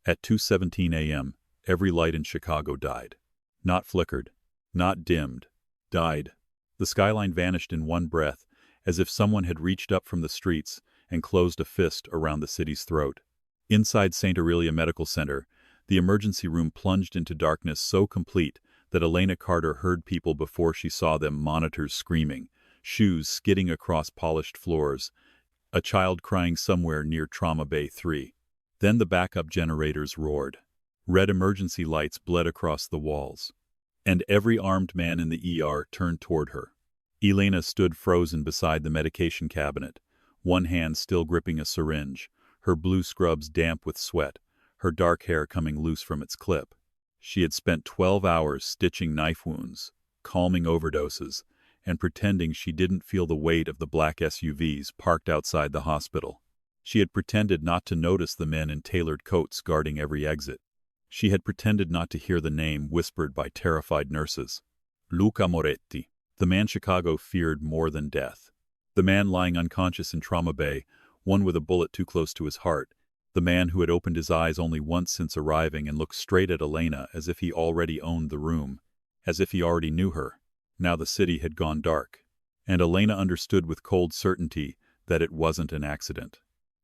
At 2:17 a.m., every light in Chicago died. Not flickered, not dimmed, died. The skyline vanished in one breath, as if someone had reached up from the streets and closed a fist around the city's throat. Inside St. Aurelia Medical Center, the emergency room plunged into darkness so complete that Elena Carter heard people before she saw them, monitors screaming, shoes skidding across polished floors, a child crying somewhere near Trauma Bay 3. Then the backup generators roared. Red emergency lights bled across the walls. And every armed man in the ER turned toward her. Elena stood frozen beside the medication cabinet, one hand still gripping a syringe, her blue scrubs damp with sweat, her dark hair coming loose from its clip. She had spent 12 hours stitching knife wounds, calming overdoses, and pretending she didn't feel the weight of the black SUVs parked outside the hospital. She had pretended not to notice the men in tailored coats guarding every exit. She had pretended not to hear the name whispered by terrified nurses. Luca Moretti, the man Chicago feared more than death. The man lying unconscious in Trauma Bay, one with a bullet too close to his heart. The man who had opened his eyes only once since arriving and looked straight at Elena as if he already owned the room, as if he already knew her. Now the city had gone dark, and Elena understood with cold certainty that it wasn't an accident.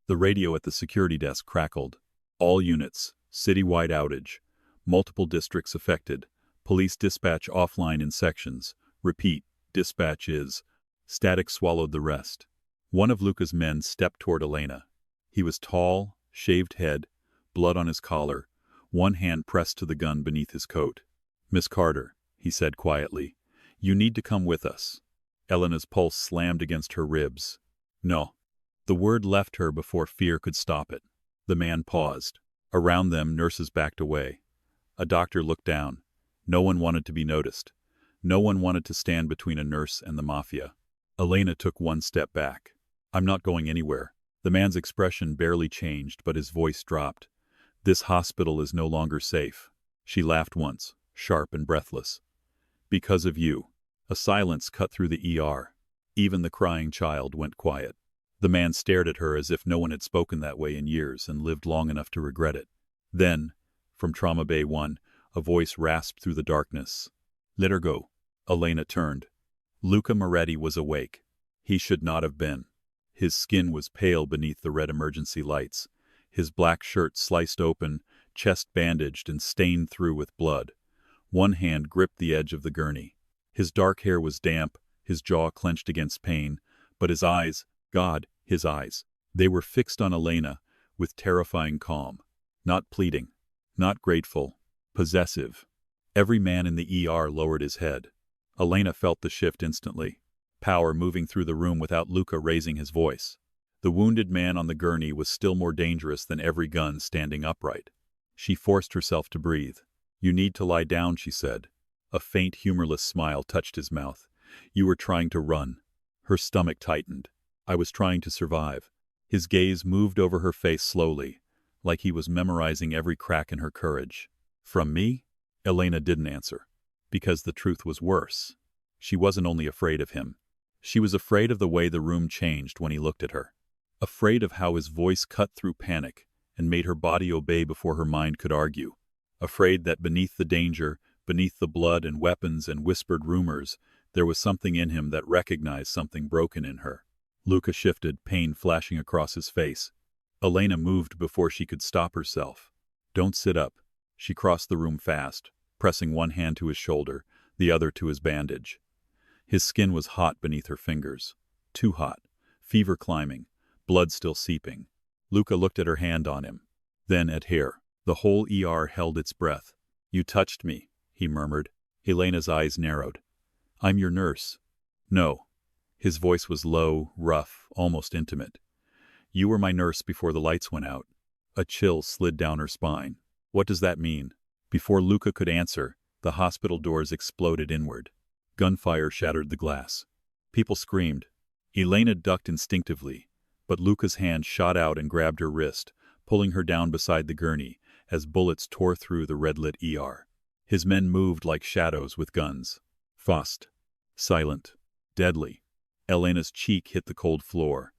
The radio at the security desk crackled. All units, citywide outage, multiple districts affected, police dispatch offline in sections, repeat, dispatch is. Static swallowed the rest. One of Luca's men stepped toward Elena. He was tall, shaved head, blood on his collar, one hand pressed to the gun beneath his coat. "Miss Carter," he said quietly, "you need to come with us." Elena's pulse slammed against her ribs. "No." The word left her before fear could stop it. The man paused. Around them, nurses backed away. A doctor looked down. No one wanted to be noticed. No one wanted to stand between a nurse and the Mafia. Elena took one step back. "I'm not going anywhere." The man's expression barely changed, but his voice dropped. "This hospital is no longer safe." She laughed once, sharp and breathless. "Because of you." A silence cut through the ER. Even the crying child went quiet. The man stared at her as if no one had spoken that way in years and lived long enough to regret it. Then, from Trauma Bay 1, a voice rasped through the darkness. "Let her go." Elena turned. Luca Moretti was awake. He should not have been. His skin was pale beneath the red emergency lights, his black shirt sliced open, chest bandaged and stained through with blood. One hand gripped the edge of the gurney. His dark hair was damp, his jaw clenched against pain, but his eyes, God, his eyes, they were fixed on Elena with terrifying calm. Not pleading, not grateful, possessive. Every man in the ER lowered his head. Elena felt the shift instantly. Power moving through the room without Luca raising his voice. The wounded man on the gurney was still more dangerous than every gun standing upright. She forced herself to breathe. "You need to lie down," she said. A faint, humorless smile touched his mouth. "You were trying to run." Her stomach tightened. "I was trying to survive." His gaze moved over her face slowly, like he was memorizing every crack in her courage. "From me?" Elena didn't answer. Because the truth was worse. She wasn't only afraid of him. She was afraid of the way the room changed when he looked at her. Afraid of how his voice cut through panic and made her body obey before her mind could argue. Afraid that beneath the danger, beneath the blood and weapons and whispered rumors, there was something in him that recognized something broken in her. Luca shifted, pain flashing across his face. Elena moved before she could stop herself. "Don't sit up." She crossed the room fast, pressing one hand to his shoulder, the other to his bandage. His skin was hot beneath her fingers. Too hot. Fever climbing. Blood still seeping. Luca looked at her hand on him. Then at her. The whole ER held its breath. "You touched me," he murmured. Elena's eyes narrowed. "I'm your nurse." "No." His voice was low, rough, almost intimate. "You were my nurse before the lights went out." A chill slid down her spine. "What does that mean?" Before Luca could answer, the hospital doors exploded inward. Gunfire shattered the glass. People screamed. Elena ducked instinctively, but Luca's hand shot out and grabbed her wrist, pulling her down beside the gurney as bullets tore through the red-lit ER. His men moved like shadows with guns. Fast. Silent. Deadly. Elena's cheek hit the cold floor.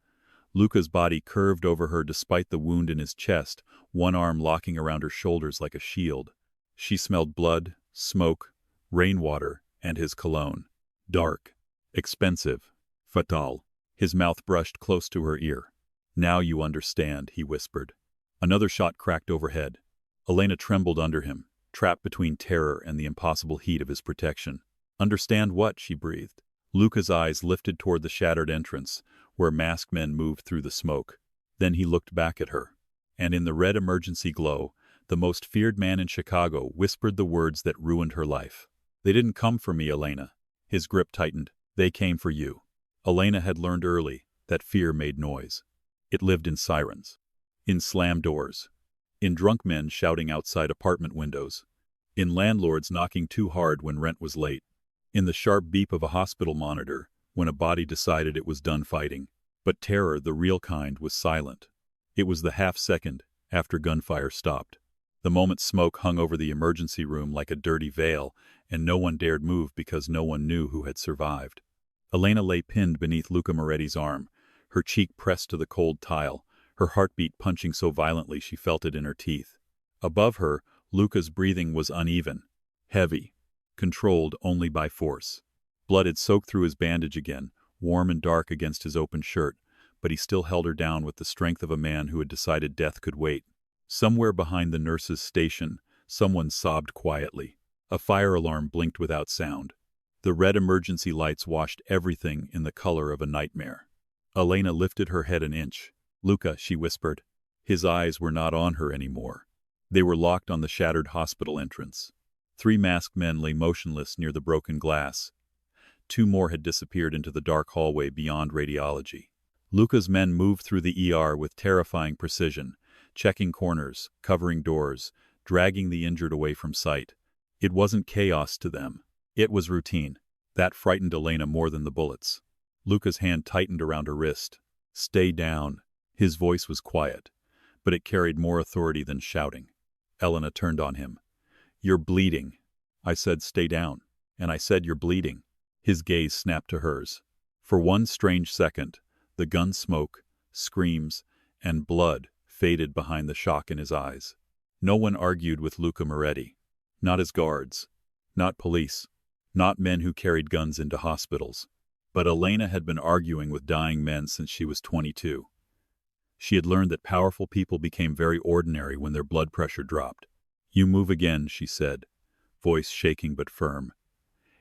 Luca's body curved over her despite the wound in his chest, one arm locking around her shoulders like a shield. She smelled blood, smoke, rainwater, and his cologne. Dark, expensive, fatal. His mouth brushed close to her ear. "Now you understand," he whispered. Another shot cracked overhead. Elena trembled under him, trapped between terror and the impossible heat of his protection. "Understand what?" she breathed. Luca's eyes lifted toward the shattered entrance, where masked men moved through the smoke. Then he looked back at her. And in the red emergency glow, the most feared man in Chicago whispered the words that ruined her life. "They didn't come for me, Elena." His grip tightened. "They came for you." Elena had learned early that fear made noise. It lived in sirens, in slammed doors, in drunk men shouting outside apartment windows, in landlords knocking too hard when rent was late, in the sharp beep of a hospital monitor when a body decided it was done fighting. But terror, the real kind, was silent. It was the half-second after gunfire stopped. The moment smoke hung over the emergency room like a dirty veil, and no one dared move because no one knew who had survived. Elena lay pinned beneath Luca Moretti's arm, her cheek pressed to the cold tile, her heartbeat punching so violently she felt it in her teeth. Above her, Luca's breathing was uneven, heavy, controlled only by force. Blood had soaked through his bandage again, warm and dark against his open shirt, but he still held her down with the strength of a man who had decided death could wait. Somewhere behind the nurse's station, someone sobbed quietly. A fire alarm blinked without sound. The red emergency lights washed everything in the color of a nightmare. Elena lifted her head an inch. "Luca," she whispered. His eyes were not on her anymore. They were locked on the shattered hospital entrance. 3 masked men lay motionless near the broken glass. 2 more had disappeared into the dark hallway beyond radiology. Luca's men moved through the ER with terrifying precision, checking corners, covering doors, dragging the injured away from sight. It wasn't chaos to them. It was routine. That frightened Elena more than the bullets. Luca's hand tightened around her wrist. "Stay down." His voice was quiet, but it carried more authority than shouting. Elena turned on him. "You're bleeding." "I said stay down. And I said you're bleeding." His gaze snapped to hers. For one strange second, the gun smoke, screams, and blood faded behind the shock in his eyes. No one argued with Luca Moretti. Not his guards. Not police. Not men who carried guns into hospitals. But Elena had been arguing with dying men since she was 22. She had learned that powerful people became very ordinary when their blood pressure dropped. "You move again," she said, voice shaking but firm.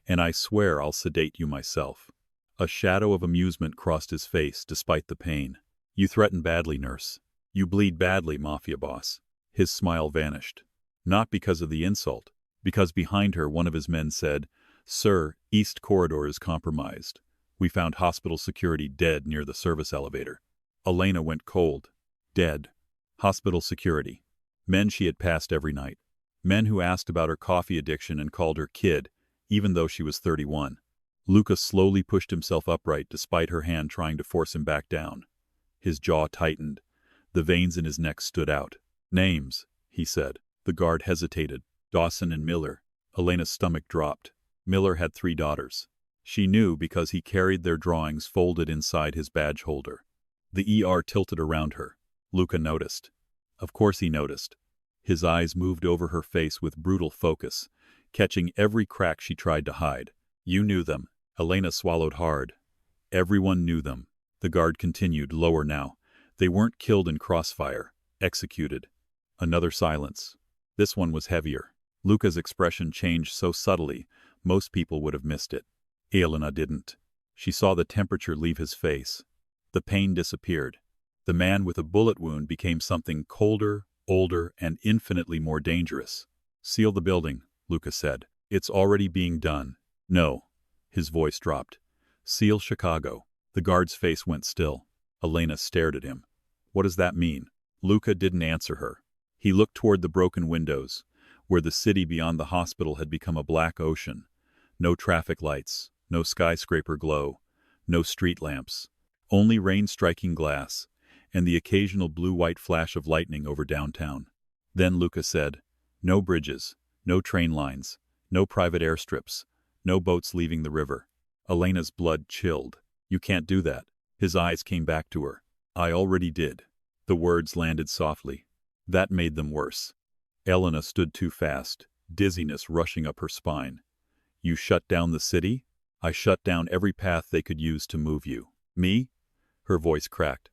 "And I swear I'll sedate you myself." A shadow of amusement crossed his face despite the pain. "You threaten badly, nurse. You bleed badly, Mafia boss." His smile vanished. Not because of the insult, because behind her one of his men said, "Sir, East Corridor is compromised. We found hospital security dead near the service elevator." Elena went cold. Dead. Hospital security. Men she had passed every night. Men who asked about her coffee addiction and called her kid, even though she was 31. Luca slowly pushed himself upright despite her hand trying to force him back down. His jaw tightened. The veins in his neck stood out. "Names," he said. The guard hesitated. "Dawson and Miller." Elena's stomach dropped. Miller had 3 daughters. She knew because he carried their drawings folded inside his badge holder. The ER tilted around her. Luca noticed. Of course he noticed. His eyes moved over her face with brutal focus, catching every crack she tried to hide. "You knew them." Elena swallowed hard. Everyone knew them. The guard continued, lower now. "They weren't killed in crossfire. Executed." Another silence. This one was heavier. Luca's expression changed so subtly, most people would have missed it. Elena didn't. She saw the temperature leave his face. The pain disappeared. The man with a bullet wound became something colder, older, and infinitely more dangerous. "Seal the building," Luca said. "It's already being done." "No." His voice dropped. "Seal Chicago." The guard's face went still. Elena stared at him. "What does that mean?" Luca didn't answer her. He looked toward the broken windows, where the city beyond the hospital had become a black ocean. No traffic lights, no skyscraper glow, no street lamps. Only rain striking glass, and the occasional blue-white flash of lightning over downtown. Then Luca said, "No bridges, no train lines, no private airstrips, no boats leaving the river." Elena's blood chilled. "You can't do that." His eyes came back to her. I already did. The words landed softly. That made them worse. Elena stood too fast, dizziness rushing up her spine. You shut down the city? I shut down every path they could use to move you. Me? Her voice cracked.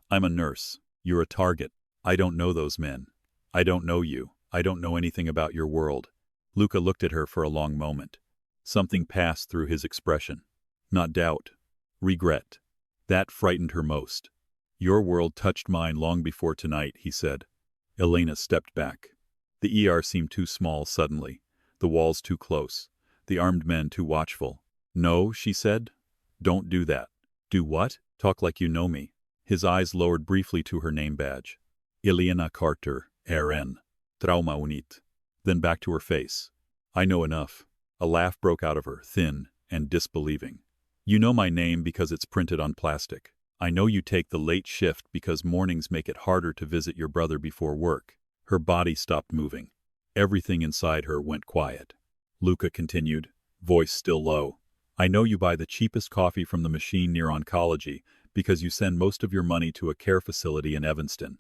I'm a nurse. You're a target. I don't know those men. I don't know you. I don't know anything about your world. Luca looked at her for a long moment. Something passed through his expression. Not doubt. Regret. That frightened her most. Your world touched mine long before tonight, he said. Elena stepped back. The ER seemed too small suddenly, the walls too close, the armed men too watchful. No, she said. Don't do that. Do what? Talk like you know me. His eyes lowered briefly to her name badge. Elena Carter, RN. Trauma unit. Then back to her face. I know enough. A laugh broke out of her, thin and disbelieving. You know my name because it's printed on plastic. I know you take the late shift because mornings make it harder to visit your brother before work. Her body stopped moving. Everything inside her went quiet. Luca continued, voice still low. I know you buy the cheapest coffee from the machine near oncology because you send most of your money to a care facility in Evanston.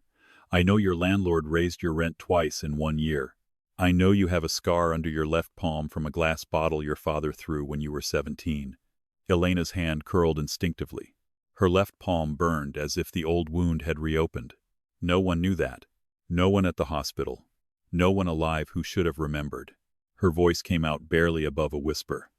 I know your landlord raised your rent twice in 1 year. I know you have a scar under your left palm from a glass bottle your father threw when you were 17. Elena's hand curled instinctively. Her left palm burned as if the old wound had reopened. No one knew that. No one at the hospital. No one alive who should have remembered. Her voice came out barely above a whisper.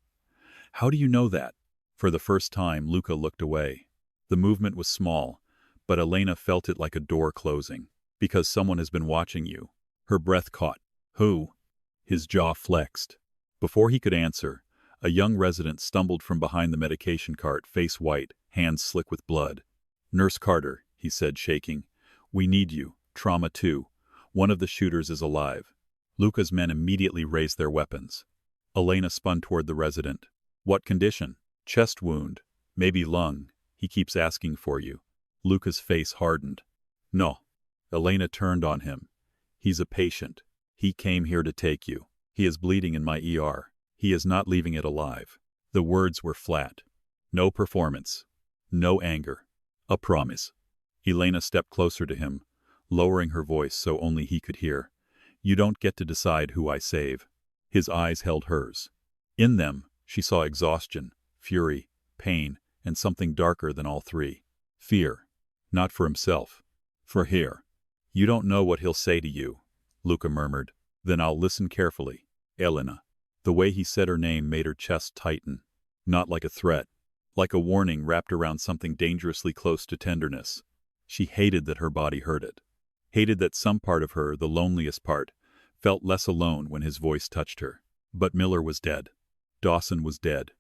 How do you know that? For the first time, Luca looked away. The movement was small, but Elena felt it like a door closing. Because someone has been watching you. Her breath caught. Who? His jaw flexed. Before he could answer, a young resident stumbled from behind the medication cart, face white, hands slick with blood. Nurse Carter, he said, shaking. We need you. Trauma 2. One of the shooters is alive. Luca's men immediately raised their weapons. Elena spun toward the resident. What condition? Chest wound. Maybe lung. He keeps asking for you. Luca's face hardened. No. Elena turned on him. He's a patient. He came here to take you. He is bleeding in my ER. He is not leaving it alive. The words were flat. No performance. No anger. A promise. Elena stepped closer to him, lowering her voice so only he could hear. You don't get to decide who I save. His eyes held hers. In them, she saw exhaustion, fury, pain, and something darker than all three. Fear. Not for himself. For her. You don't know what he'll say to you, Luca murmured. Then I'll listen carefully. Elena. The way he said her name made her chest tighten. Not like a threat. Like a warning wrapped around something dangerously close to tenderness. She hated that her body heard it. Hated that some part of her, the loneliest part, felt less alone when his voice touched her. But Miller was dead. Dawson was dead.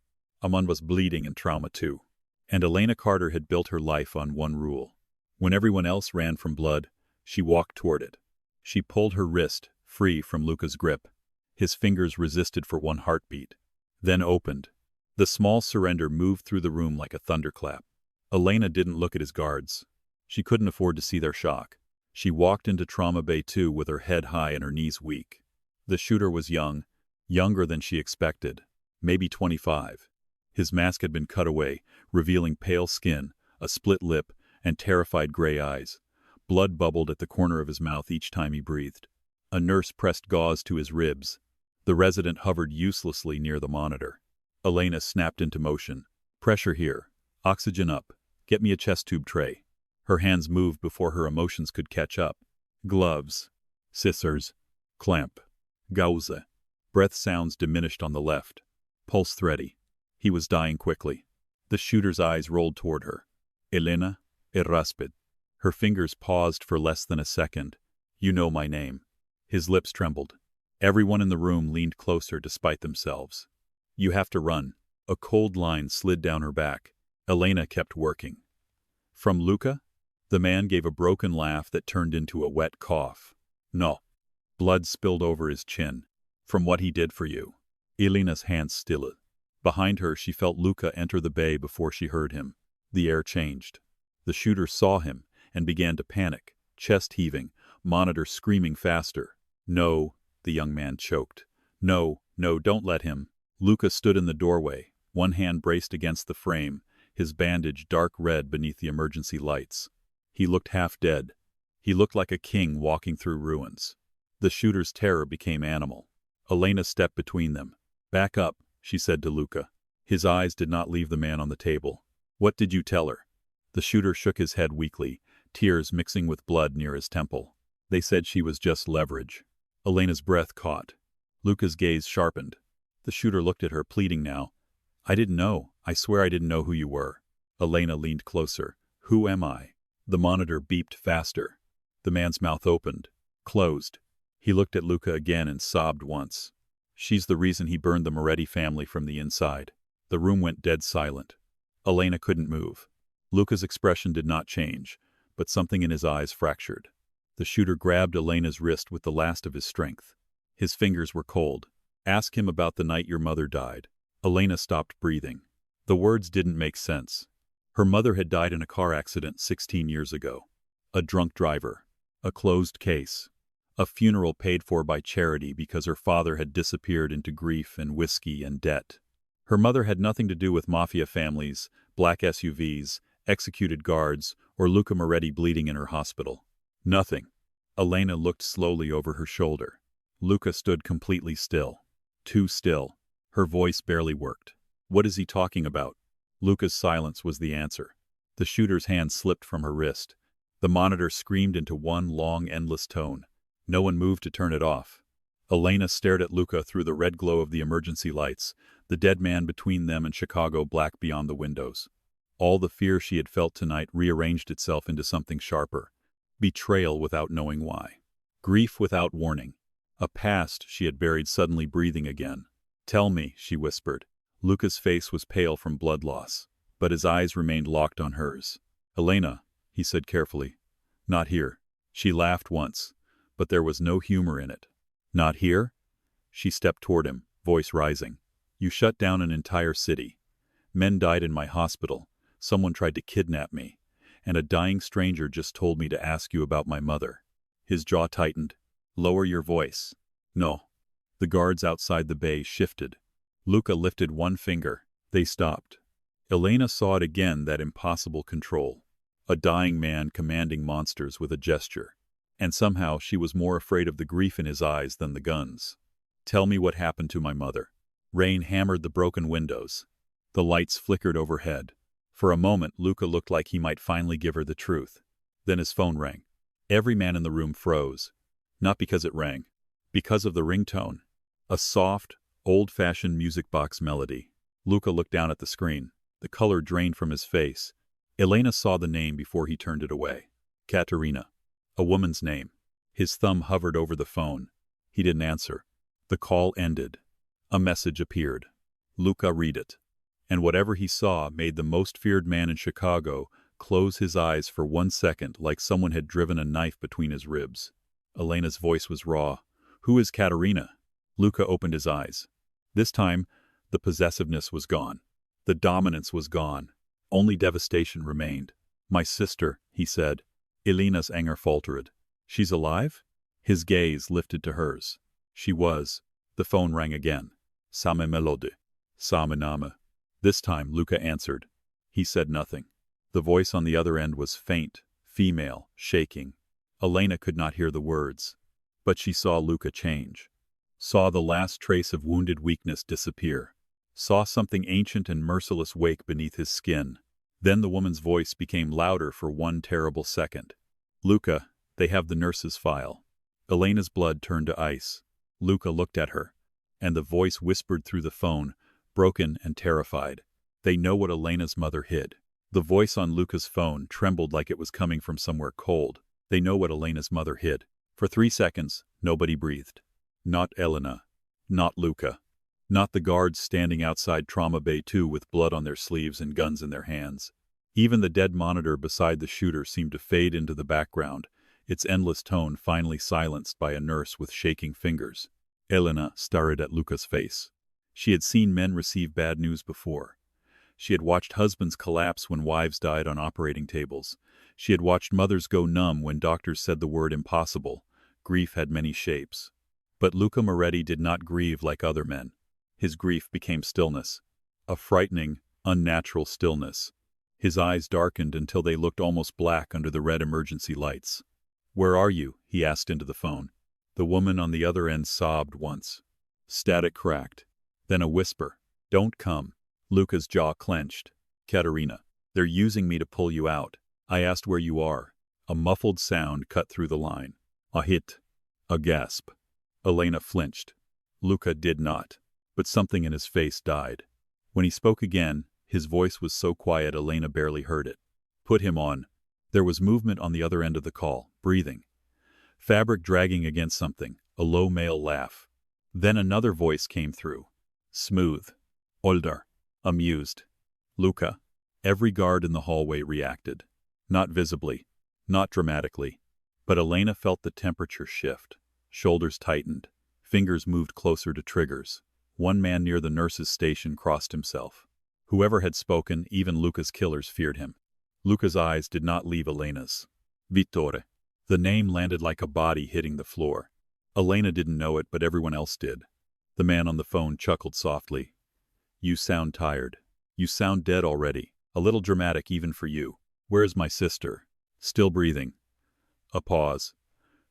Amon was bleeding in Trauma 2. And Elena Carter had built her life on one rule. When everyone else ran from blood, she walked toward it. She pulled her wrist, free from Luca's grip. His fingers resisted for one heartbeat. Then opened. The small surrender moved through the room like a thunderclap. Elena didn't look at his guards. She couldn't afford to see their shock. She walked into Trauma Bay 2 with her head high and her knees weak. The shooter was young, younger than she expected, maybe 25. His mask had been cut away, revealing pale skin, a split lip, and terrified gray eyes. Blood bubbled at the corner of his mouth each time he breathed. A nurse pressed gauze to his ribs. The resident hovered uselessly near the monitor. Elena snapped into motion. Pressure here. Oxygen up. Get me a chest tube tray. Her hands moved before her emotions could catch up. Gloves. Scissors. Clamp. Gauze. Breath sounds diminished on the left. Pulse thready. He was dying quickly. The shooter's eyes rolled toward her. Elena, Eraspid. Her fingers paused for less than a second. You know my name. His lips trembled. Everyone in the room leaned closer despite themselves. You have to run. A cold line slid down her back. Elena kept working. From Luca? The man gave a broken laugh that turned into a wet cough. No. Blood spilled over his chin. From what he did for you. Elena's hands stilled. Behind her, she felt Luca enter the bay before she heard him. The air changed. The shooter saw him and began to panic, chest heaving, monitor screaming faster. No, the young man choked. No, don't let him. Luca stood in the doorway, one hand braced against the frame, his bandage dark red beneath the emergency lights. He looked half dead. He looked like a king walking through ruins. The shooter's terror became animal. Elena stepped between them. "Back up," she said to Luca. His eyes did not leave the man on the table. "What did you tell her?" The shooter shook his head weakly, tears mixing with blood near his temple. "They said she was just leverage." Elena's breath caught. Luca's gaze sharpened. The shooter looked at her, pleading now. "I didn't know. I swear I didn't know who you were." Elena leaned closer. "Who am I?" The monitor beeped faster. The man's mouth opened, closed. He looked at Luca again and sobbed once. "She's the reason he burned the Moretti family from the inside." The room went dead silent. Elena couldn't move. Luca's expression did not change, but something in his eyes fractured. The shooter grabbed Elena's wrist with the last of his strength. His fingers were cold. "Ask him about the night your mother died." Elena stopped breathing. The words didn't make sense. Her mother had died in a car accident 16 years ago. A drunk driver. A closed case. A funeral paid for by charity because her father had disappeared into grief and whiskey and debt. Her mother had nothing to do with Mafia families, black SUVs, executed guards, or Luca Moretti bleeding in her hospital. Nothing. Elena looked slowly over her shoulder. Luca stood completely still. Too still. Her voice barely worked. "What is he talking about?" Luca's silence was the answer. The shooter's hand slipped from her wrist. The monitor screamed into one long, endless tone. No one moved to turn it off. Elena stared at Luca through the red glow of the emergency lights, the dead man between them and Chicago black beyond the windows. All the fear she had felt tonight rearranged itself into something sharper. Betrayal without knowing why. Grief without warning. A past she had buried suddenly breathing again. "Tell me," she whispered. Luca's face was pale from blood loss, but his eyes remained locked on hers. "Elena," he said carefully. "Not here." She laughed once, but there was no humor in it. "Not here?" She stepped toward him, voice rising. "You shut down an entire city. Men died in my hospital. Someone tried to kidnap me. And a dying stranger just told me to ask you about my mother." His jaw tightened. "Lower your voice." "No." The guards outside the bay shifted. Luca lifted one finger. They stopped. Elena saw it again, that impossible control. A dying man commanding monsters with a gesture. And somehow she was more afraid of the grief in his eyes than the guns. "Tell me what happened to my mother." Rain hammered the broken windows. The lights flickered overhead. For a moment, Luca looked like he might finally give her the truth. Then his phone rang. Every man in the room froze. Not because it rang. Because of the ringtone. A soft, old-fashioned music box melody. Luca looked down at the screen. The color drained from his face. Elena saw the name before he turned it away. Caterina. A woman's name. His thumb hovered over the phone. He didn't answer. The call ended. A message appeared. Luca read it. And whatever he saw made the most feared man in Chicago close his eyes for 1 second, like someone had driven a knife between his ribs. Elena's voice was raw. "Who is Caterina?" Luca opened his eyes. This time, the possessiveness was gone. The dominance was gone. Only devastation remained. "My sister," he said. Elena's anger faltered. "She's alive?" His gaze lifted to hers. She was. The phone rang again. "Same melode. Same name." This time, Luca answered. He said nothing. The voice on the other end was faint, female, shaking. Elena could not hear the words. But she saw Luca change. Saw the last trace of wounded weakness disappear. Saw something ancient and merciless wake beneath his skin. Then the woman's voice became louder for one terrible second. "Luca, they have the nurse's file." Elena's blood turned to ice. Luca looked at her. And the voice whispered through the phone, broken and terrified. "They know what Elena's mother hid." The voice on Luca's phone trembled like it was coming from somewhere cold. "They know what Elena's mother hid." For 3 seconds, nobody breathed. Not Elena. Not Luca. Not the guards standing outside Trauma Bay 2 with blood on their sleeves and guns in their hands. Even the dead monitor beside the shooter seemed to fade into the background, its endless tone finally silenced by a nurse with shaking fingers. Elena stared at Luca's face. She had seen men receive bad news before. She had watched husbands collapse when wives died on operating tables. She had watched mothers go numb when doctors said the word impossible. Grief had many shapes. But Luca Moretti did not grieve like other men. His grief became stillness. A frightening, unnatural stillness. His eyes darkened until they looked almost black under the red emergency lights. "Where are you?" he asked into the phone. The woman on the other end sobbed once. Static cracked. Then a whisper. "Don't come." Luca's jaw clenched. "Katerina, they're using me to pull you out. I asked where you are." A muffled sound cut through the line. A hit. A gasp. Elena flinched. Luca did not. But something in his face died. When he spoke again, his voice was so quiet Elena barely heard it. "Put him on." There was movement on the other end of the call, breathing. Fabric dragging against something, a low male laugh. Then another voice came through. Smooth. Older. Amused. "Luca." Every guard in the hallway reacted. Not visibly. Not dramatically. But Elena felt the temperature shift. Shoulders tightened. Fingers moved closer to triggers. One man near the nurse's station crossed himself. Whoever had spoken, even Luca's killers feared him. Luca's eyes did not leave Elena's. Vittore. The name landed like a body hitting the floor. Elena didn't know it, but everyone else did. The man on the phone chuckled softly. "You sound tired. You sound dead already. A little dramatic even for you. Where's my sister?" "Still breathing." A pause.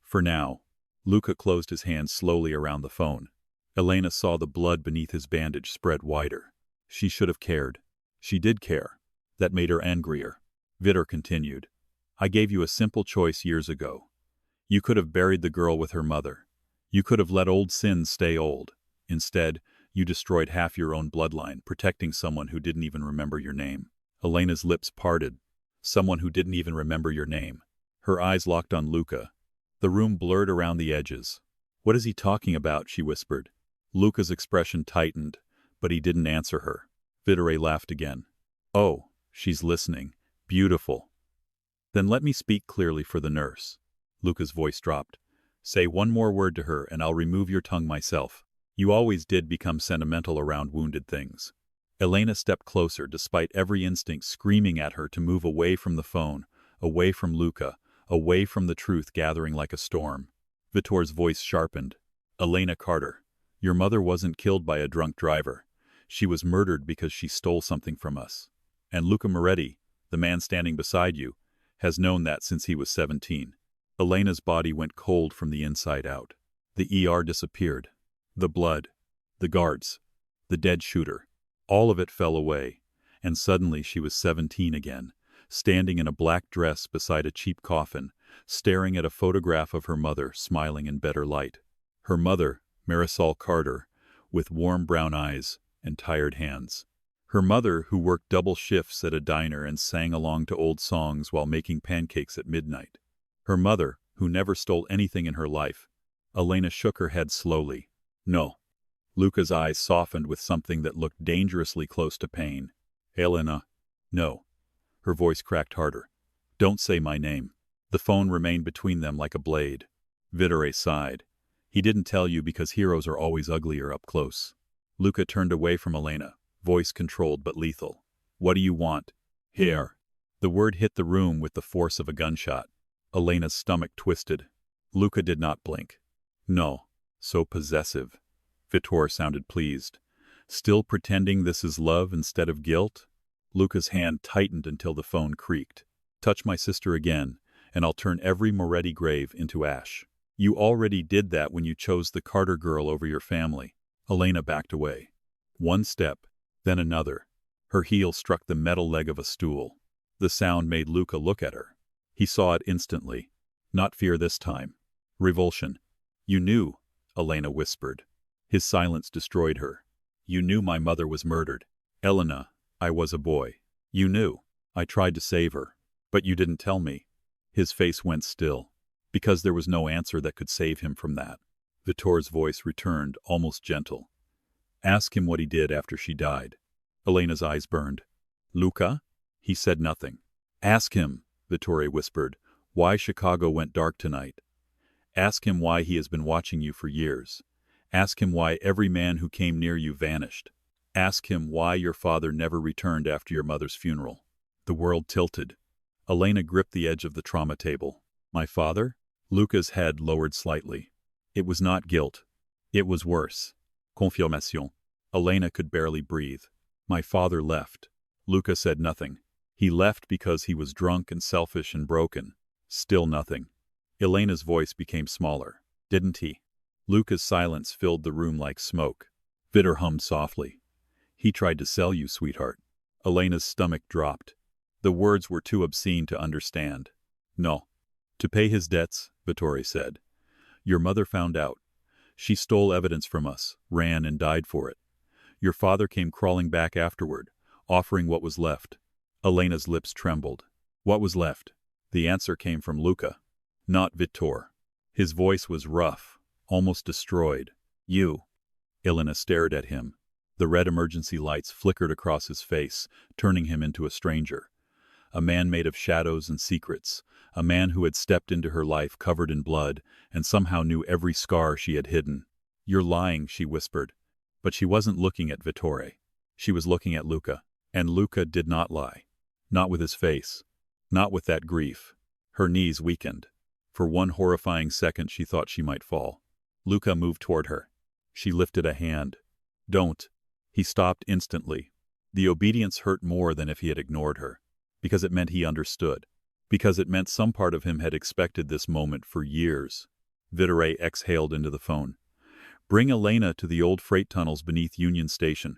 "For now." Luca closed his hand slowly around the phone. Elena saw the blood beneath his bandage spread wider. She should have cared. She did care. That made her angrier. Vitor continued. "I gave you a simple choice years ago. You could have buried the girl with her mother. You could have let old sins stay old. Instead, you destroyed half your own bloodline, protecting someone who didn't even remember your name." Elena's lips parted. "Someone who didn't even remember your name." Her eyes locked on Luca. The room blurred around the edges. "What is he talking about?" she whispered. Luca's expression tightened, but he didn't answer her. Vittore laughed again. "Oh, she's listening. Beautiful. Then let me speak clearly for the nurse." Luca's voice dropped. "Say one more word to her and I'll remove your tongue myself. You always did become sentimental around wounded things." Elena stepped closer despite every instinct screaming at her to move away from the phone, away from Luca, away from the truth gathering like a storm. Vittore's voice sharpened. "Elena Carter, your mother wasn't killed by a drunk driver. She was murdered because she stole something from us. And Luca Moretti, the man standing beside you, has known that since he was 17. Elena's body went cold from the inside out. The ER disappeared. The blood. The guards. The dead shooter. All of it fell away. And suddenly she was 17 again, standing in a black dress beside a cheap coffin, staring at a photograph of her mother smiling in better light. Her mother, Marisol Carter, with warm brown eyes and tired hands. Her mother, who worked double shifts at a diner and sang along to old songs while making pancakes at midnight. Her mother, who never stole anything in her life. Elena shook her head slowly. "No." Luca's eyes softened with something that looked dangerously close to pain. "Elena." "No." Her voice cracked harder. "Don't say my name." The phone remained between them like a blade. Vittore sighed. "He didn't tell you because heroes are always uglier up close." Luca turned away from Elena, voice controlled but lethal. "What do you want?" "Here." The word hit the room with the force of a gunshot. Elena's stomach twisted. Luca did not blink. "No." So possessive. Vittore sounded pleased. "Still pretending this is love instead of guilt?" Luca's hand tightened until the phone creaked. "Touch my sister again, and I'll turn every Moretti grave into ash." "You already did that when you chose the Carter girl over your family." Elena backed away. One step, then another. Her heel struck the metal leg of a stool. The sound made Luca look at her. He saw it instantly. Not fear this time. Revulsion. "You knew," Elena whispered. His silence destroyed her. "You knew my mother was murdered." "Elena, I was a boy. You knew. I tried to save her. But you didn't tell me." His face went still. Because there was no answer that could save him from that. Vittore's voice returned, almost gentle. "Ask him what he did after she died." Elena's eyes burned. "Luca?" He said nothing. "Ask him," Vittore whispered, "why Chicago went dark tonight. Ask him why he has been watching you for years. Ask him why every man who came near you vanished. Ask him why your father never returned after your mother's funeral." The world tilted. Elena gripped the edge of the trauma table. "My father?" Luca's head lowered slightly. It was not guilt. It was worse. Confirmation. Elena could barely breathe. "My father left." Luca said nothing. He left because he was drunk and selfish and broken. Still nothing. Elena's voice became smaller. Didn't he? Luca's silence filled the room like smoke. Vitor hummed softly. He tried to sell you, sweetheart. Elena's stomach dropped. The words were too obscene to understand. No. To pay his debts, Vittore said. Your mother found out. She stole evidence from us, ran and died for it. Your father came crawling back afterward, offering what was left. Elena's lips trembled. What was left? The answer came from Luca. Not Vittore. His voice was rough, almost destroyed. You. Elena stared at him. The red emergency lights flickered across his face, turning him into a stranger. A man made of shadows and secrets, a man who had stepped into her life covered in blood and somehow knew every scar she had hidden. You're lying, she whispered. But she wasn't looking at Vittore. She was looking at Luca. And Luca did not lie. Not with his face. Not with that grief. Her knees weakened. For one horrifying second she thought she might fall. Luca moved toward her. She lifted a hand. Don't. He stopped instantly. The obedience hurt more than if he had ignored her. Because it meant he understood. Because it meant some part of him had expected this moment for years. Vittore exhaled into the phone. Bring Elena to the old freight tunnels beneath Union Station.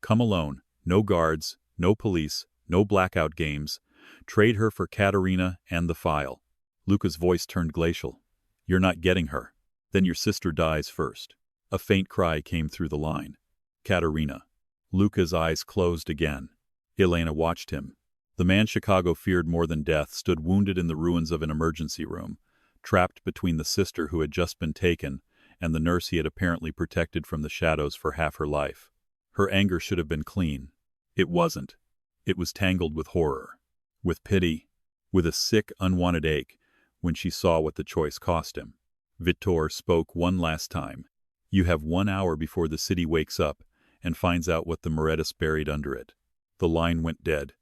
Come alone. No guards, no police, no blackout games. Trade her for Caterina and the file. Luca's voice turned glacial. You're not getting her. Then your sister dies first. A faint cry came through the line. Caterina. Luca's eyes closed again. Elena watched him. The man Chicago feared more than death stood wounded in the ruins of an emergency room, trapped between the sister who had just been taken and the nurse he had apparently protected from the shadows for half her life. Her anger should have been clean. It wasn't. It was tangled with horror, with pity, with a sick, unwanted ache when she saw what the choice cost him. Vittore spoke one last time. You have 1 hour before the city wakes up and finds out what the Morettis buried under it. The line went dead.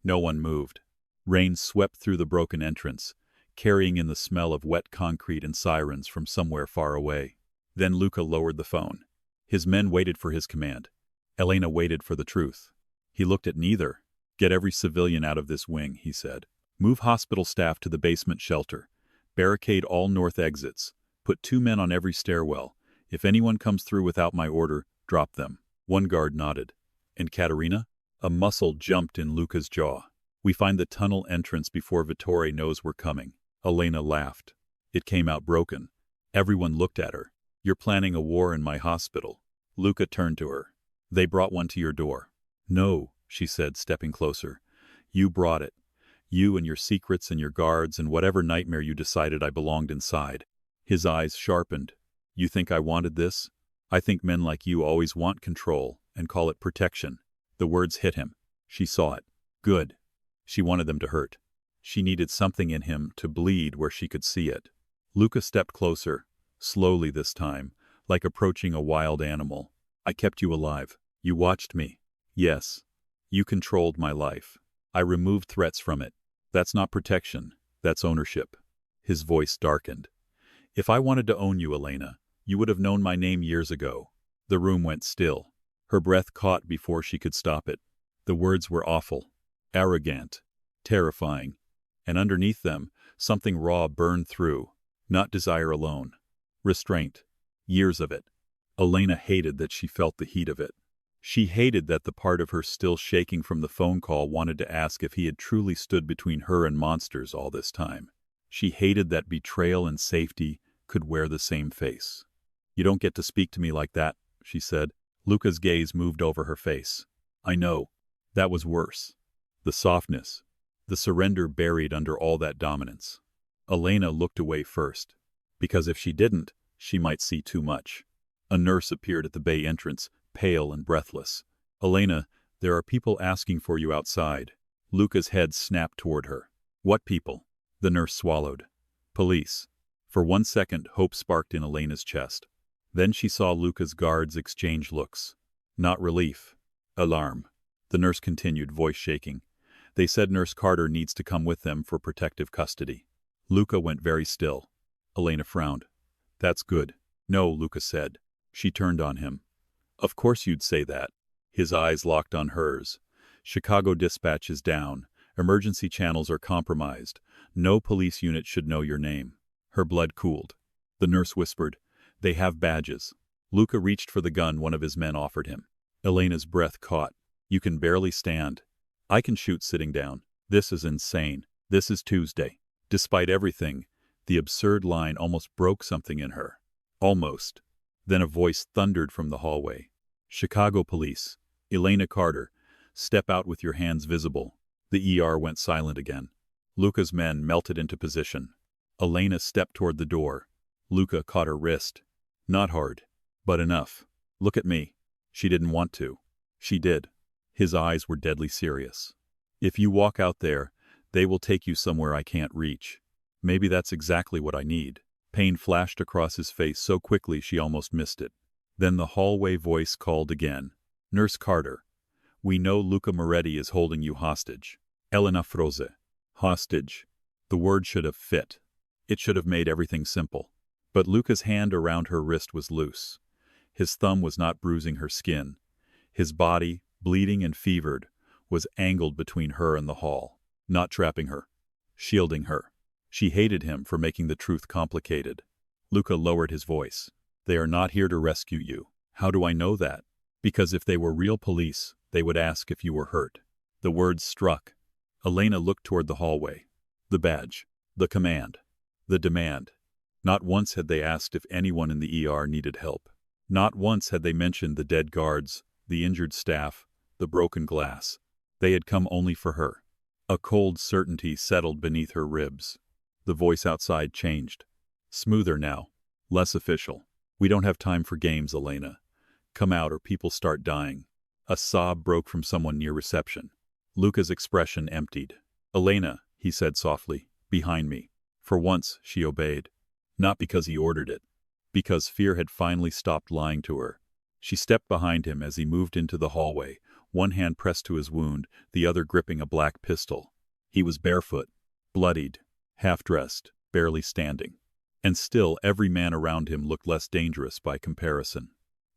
No one moved. Rain swept through the broken entrance, carrying in the smell of wet concrete and sirens from somewhere far away. Then Luca lowered the phone. His men waited for his command. Elena waited for the truth. He looked at neither. Get every civilian out of this wing, he said. Move hospital staff to the basement shelter. Barricade all north exits. Put 2 men on every stairwell. If anyone comes through without my order, drop them. One guard nodded. And Caterina? A muscle jumped in Luca's jaw. We find the tunnel entrance before Vittore knows we're coming. Elena laughed. It came out broken. Everyone looked at her. You're planning a war in my hospital. Luca turned to her. They brought one to your door. No, she said, stepping closer. You brought it. You and your secrets and your guards and whatever nightmare you decided I belonged inside. His eyes sharpened. You think I wanted this? I think men like you always want control and call it protection. The words hit him. She saw it. Good. She wanted them to hurt. She needed something in him to bleed where she could see it. Luca stepped closer, slowly this time, like approaching a wild animal. I kept you alive. You watched me. Yes. You controlled my life. I removed threats from it. That's not protection. That's ownership. His voice darkened. If I wanted to own you, Elena, you would have known my name years ago. The room went still. Her breath caught before she could stop it. The words were awful, arrogant, terrifying, and underneath them, something raw burned through. Not desire alone. Restraint. Years of it. Elena hated that she felt the heat of it. She hated that the part of her still shaking from the phone call wanted to ask if he had truly stood between her and monsters all this time. She hated that betrayal and safety could wear the same face. You don't get to speak to me like that, she said. Luca's gaze moved over her face. I know. That was worse. The softness. The surrender buried under all that dominance. Elena looked away first. Because if she didn't, she might see too much. A nurse appeared at the bay entrance, pale and breathless. Elena, there are people asking for you outside. Luca's head snapped toward her. What people? The nurse swallowed. Police. For 1 second, hope sparked in Elena's chest. Then she saw Luca's guards exchange looks. Not relief. Alarm. The nurse continued, voice shaking. They said Nurse Carter needs to come with them for protective custody. Luca went very still. Elena frowned. That's good. No, Luca said. She turned on him. Of course you'd say that. His eyes locked on hers. Chicago Dispatch is down. Emergency channels are compromised. No police unit should know your name." Her blood cooled. The nurse whispered, "They have badges." Luca reached for the gun one of his men offered him. Elena's breath caught. "You can barely stand." "I can shoot sitting down." "This is insane. This is Tuesday." Despite everything, the absurd line almost broke something in her. Almost. Then a voice thundered from the hallway. "Chicago Police. Elena Carter. Step out with your hands visible." The ER went silent again. Luca's men melted into position. Elena stepped toward the door. Luca caught her wrist. "Not hard, but enough. Look at me." She didn't want to. She did. His eyes were deadly serious. "If you walk out there, they will take you somewhere I can't reach. Maybe that's exactly what I need." Pain flashed across his face so quickly she almost missed it. Then the hallway voice called again. "Nurse Carter, we know Luca Moretti is holding you hostage." Elena froze. Hostage. The word should have fit. It should have made everything simple. But Luca's hand around her wrist was loose. His thumb was not bruising her skin. His body, bleeding and fevered, was angled between her and the hall, not trapping her, shielding her. She hated him for making the truth complicated. Luca lowered his voice. "They are not here to rescue you." "How do I know that?" "Because if they were real police, they would ask if you were hurt." The words struck. Elena looked toward the hallway. The badge. The command. The demand. Not once had they asked if anyone in the ER needed help. Not once had they mentioned the dead guards, the injured staff, the broken glass. They had come only for her. A cold certainty settled beneath her ribs. The voice outside changed. Smoother now. Less official. "We don't have time for games, Elena. Come out or people start dying." A sob broke from someone near reception. Luca's expression emptied. "Elena," he said softly, "behind me." For once, she obeyed. Not because he ordered it. Because fear had finally stopped lying to her. She stepped behind him as he moved into the hallway, one hand pressed to his wound, the other gripping a black pistol. He was barefoot, bloodied, half-dressed, barely standing. And still every man around him looked less dangerous by comparison.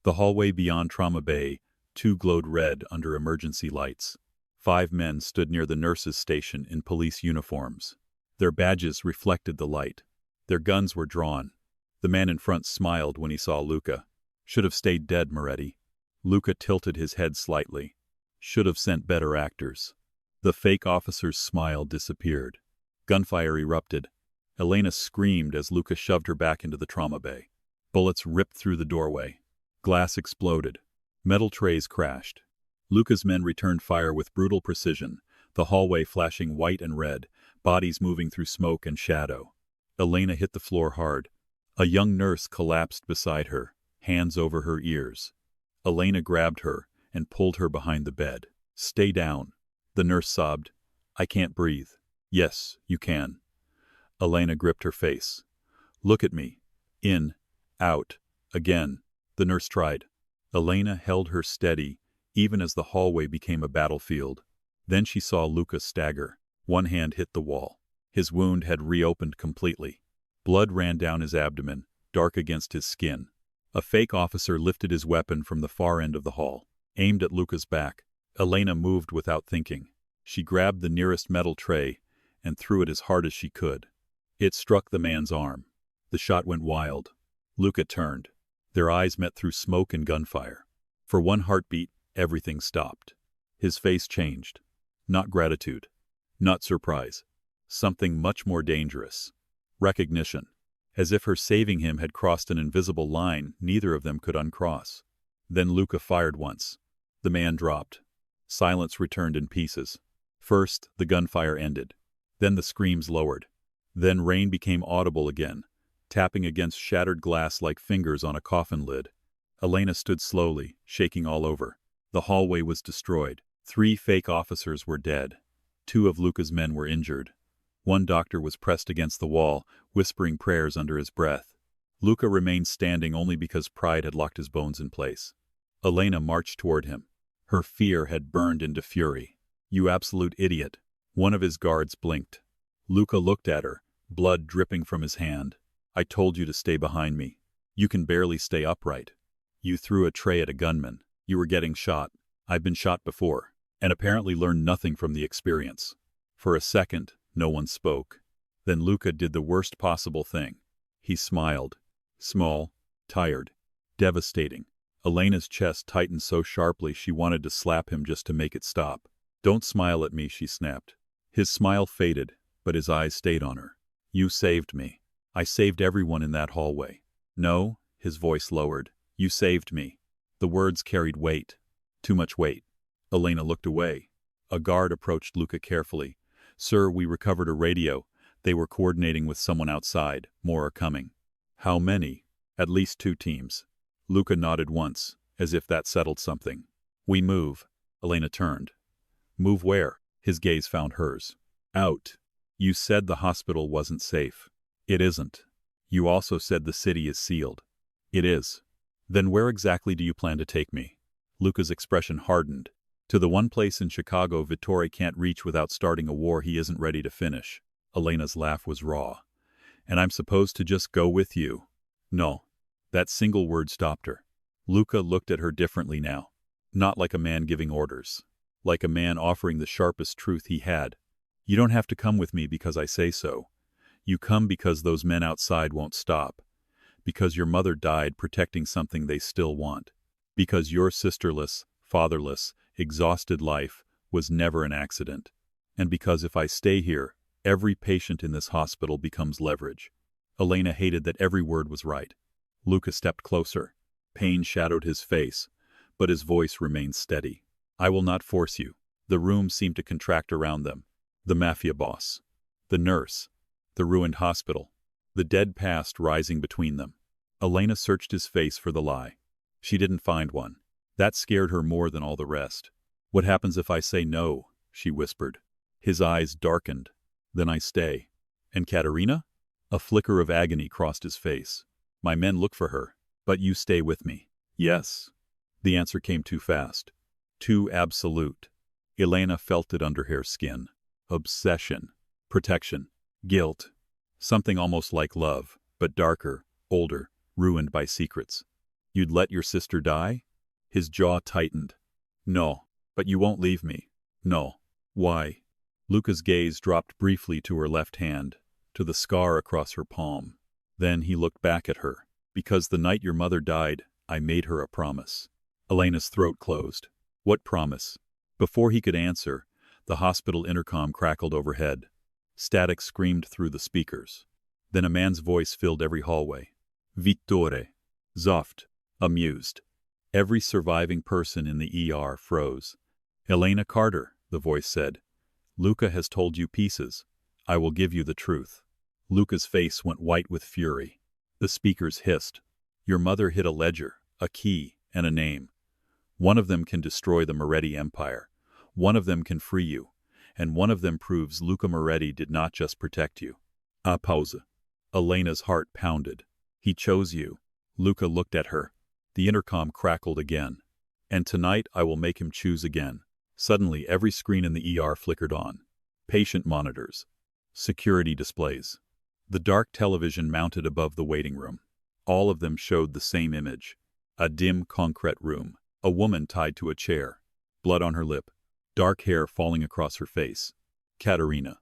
The hallway beyond Trauma Bay, two glowed red under emergency lights. 5 men stood near the nurses' station in police uniforms. Their badges reflected the light. Their guns were drawn. The man in front smiled when he saw Luca. "Should have stayed dead, Moretti." Luca tilted his head slightly. "Should have sent better actors." The fake officer's smile disappeared. Gunfire erupted. Elena screamed as Luca shoved her back into the trauma bay. Bullets ripped through the doorway. Glass exploded. Metal trays crashed. Luca's men returned fire with brutal precision, the hallway flashing white and red, bodies moving through smoke and shadow. Elena hit the floor hard. A young nurse collapsed beside her, hands over her ears. Elena grabbed her and pulled her behind the bed. "Stay down." The nurse sobbed. "I can't breathe." "Yes, you can." Elena gripped her face. "Look at me. In, out, again." The nurse tried. Elena held her steady, even as the hallway became a battlefield. Then she saw Luca stagger. One hand hit the wall. His wound had reopened completely. Blood ran down his abdomen, dark against his skin. A fake officer lifted his weapon from the far end of the hall, aimed at Luca's back. Elena moved without thinking. She grabbed the nearest metal tray and threw it as hard as she could. It struck the man's arm. The shot went wild. Luca turned. Their eyes met through smoke and gunfire. For one heartbeat, everything stopped. His face changed. Not gratitude. Not surprise. Something much more dangerous. Recognition. As if her saving him had crossed an invisible line neither of them could uncross. Then Luca fired once. The man dropped. Silence returned in pieces. First, the gunfire ended. Then the screams lowered. Then rain became audible again, tapping against shattered glass like fingers on a coffin lid. Elena stood slowly, shaking all over. The hallway was destroyed. 3 fake officers were dead. 2 of Luca's men were injured. One doctor was pressed against the wall, whispering prayers under his breath. Luca remained standing only because pride had locked his bones in place. Elena marched toward him. Her fear had burned into fury. "You absolute idiot." One of his guards blinked. Luca looked at her, blood dripping from his hand. "I told you to stay behind me. You can barely stay upright. You threw a tray at a gunman. You were getting shot. I've been shot before, and apparently learned nothing from the experience." For a second, no one spoke. Then Luca did the worst possible thing. He smiled. Small, tired, devastating. Elena's chest tightened so sharply she wanted to slap him just to make it stop. "Don't smile at me," she snapped. His smile faded, but his eyes stayed on her. "You saved me. I saved everyone in that hallway." "No," his voice lowered. "You saved me." The words carried weight. Too much weight. Elena looked away. A guard approached Luca carefully. "Sir, we recovered a radio. They were coordinating with someone outside. More are coming." "How many?" "At least 2 teams." Luca nodded once, as if that settled something. "We move." Elena turned. "Move where?" His gaze found hers. "Out. You said the hospital wasn't safe." "It isn't." "You also said the city is sealed." "It is." "Then where exactly do you plan to take me?" Luca's expression hardened. "To the one place in Chicago Vittore can't reach without starting a war he isn't ready to finish." Elena's laugh was raw. "And I'm supposed to just go with you?" "No." That single word stopped her. Luca looked at her differently now. Not like a man giving orders. Like a man offering the sharpest truth he had. "You don't have to come with me because I say so. You come because those men outside won't stop. Because your mother died protecting something they still want. Because your sisterless, fatherless, exhausted life was never an accident. And because if I stay here, every patient in this hospital becomes leverage." Elena hated that every word was right. Luca stepped closer. Pain shadowed his face, but his voice remained steady. "I will not force you." The room seemed to contract around them. The Mafia boss. The nurse. The ruined hospital. The dead past rising between them. Elena searched his face for the lie. She didn't find one. That scared her more than all the rest. "What happens if I say no?" she whispered. His eyes darkened. "Then I stay." "And Katerina?" A flicker of agony crossed his face. "My men look for her. But you stay with me." "Yes." The answer came too fast. Too absolute. Elena felt it under her skin. Obsession. Protection. Guilt. Something almost like love, but darker, older, ruined by secrets. "You'd let your sister die?" His jaw tightened. "No. But you won't leave me." "No." "Why?" Luca's gaze dropped briefly to her left hand, to the scar across her palm. Then he looked back at her. "Because the night your mother died, I made her a promise." Elena's throat closed. "What promise?" Before he could answer, the hospital intercom crackled overhead. Static screamed through the speakers. Then a man's voice filled every hallway. "Vittore." Zoft. Amused. Every surviving person in the ER froze. "Elena Carter," the voice said. "Luca has told you pieces. I will give you the truth." Luca's face went white with fury. The speakers hissed. "Your mother hid a ledger, a key, and a name. One of them can destroy the Moretti Empire. One of them can free you. And one of them proves Luca Moretti did not just protect you." A pause. Elena's heart pounded. "He chose you." Luca looked at her. The intercom crackled again. "And tonight I will make him choose again." Suddenly every screen in the ER flickered on. Patient monitors. Security displays. The dark television mounted above the waiting room. All of them showed the same image. A dim, concrete room. A woman tied to a chair. Blood on her lip. Dark hair falling across her face. Katerina.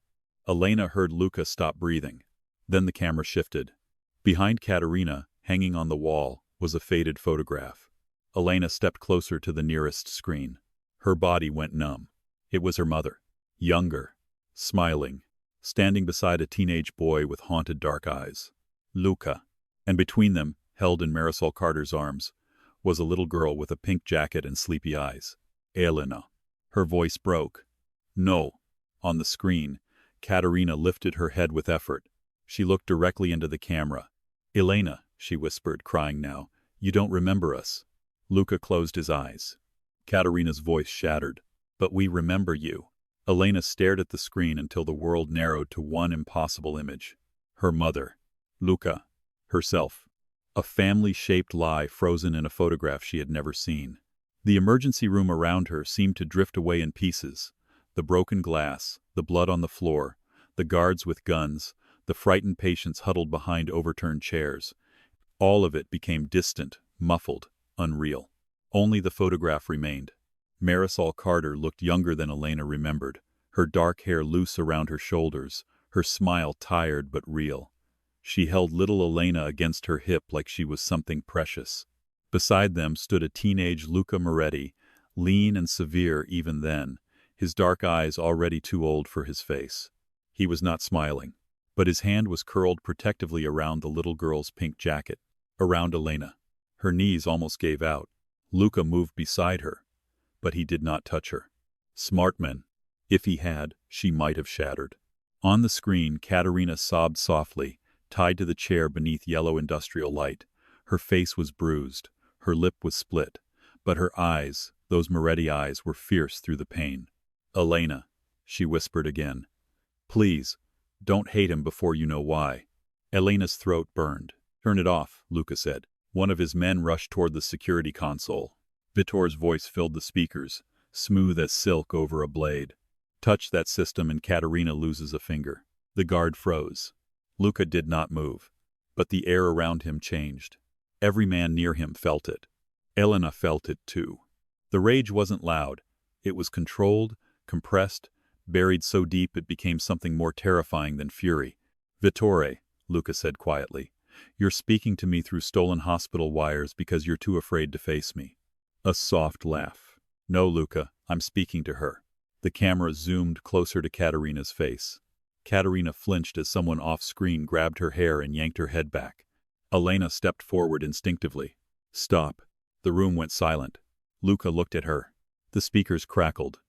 Elena heard Luca stop breathing. Then the camera shifted. Behind Katerina, hanging on the wall, was a faded photograph. Elena stepped closer to the nearest screen. Her body went numb. It was her mother. Younger. Smiling. Standing beside a teenage boy with haunted dark eyes. Luca. And between them, held in Marisol Carter's arms, was a little girl with a pink jacket and sleepy eyes. Elena. Her voice broke. "No." On the screen, Katerina lifted her head with effort. She looked directly into the camera. "Elena," she whispered, crying now, "you don't remember us." Luca closed his eyes. Katerina's voice shattered. "But we remember you." Elena stared at the screen until the world narrowed to one impossible image. Her mother. Luca. Herself. A family-shaped lie frozen in a photograph she had never seen. The emergency room around her seemed to drift away in pieces. The broken glass, the blood on the floor, the guards with guns, the frightened patients huddled behind overturned chairs. All of it became distant, muffled, unreal. Only the photograph remained. Marisol Carter looked younger than Elena remembered. her dark hair loose around her shoulders, her smile tired but real. She held little Elena against her hip like she was something precious. Beside them stood a teenage Luca Moretti, lean and severe even then, his dark eyes already too old for his face. He was not smiling, but his hand was curled protectively around the little girl's pink jacket, around Elena. Her knees almost gave out. Luca moved beside her, but he did not touch her. Smart man. If he had, she might have shattered. On the screen, Katerina sobbed softly, tied to the chair beneath yellow industrial light. Her face was bruised, her lip was split, but her eyes, those Moretti eyes, were fierce through the pain. Elena, she whispered again. Please, don't hate him before you know why. Elena's throat burned. Turn it off, Luca said. One of his men rushed toward the security console. Vitor's voice filled the speakers, smooth as silk over a blade. Touch that system and Katerina loses a finger. The guard froze. Luca did not move, but the air around him changed. Every man near him felt it. Elena felt it too. The rage wasn't loud. It was controlled, compressed, buried so deep it became something more terrifying than fury. Vittore, Luca said quietly, you're speaking to me through stolen hospital wires because you're too afraid to face me. A soft laugh. No, Luca, I'm speaking to her. The camera zoomed closer to Katerina's face. Katerina flinched as someone off-screen grabbed her hair and yanked her head back. Elena stepped forward instinctively. Stop. The room went silent. Luca looked at her. The speakers crackled.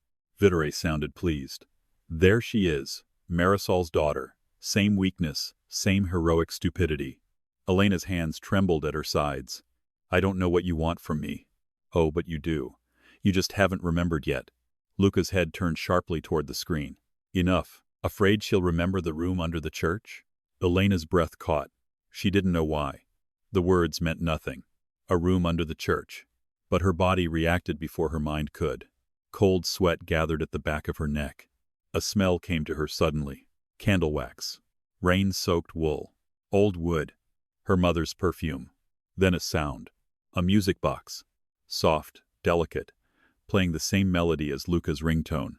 Vittore sounded pleased. There she is, Marisol's daughter. Same weakness, same heroic stupidity. Elena's hands trembled at her sides. I don't know what you want from me. Oh, but you do. You just haven't remembered yet. Luca's head turned sharply toward the screen. Enough. Afraid she'll remember the room under the church? Elena's breath caught. She didn't know why. The words meant nothing. A room under the church. But her body reacted before her mind could. Cold sweat gathered at the back of her neck. A smell came to her suddenly. Candle wax. Rain-soaked wool. Old wood. Her mother's perfume. Then a sound. A music box. Soft, delicate, playing the same melody as Luca's ringtone.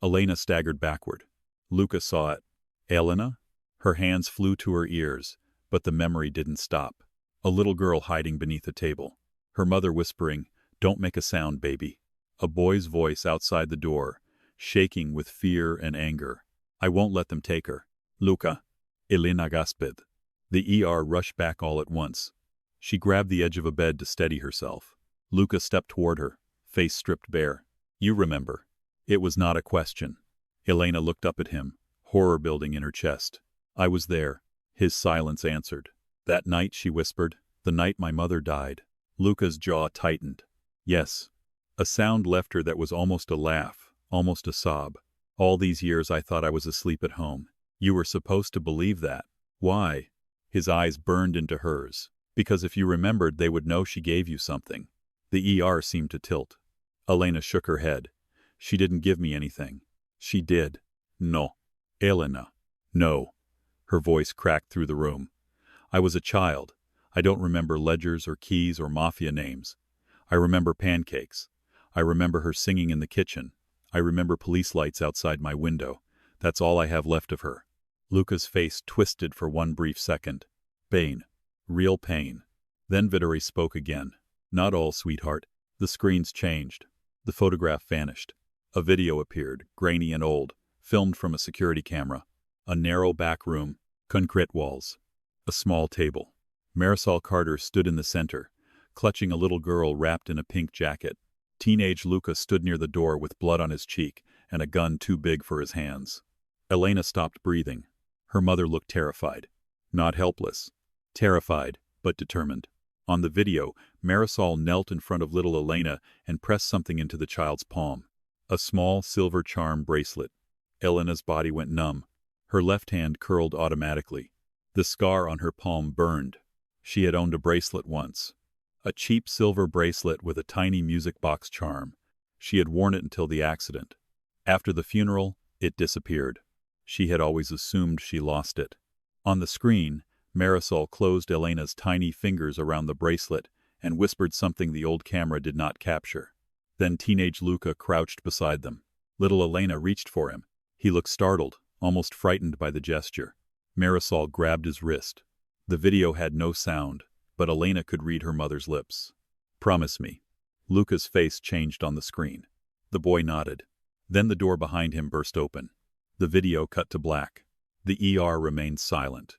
Elena staggered backward. Luca saw it. Elena? Her hands flew to her ears, but the memory didn't stop. A little girl hiding beneath a table. Her mother whispering, "Don't make a sound, baby." A boy's voice outside the door, shaking with fear and anger. "I won't let them take her." Luca. Elena gasped. The ER rushed back all at once. She grabbed the edge of a bed to steady herself. Luca stepped toward her, face stripped bare. "You remember." It was not a question. Elena looked up at him, horror building in her chest. "I was there." His silence answered. "That night," she whispered, "the night my mother died." Luca's jaw tightened. "Yes." A sound left her that was almost a laugh, almost a sob. "All these years I thought I was asleep at home. You were supposed to believe that." "Why?" His eyes burned into hers. "Because if you remembered, they would know she gave you something." The ER seemed to tilt. Elena shook her head. "She didn't give me anything." "She did." "No." "Elena." "No." Her voice cracked through the room. "I was a child. I don't remember ledgers or keys or Mafia names. I remember pancakes. I remember her singing in the kitchen. I remember police lights outside my window. That's all I have left of her." Luca's face twisted for one brief second. Pain. Real pain. Then Vittore spoke again. "Not all, sweetheart." The screens changed. The photograph vanished. A video appeared, grainy and old, filmed from a security camera. A narrow back room, concrete walls. A small table. Marisol Carter stood in the center, clutching a little girl wrapped in a pink jacket. Teenage Luca stood near the door with blood on his cheek and a gun too big for his hands. Elena stopped breathing. Her mother looked terrified. Not helpless. Terrified, but determined. On the video, Marisol knelt in front of little Elena and pressed something into the child's palm. A small silver charm bracelet. Elena's body went numb. Her left hand curled automatically. The scar on her palm burned. She had owned a bracelet once. A cheap silver bracelet with a tiny music box charm. She had worn it until the accident. After the funeral, it disappeared. She had always assumed she lost it. On the screen, Marisol closed Elena's tiny fingers around the bracelet and whispered something the old camera did not capture. Then teenage Luca crouched beside them. Little Elena reached for him. He looked startled, almost frightened by the gesture. Marisol grabbed his wrist. The video had no sound, but Elena could read her mother's lips. "Promise me." Luca's face changed on the screen. The boy nodded. Then the door behind him burst open. The video cut to black. The ER remained silent.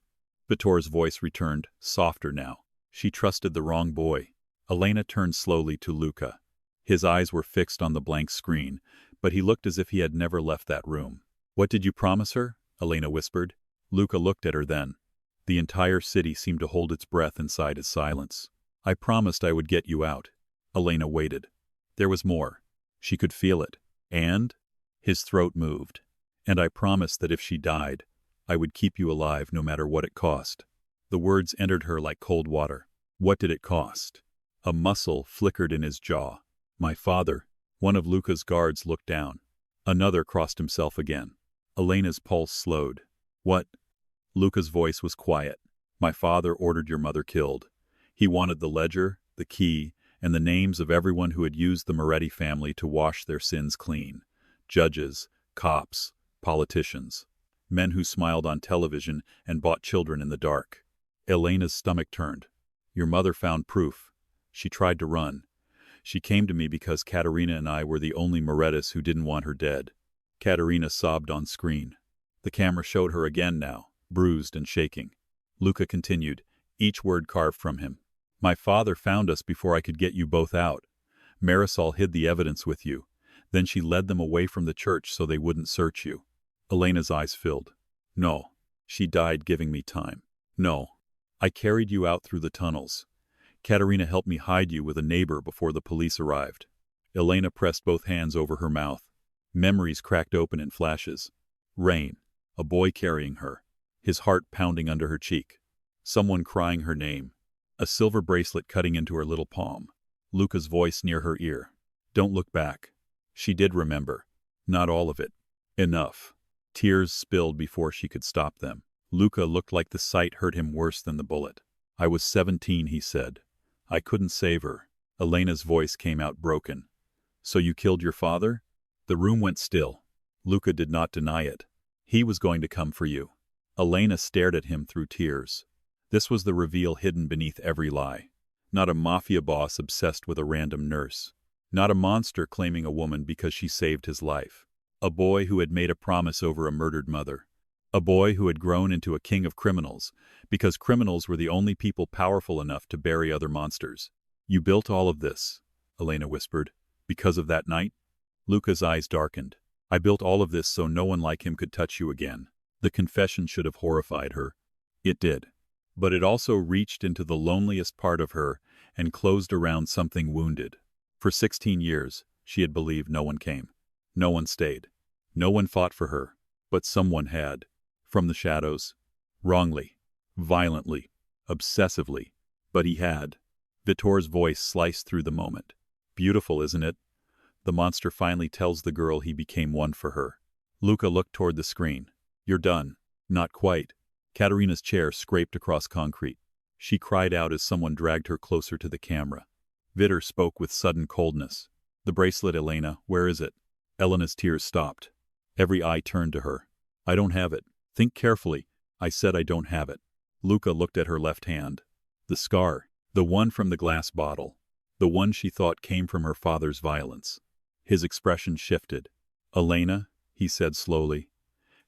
Vitor's voice returned, softer now. She trusted the wrong boy. Elena turned slowly to Luca. His eyes were fixed on the blank screen, but he looked as if he had never left that room. "What did you promise her?" Elena whispered. Luca looked at her then. The entire city seemed to hold its breath inside his silence. "I promised I would get you out." Elena waited. There was more. She could feel it. "And?" His throat moved. "And I promised that if she died, I would keep you alive no matter what it cost." The words entered her like cold water. What did it cost? A muscle flickered in his jaw. "My father." One of Luca's guards looked down. Another crossed himself again. Elena's pulse slowed. "What?" Luca's voice was quiet. "My father ordered your mother killed. He wanted the ledger, the key, and the names of everyone who had used the Moretti family to wash their sins clean. Judges, cops, politicians. Men who smiled on television and bought children in the dark." Elena's stomach turned. "Your mother found proof. She tried to run. She came to me because Katerina and I were the only Morettis who didn't want her dead." Katerina sobbed on screen. The camera showed her again now, bruised and shaking. Luca continued, each word carved from him. "My father found us before I could get you both out. Marisol hid the evidence with you. Then she led them away from the church so they wouldn't search you." Elena's eyes filled. "No. She died giving me time. No. I carried you out through the tunnels. Katerina helped me hide you with a neighbor before the police arrived." Elena pressed both hands over her mouth. Memories cracked open in flashes. Rain. A boy carrying her. His heart pounding under her cheek. Someone crying her name. A silver bracelet cutting into her little palm. Luca's voice near her ear. "Don't look back." She did remember. Not all of it. Enough. Tears spilled before she could stop them. Luca looked like the sight hurt him worse than the bullet. "I was 17, he said. I couldn't save her." Elena's voice came out broken. "So you killed your father?" The room went still. Luca did not deny it. He was going to come for you. Elena stared at him through tears. This was the reveal hidden beneath every lie. Not a mafia boss obsessed with a random nurse. Not a monster claiming a woman because she saved his life. A boy who had made a promise over a murdered mother. A boy who had grown into a king of criminals, because criminals were the only people powerful enough to bury other monsters. "You built all of this," Elena whispered, "because of that night?" Luca's eyes darkened. "I built all of this so no one like him could touch you again." The confession should have horrified her. It did. But it also reached into the loneliest part of her and closed around something wounded. For 16 years, she had believed no one came. No one stayed. No one fought for her. But someone had. From the shadows. Wrongly. Violently. Obsessively. But he had. Vitor's voice sliced through the moment. "Beautiful, isn't it? The monster finally tells the girl he became one for her." Luca looked toward the screen. "You're done." "Not quite." Katerina's chair scraped across concrete. She cried out as someone dragged her closer to the camera. Vitor spoke with sudden coldness. "The bracelet, Elena, where is it?" Elena's tears stopped. Every eye turned to her. "I don't have it." "Think carefully." "I said I don't have it." Luca looked at her left hand. The scar. The one from the glass bottle. The one she thought came from her father's violence. His expression shifted. "Elena," he said slowly,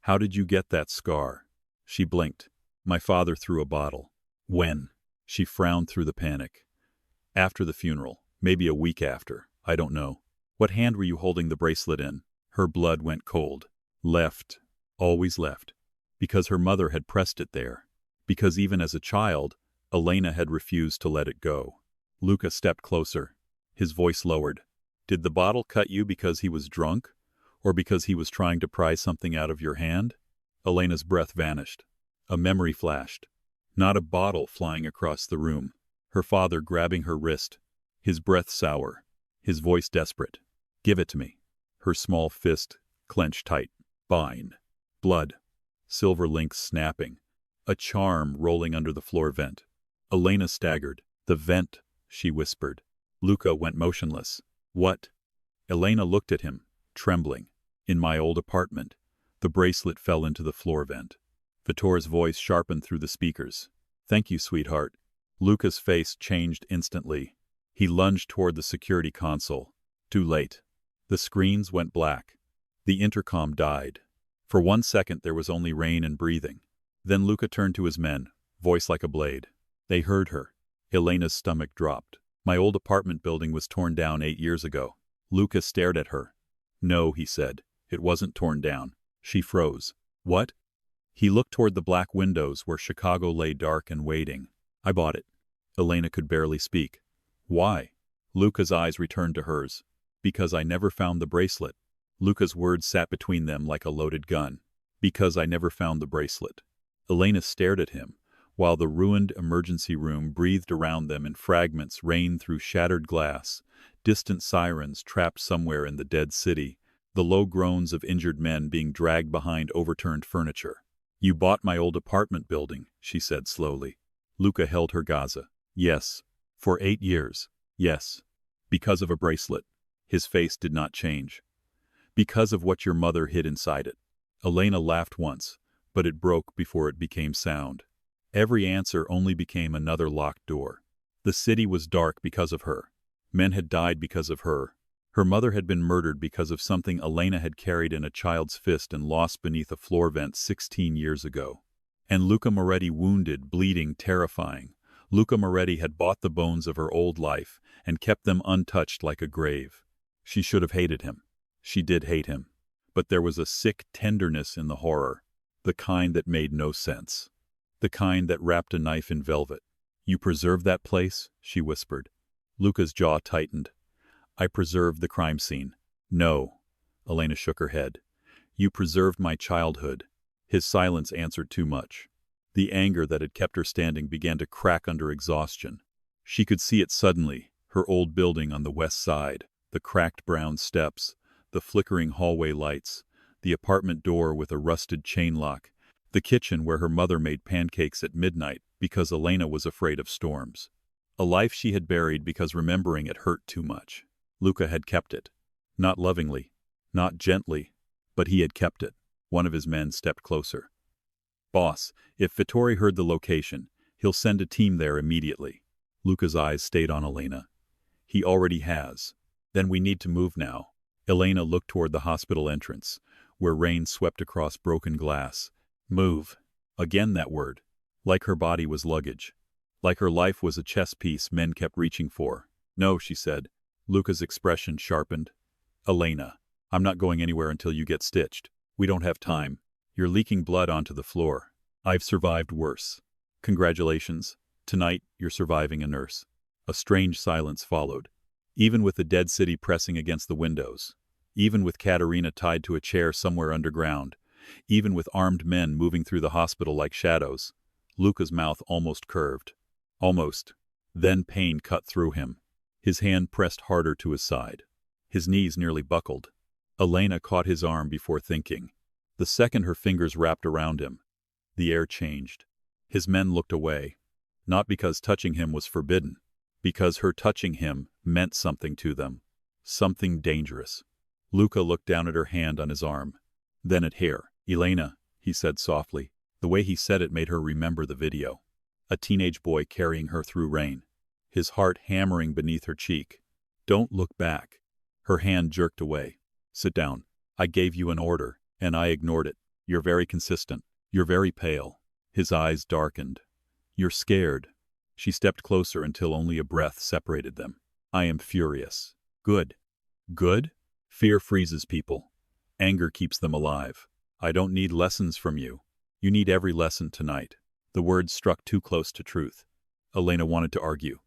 "how did you get that scar?" She blinked. "My father threw a bottle." "When?" She frowned through the panic. "After the funeral. Maybe a week after. I don't know." "What hand were you holding the bracelet in?" Her blood went cold. Left. Always left. Because her mother had pressed it there. Because even as a child, Elena had refused to let it go. Luca stepped closer. His voice lowered. "Did the bottle cut you because he was drunk? Or because he was trying to pry something out of your hand?" Elena's breath vanished. A memory flashed. Not a bottle flying across the room. Her father grabbing her wrist. His breath sour. His voice desperate. "Give it to me." Her small fist clenched tight. "Bind." Blood. Silver links snapping. A charm rolling under the floor vent. Elena staggered. "The vent," she whispered. Luca went motionless. "What?" Elena looked at him, trembling. "In my old apartment. The bracelet fell into the floor vent. Vittore's voice sharpened through the speakers. "Thank you, sweetheart." Luca's face changed instantly. He lunged toward the security console. Too late. The screens went black. The intercom died. For 1 second there was only rain and breathing. Then Luca turned to his men, voice like a blade. They heard her. Elena's stomach dropped. "My old apartment building was torn down 8 years ago." Luca stared at her. "No," he said. "It wasn't torn down." She froze. "What?" He looked toward the black windows where Chicago lay dark and waiting. "I bought it." Elena could barely speak. "Why?" Luca's eyes returned to hers. "Because I never found the bracelet." Luca's words sat between them like a loaded gun. "Because I never found the bracelet." Elena stared at him, while the ruined emergency room breathed around them and fragments rained through shattered glass, distant sirens trapped somewhere in the dead city, the low groans of injured men being dragged behind overturned furniture. "You bought my old apartment building," she said slowly. Luca held her gaze. "Yes. For 8 years. Yes. Because of a bracelet." His face did not change. "Because of what your mother hid inside it." Elena laughed once, but it broke before it became sound. Every answer only became another locked door. The city was dark because of her. Men had died because of her. Her mother had been murdered because of something Elena had carried in a child's fist and lost beneath a floor vent 16 years ago. And Luca Moretti wounded, bleeding, terrifying. Luca Moretti had bought the bones of her old life and kept them untouched like a grave. She should have hated him. She did hate him. But there was a sick tenderness in the horror, the kind that made no sense. The kind that wrapped a knife in velvet. "You preserved that place?" she whispered. Luca's jaw tightened. "I preserved the crime scene." "No." Elena shook her head. "You preserved my childhood." His silence answered too much. The anger that had kept her standing began to crack under exhaustion. She could see it suddenly, her old building on the west side, the cracked brown steps, the flickering hallway lights, the apartment door with a rusted chain lock, the kitchen where her mother made pancakes at midnight because Elena was afraid of storms. A life she had buried because remembering it hurt too much. Luca had kept it. Not lovingly, not gently, but he had kept it. One of his men stepped closer. "Boss, if Vittore heard the location, he'll send a team there immediately." Luca's eyes stayed on Elena. "He already has. Then we need to move now." Elena looked toward the hospital entrance, where rain swept across broken glass. Move. Again that word. Like her body was luggage. Like her life was a chess piece men kept reaching for. "No," she said. Luca's expression sharpened. "Elena, I'm not going anywhere until you get stitched. We don't have time. You're leaking blood onto the floor. I've survived worse. Congratulations. Tonight, you're surviving a nurse." A strange silence followed. Even with the dead city pressing against the windows. Even with Katerina tied to a chair somewhere underground. Even with armed men moving through the hospital like shadows. Luca's mouth almost curved. Almost. Then pain cut through him. His hand pressed harder to his side. His knees nearly buckled. Elena caught his arm before thinking. The second her fingers wrapped around him, the air changed. His men looked away. Not because touching him was forbidden. Because her touching him meant something to them. Something dangerous. Luca looked down at her hand on his arm. Then at her. "Elena," he said softly. The way he said it made her remember the video. A teenage boy carrying her through rain. His heart hammering beneath her cheek. "Don't look back." Her hand jerked away. "Sit down. I gave you an order, and I ignored it. You're very consistent. You're very pale." His eyes darkened. "You're scared." She stepped closer until only a breath separated them. "I am furious." "Good." "Good?" Fear freezes people. Anger keeps them alive. "I don't need lessons from you. You need every lesson tonight." The words struck too close to truth. Elena wanted to argue.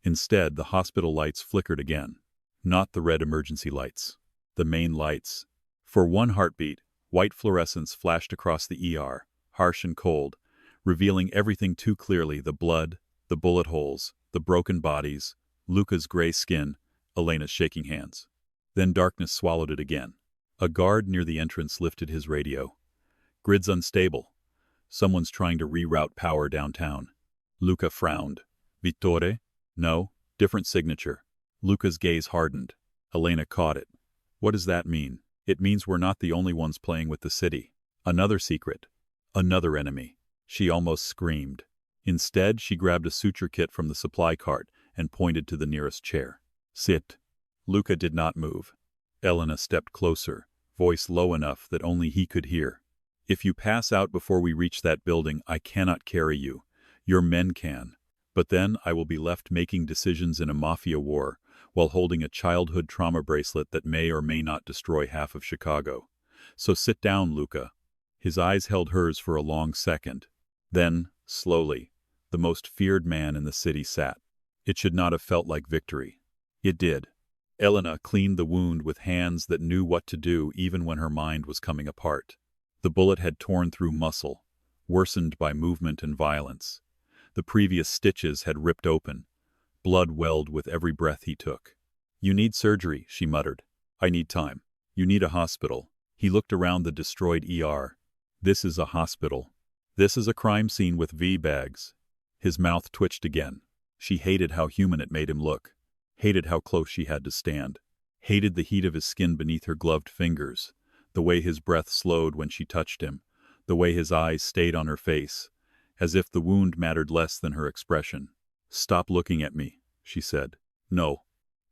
Instead, the hospital lights flickered again. Not the red emergency lights. The main lights. For one heartbeat, white fluorescence flashed across the ER, harsh and cold, revealing everything too clearly: the blood, the bullet holes, the broken bodies, Luca's gray skin, Elena's shaking hands. Then darkness swallowed it again. A guard near the entrance lifted his radio. "Grid's unstable. Someone's trying to reroute power downtown." Luca frowned. "Vittore?" "No, different signature." Luca's gaze hardened. Elena caught it. "What does that mean?" "It means we're not the only ones playing with the city." Another secret. Another enemy. She almost screamed. Instead, she grabbed a suture kit from the supply cart and pointed to the nearest chair. Sit. Luca did not move. Elena stepped closer, voice low enough that only he could hear. If you pass out before we reach that building, I cannot carry you. Your men can. But then I will be left making decisions in a mafia war while holding a childhood trauma bracelet that may or may not destroy half of Chicago. So sit down, Luca. His eyes held hers for a long second. Then, slowly, the most feared man in the city sat. It should not have felt like victory. It did. Elena cleaned the wound with hands that knew what to do even when her mind was coming apart. The bullet had torn through muscle, worsened by movement and violence. The previous stitches had ripped open. Blood welled with every breath he took. You need surgery, she muttered. I need time. You need a hospital. He looked around the destroyed ER. This is a hospital. This is a crime scene with V-bags. His mouth twitched again. She hated how human it made him look. Hated how close she had to stand. Hated the heat of his skin beneath her gloved fingers. The way his breath slowed when she touched him. The way his eyes stayed on her face. As if the wound mattered less than her expression. Stop looking at me, she said. No.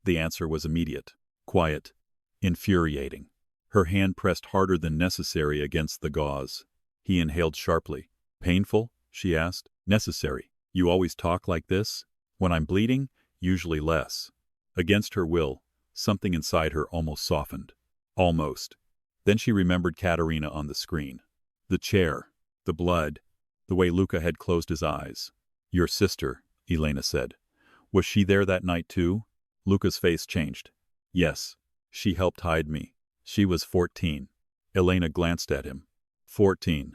The answer was immediate. Quiet. Infuriating. Her hand pressed harder than necessary against the gauze. He inhaled sharply. Painful? She asked. Necessary. You always talk like this? When I'm bleeding? Usually less. Against her will, something inside her almost softened. Almost. Then she remembered Katerina on the screen. The chair. The blood. The way Luca had closed his eyes. Your sister, Elena said. Was she there that night too? Luca's face changed. Yes. She helped hide me. She was 14. Elena glanced at him. 14.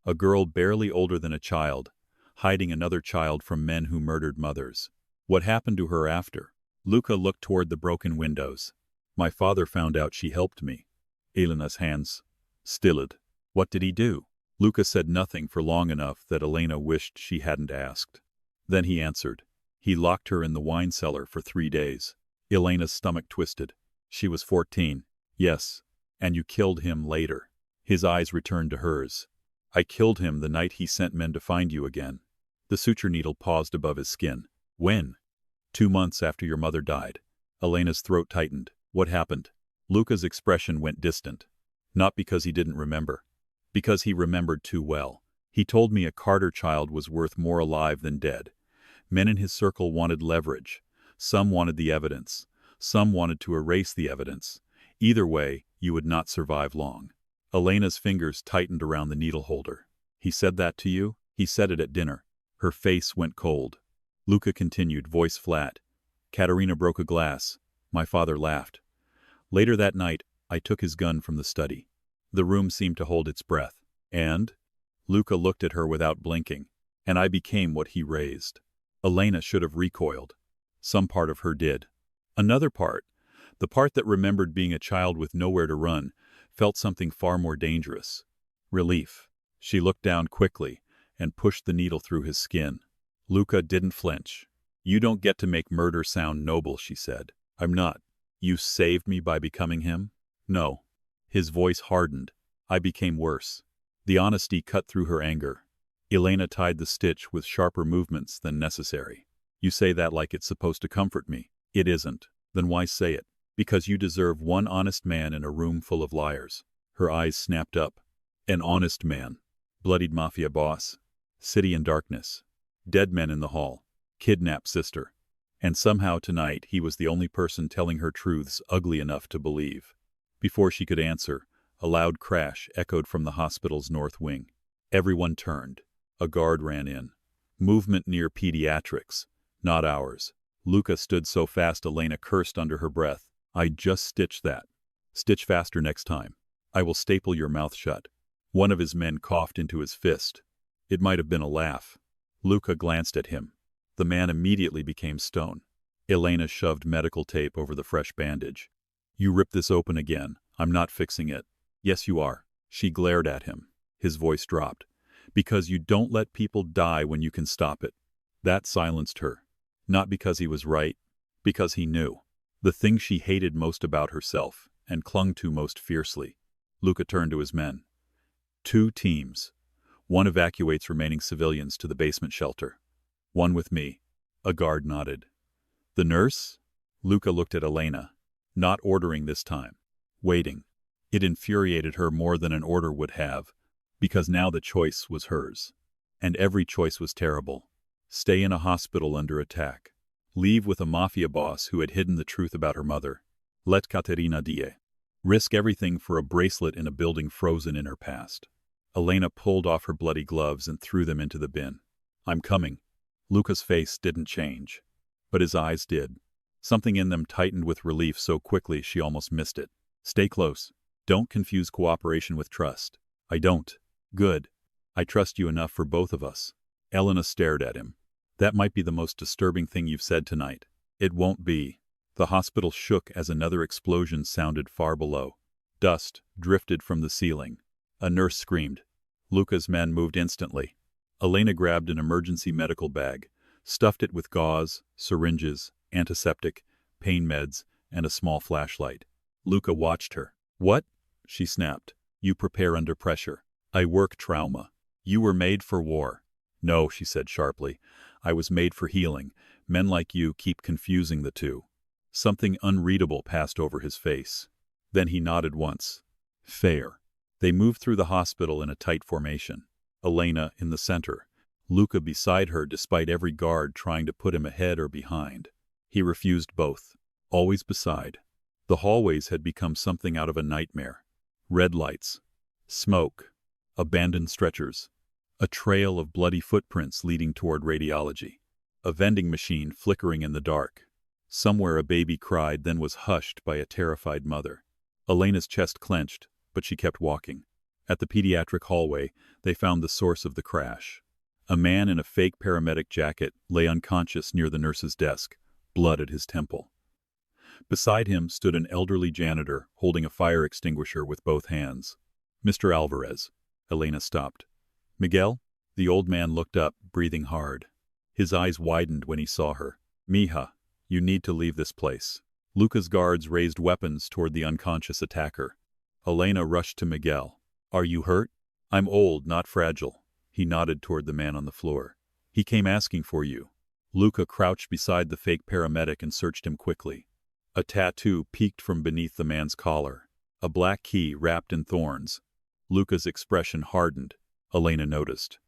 A girl barely older than a child, hiding another child from men who murdered mothers. What happened to her after? Luca looked toward the broken windows. My father found out she helped me. Elena's hands stilled. What did he do? Luca said nothing for long enough that Elena wished she hadn't asked. Then he answered. He locked her in the wine cellar for 3 days. Elena's stomach twisted. She was 14. Yes. And you killed him later. His eyes returned to hers. I killed him the night he sent men to find you again. The suture needle paused above his skin. When? 2 months after your mother died. Elena's throat tightened. What happened? Luca's expression went distant. Not because he didn't remember. Because he remembered too well. He told me a Carter child was worth more alive than dead. Men in his circle wanted leverage. Some wanted the evidence. Some wanted to erase the evidence. Either way, you would not survive long. Elena's fingers tightened around the needle holder. He said that to you? He said it at dinner. Her face went cold. Luca continued, voice flat. Katerina broke a glass. My father laughed. Later that night, I took his gun from the study. The room seemed to hold its breath. And? Luca looked at her without blinking. And I became what he raised. Elena should have recoiled. Some part of her did. Another part, the part that remembered being a child with nowhere to run, felt something far more dangerous. Relief. She looked down quickly and pushed the needle through his skin. Luca didn't flinch. You don't get to make murder sound noble, she said. I'm not. You saved me by becoming him? No. His voice hardened. I became worse. The honesty cut through her anger. Elena tied the stitch with sharper movements than necessary. You say that like it's supposed to comfort me. It isn't. Then why say it? Because you deserve one honest man in a room full of liars. Her eyes snapped up. An honest man. Bloodied mafia boss. City in darkness. Dead men in the hall. Kidnapped sister. And somehow tonight he was the only person telling her truths ugly enough to believe. Before she could answer, a loud crash echoed from the hospital's north wing. Everyone turned. A guard ran in. Movement near pediatrics. Not ours. Luca stood so fast Elena cursed under her breath. I just stitched that. Stitch faster next time. I will staple your mouth shut. One of his men coughed into his fist. It might have been a laugh. Luca glanced at him. The man immediately became stone. Elena shoved medical tape over the fresh bandage. You rip this open again. I'm not fixing it. Yes, you are. She glared at him. His voice dropped. Because you don't let people die when you can stop it. That silenced her. Not because he was right. Because he knew. The thing she hated most about herself, and clung to most fiercely. Luca turned to his men. 2 teams. One evacuates remaining civilians to the basement shelter. One with me. A guard nodded. The nurse? Luca looked at Elena. Not ordering this time. Waiting. It infuriated her more than an order would have, because now the choice was hers. And every choice was terrible. Stay in a hospital under attack. Leave with a mafia boss who had hidden the truth about her mother. Let Caterina die. Risk everything for a bracelet in a building frozen in her past. Elena pulled off her bloody gloves and threw them into the bin. I'm coming. Luca's face didn't change, but his eyes did. Something in them tightened with relief so quickly she almost missed it. Stay close. Don't confuse cooperation with trust. I don't. Good. I trust you enough for both of us. Elena stared at him. That might be the most disturbing thing you've said tonight. It won't be. The hospital shook as another explosion sounded far below. Dust drifted from the ceiling. A nurse screamed. Luca's men moved instantly. Elena grabbed an emergency medical bag, stuffed it with gauze, syringes, antiseptic, pain meds, and a small flashlight. Luca watched her. What? She snapped. You prepare under pressure. I work trauma. You were made for war. No, she said sharply. I was made for healing. Men like you keep confusing the two. Something unreadable passed over his face. Then he nodded once. Fair. They moved through the hospital in a tight formation. Elena in the center. Luca beside her despite every guard trying to put him ahead or behind. He refused both. Always beside. The hallways had become something out of a nightmare. Red lights. Smoke. Abandoned stretchers. A trail of bloody footprints leading toward radiology. A vending machine flickering in the dark. Somewhere a baby cried, then was hushed by a terrified mother. Elena's chest clenched, but she kept walking. At the pediatric hallway, they found the source of the crash. A man in a fake paramedic jacket lay unconscious near the nurse's desk, blood at his temple. Beside him stood an elderly janitor holding a fire extinguisher with both hands. Mr. Alvarez. Elena stopped. Miguel? The old man looked up, breathing hard. His eyes widened when he saw her. Mija, you need to leave this place. Luca's guards raised weapons toward the unconscious attacker. Elena rushed to Miguel. Are you hurt? I'm old, not fragile. He nodded toward the man on the floor. He came asking for you. Luca crouched beside the fake paramedic and searched him quickly. A tattoo peeked from beneath the man's collar. A black key wrapped in thorns. Luca's expression hardened. Elena noticed.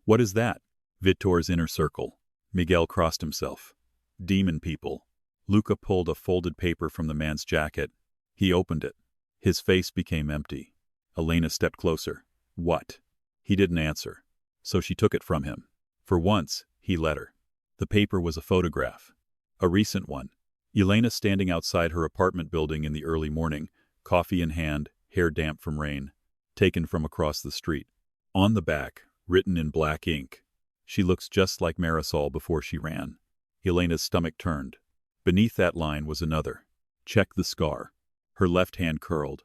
What is that? Vitor's inner circle. Miguel crossed himself. Demon people. Luca pulled a folded paper from the man's jacket. He opened it. His face became empty. Elena stepped closer. What? He didn't answer. So she took it from him. For once, he let her. The paper was a photograph. A recent one. Elena standing outside her apartment building in the early morning, coffee in hand, hair damp from rain, taken from across the street. On the back, written in black ink, she looks just like Marisol before she ran. Elena's stomach turned. Beneath that line was another. Check the scar. Her left hand curled.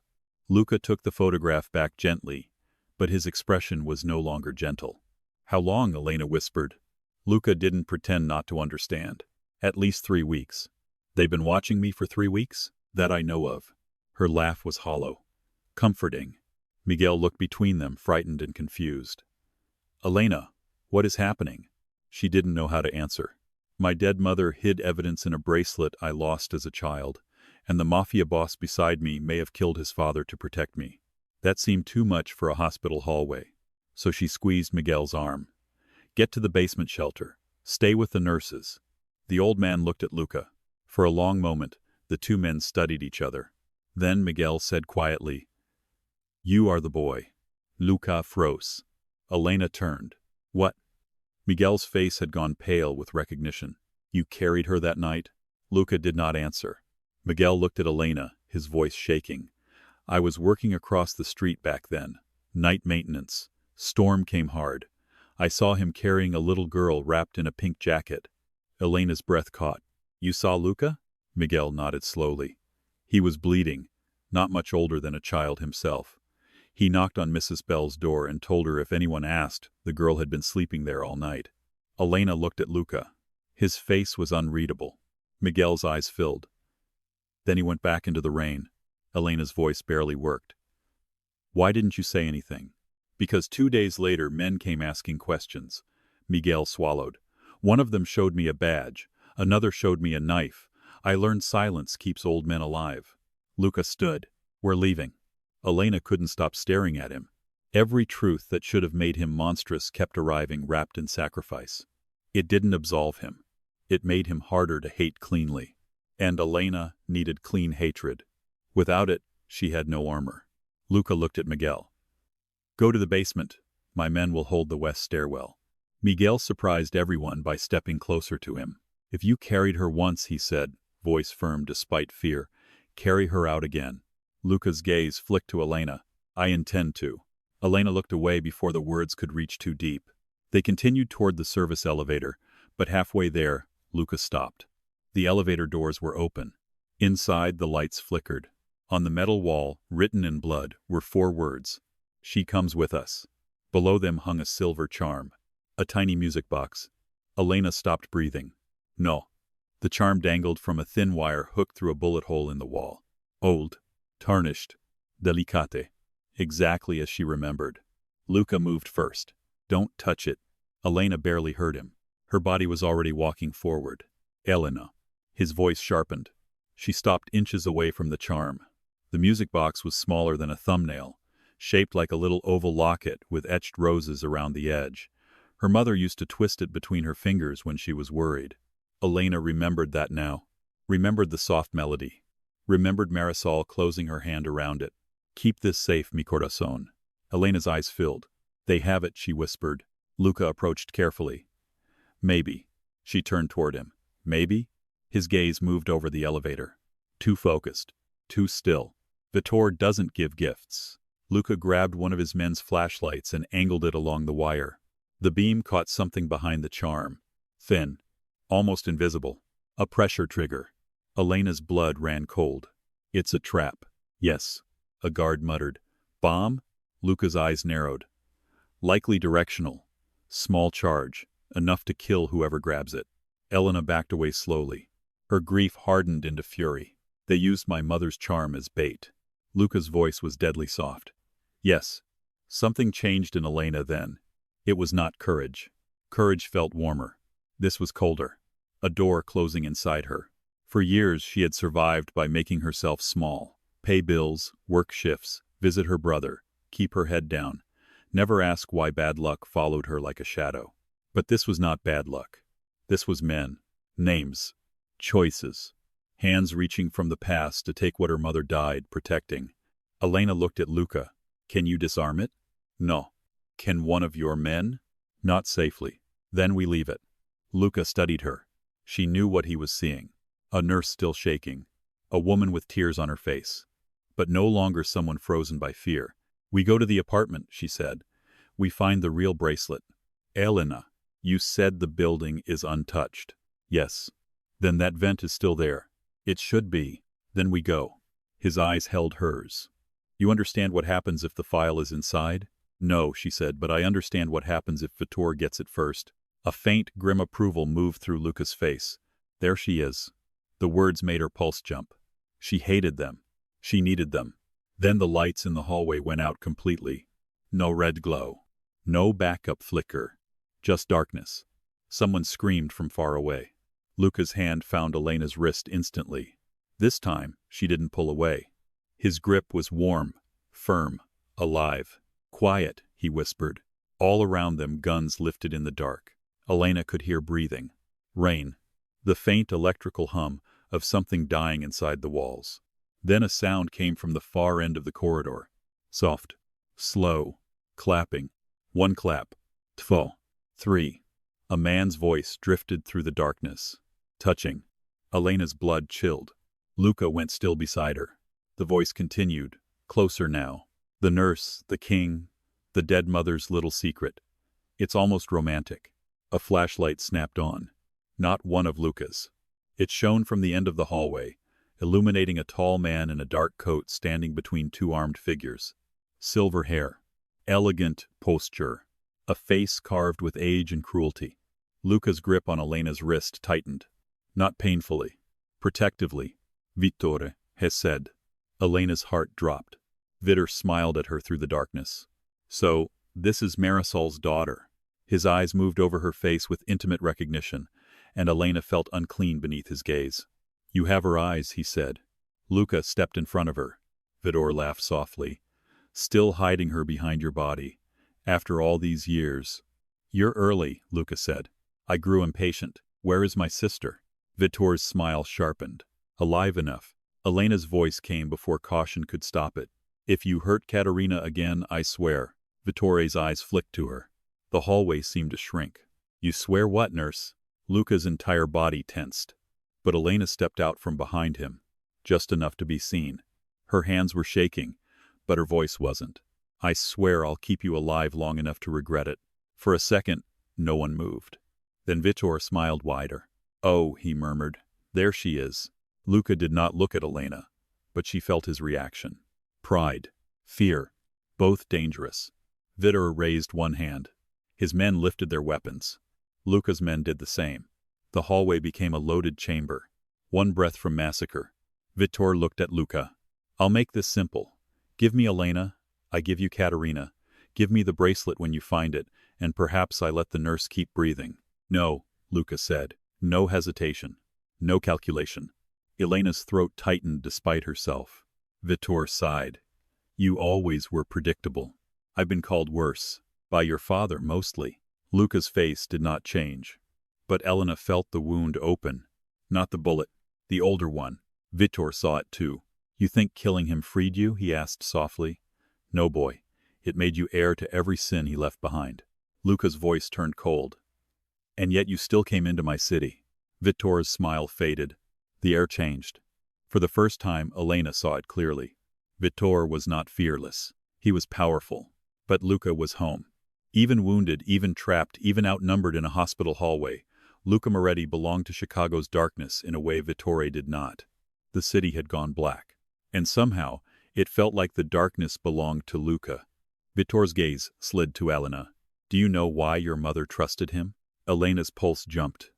Luca took the photograph back gently, but his expression was no longer gentle. How long? Elena whispered. Luca didn't pretend not to understand. At least 3 weeks. They've been watching me for 3 weeks? That I know of. Her laugh was hollow. Comforting. Miguel looked between them, frightened and confused. Elena, what is happening? She didn't know how to answer. My dead mother hid evidence in a bracelet I lost as a child, and the mafia boss beside me may have killed his father to protect me. That seemed too much for a hospital hallway. So she squeezed Miguel's arm. Get to the basement shelter. Stay with the nurses. The old man looked at Luca. For a long moment, the two men studied each other. Then Miguel said quietly, You are the boy. Luca froze. Elena turned. What? Miguel's face had gone pale with recognition. You carried her that night? Luca did not answer. Miguel looked at Elena, his voice shaking. I was working across the street back then. Night maintenance. Storm came hard. I saw him carrying a little girl wrapped in a pink jacket. Elena's breath caught. You saw Luca? Miguel nodded slowly. He was bleeding, not much older than a child himself. He knocked on Mrs. Bell's door and told her if anyone asked, the girl had been sleeping there all night. Elena looked at Luca. His face was unreadable. Miguel's eyes filled. Then he went back into the rain. Elena's voice barely worked. Why didn't you say anything? Because 2 days later men came asking questions. Miguel swallowed. One of them showed me a badge. Another showed me a knife. I learned silence keeps old men alive. Luca stood. We're leaving. Elena couldn't stop staring at him. Every truth that should have made him monstrous kept arriving wrapped in sacrifice. It didn't absolve him. It made him harder to hate cleanly. And Elena needed clean hatred. Without it, she had no armor. Luca looked at Miguel. Go to the basement. My men will hold the west stairwell. Miguel surprised everyone by stepping closer to him. If you carried her once, he said, voice firm despite fear, carry her out again. Luca's gaze flicked to Elena. I intend to. Elena looked away before the words could reach too deep. They continued toward the service elevator, but halfway there, Luca stopped. The elevator doors were open. Inside, the lights flickered. On the metal wall, written in blood, were 4 words. She comes with us. Below them hung a silver charm. A tiny music box. Elena stopped breathing. No. The charm dangled from a thin wire hooked through a bullet hole in the wall. Old. Tarnished. Delicate. Exactly as she remembered. Luca moved first. Don't touch it. Elena barely heard him. Her body was already walking forward. Elena. His voice sharpened. She stopped inches away from the charm. The music box was smaller than a thumbnail, shaped like a little oval locket with etched roses around the edge. Her mother used to twist it between her fingers when she was worried. Elena remembered that now. Remembered the soft melody. Remembered Marisol closing her hand around it. Keep this safe, mi corazón. Elena's eyes filled. They have it, she whispered. Luca approached carefully. Maybe. She turned toward him. Maybe? His gaze moved over the elevator. Too focused. Too still. Vitor doesn't give gifts. Luca grabbed one of his men's flashlights and angled it along the wire. The beam caught something behind the charm. Thin. Almost invisible. A pressure trigger. Elena's blood ran cold. It's a trap. Yes. A guard muttered. Bomb? Luca's eyes narrowed. Likely directional. Small charge. Enough to kill whoever grabs it. Elena backed away slowly. Her grief hardened into fury. They used my mother's charm as bait. Luca's voice was deadly soft. Yes. Something changed in Elena then. It was not courage. Courage felt warmer. This was colder. A door closing inside her. For years she had survived by making herself small. Pay bills, work shifts, visit her brother, keep her head down. Never ask why bad luck followed her like a shadow. But this was not bad luck. This was men. Names. Choices. Hands reaching from the past to take what her mother died protecting. Elena looked at Luca. Can you disarm it? No. Can one of your men? Not safely. Then we leave it. Luca studied her. She knew what he was seeing. A nurse still shaking. A woman with tears on her face. But no longer someone frozen by fear. We go to the apartment, she said. We find the real bracelet. Elena, you said the building is untouched. Yes. Then that vent is still there. It should be. Then we go. His eyes held hers. You understand what happens if the file is inside? No, she said, but I understand what happens if Vitor gets it first. A faint, grim approval moved through Luca's face. There she is. The words made her pulse jump. She hated them. She needed them. Then the lights in the hallway went out completely. No red glow. No backup flicker. Just darkness. Someone screamed from far away. Luca's hand found Elena's wrist instantly. This time, she didn't pull away. His grip was warm, firm, alive. Quiet, he whispered. All around them, guns lifted in the dark. Elena could hear breathing. Rain. The faint electrical hum of something dying inside the walls. Then a sound came from the far end of the corridor. Soft. Slow. Clapping. One clap. Two. Three. A man's voice drifted through the darkness. Touching. Elena's blood chilled. Luca went still beside her. The voice continued. Closer now. The nurse, the king, the dead mother's little secret. It's almost romantic. A flashlight snapped on. Not one of Luca's. It shone from the end of the hallway, illuminating a tall man in a dark coat standing between 2 armed figures. Silver hair. Elegant posture. A face carved with age and cruelty. Luca's grip on Elena's wrist tightened. Not painfully. Protectively. Vittore has said. Elena's heart dropped. Vitor smiled at her through the darkness. So, This is Marisol's daughter. His eyes moved over her face with intimate recognition, and Elena felt unclean beneath his gaze. You have her eyes, he said. Luca stepped in front of her. Vidor laughed softly. Still hiding her behind your body. After all these years. You're early, Luca said. I grew impatient. Where is my sister? Vitor's smile sharpened. Alive enough. Elena's voice came before caution could stop it. If you hurt Katerina again, I swear. Vittore's eyes flicked to her. The hallway seemed to shrink. You swear what, nurse? Luca's entire body tensed. But Elena stepped out from behind him, just enough to be seen. Her hands were shaking, but her voice wasn't. I swear I'll keep you alive long enough to regret it. For a second, no one moved. Then Vittor smiled wider. Oh, he murmured. There she is. Luca did not look at Elena, but she felt his reaction. Pride, fear, both dangerous. Vittor raised one hand. His men lifted their weapons. Luca's men did the same. The hallway became a loaded chamber. One breath from massacre. Vittor looked at Luca. I'll make this simple. Give me Elena, I give you Katerina. Give me the bracelet when you find it, and perhaps I let the nurse keep breathing. No, Luca said. No hesitation. No calculation. Elena's throat tightened despite herself. Vittor sighed. You always were predictable. I've been called worse. By your father, mostly. Luca's face did not change. But Elena felt the wound open. Not the bullet. The older one. Vittor saw it too. You think killing him freed you? He asked softly. No, boy. It made you heir to every sin he left behind. Luca's voice turned cold. And yet you still came into my city. Vittor's smile faded. The air changed. For the first time, Elena saw it clearly. Vittor was not fearless. He was powerful. But Luca was home. Even wounded, even trapped, even outnumbered in a hospital hallway, Luca Moretti belonged to Chicago's darkness in a way Vittore did not. The city had gone black. And somehow, it felt like the darkness belonged to Luca. Vittore's gaze slid to Elena. Do you know why your mother trusted him? Elena's pulse jumped.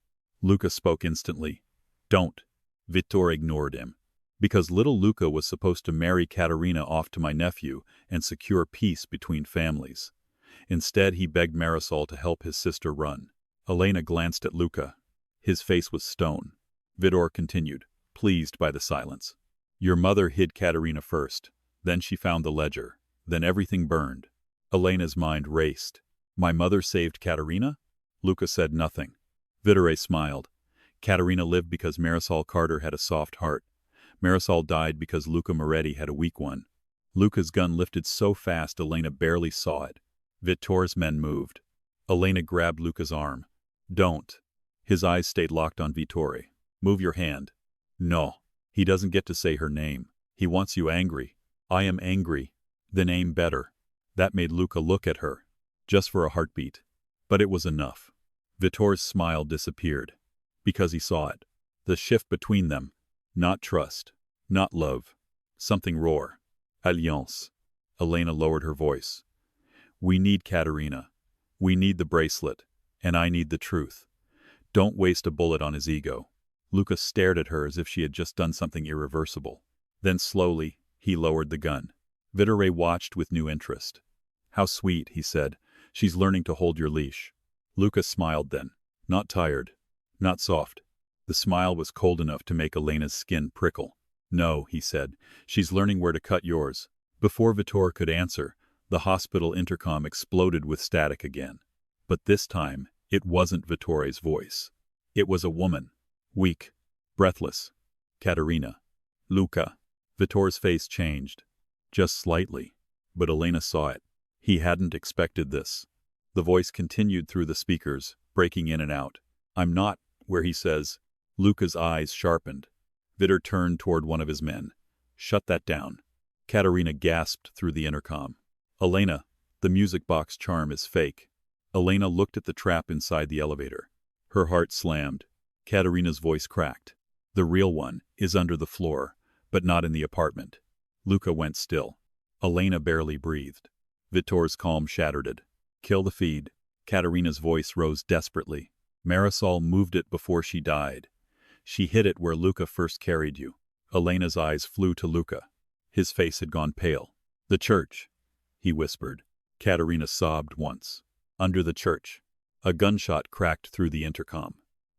Luca spoke instantly. Don't. Vittore ignored him. Because little Luca was supposed to marry Katerina off to my nephew and secure peace between families. Instead, he begged Marisol to help his sister run. Elena glanced at Luca. His face was stone. Vittore continued, pleased by the silence. Your mother hid Katerina first. Then she found the ledger. Then everything burned. Elena's mind raced. My mother saved Katerina? Luca said nothing. Vittore smiled. Katerina lived because Elena Carter had a soft heart. Marisol died because Luca Moretti had a weak one. Luca's gun lifted so fast Elena barely saw it. Vittore's men moved. Elena grabbed Luca's arm. Don't. His eyes stayed locked on Vittore. Move your hand. No. He doesn't get to say her name. He wants you angry. I am angry. Then aim better. That made Luca look at her. Just for a heartbeat. But it was enough. Vittore's smile disappeared. Because he saw it. The shift between them. Not trust. Not love. Something raw. Alliance. Elena lowered her voice. We need Katerina. We need the bracelet. And I need the truth. Don't waste a bullet on his ego. Luca stared at her as if she had just done something irreversible. Then slowly, he lowered the gun. Vittore watched with new interest. How sweet, he said. She's learning to hold your leash. Luca smiled then. Not tired. Not soft. The smile was cold enough to make Elena's skin prickle. No, he said. She's learning where to cut yours. Before Vittore could answer, the hospital intercom exploded with static again. But this time, it wasn't Vittore's voice. It was a woman. Weak. Breathless. Katerina. Luca. Vittore's face changed. Just slightly. But Elena saw it. He hadn't expected this. The voice continued through the speakers, breaking in and out. I'm not, where he says. Luca's eyes sharpened. Vittore turned toward one of his men. Shut that down. Katerina gasped through the intercom. Elena, the music box charm is fake. Elena looked at the trap inside the elevator. Her heart slammed. Katerina's voice cracked. The real one is under the floor, but not in the apartment. Luca went still. Elena barely breathed. Vittore's calm shattered it. Kill the feed. Katerina's voice rose desperately. Marisol moved it before she died. She hid it where Luca first carried you. Elena's eyes flew to Luca. His face had gone pale. The church, he whispered. Katerina sobbed once. Under the church. A gunshot cracked through the intercom.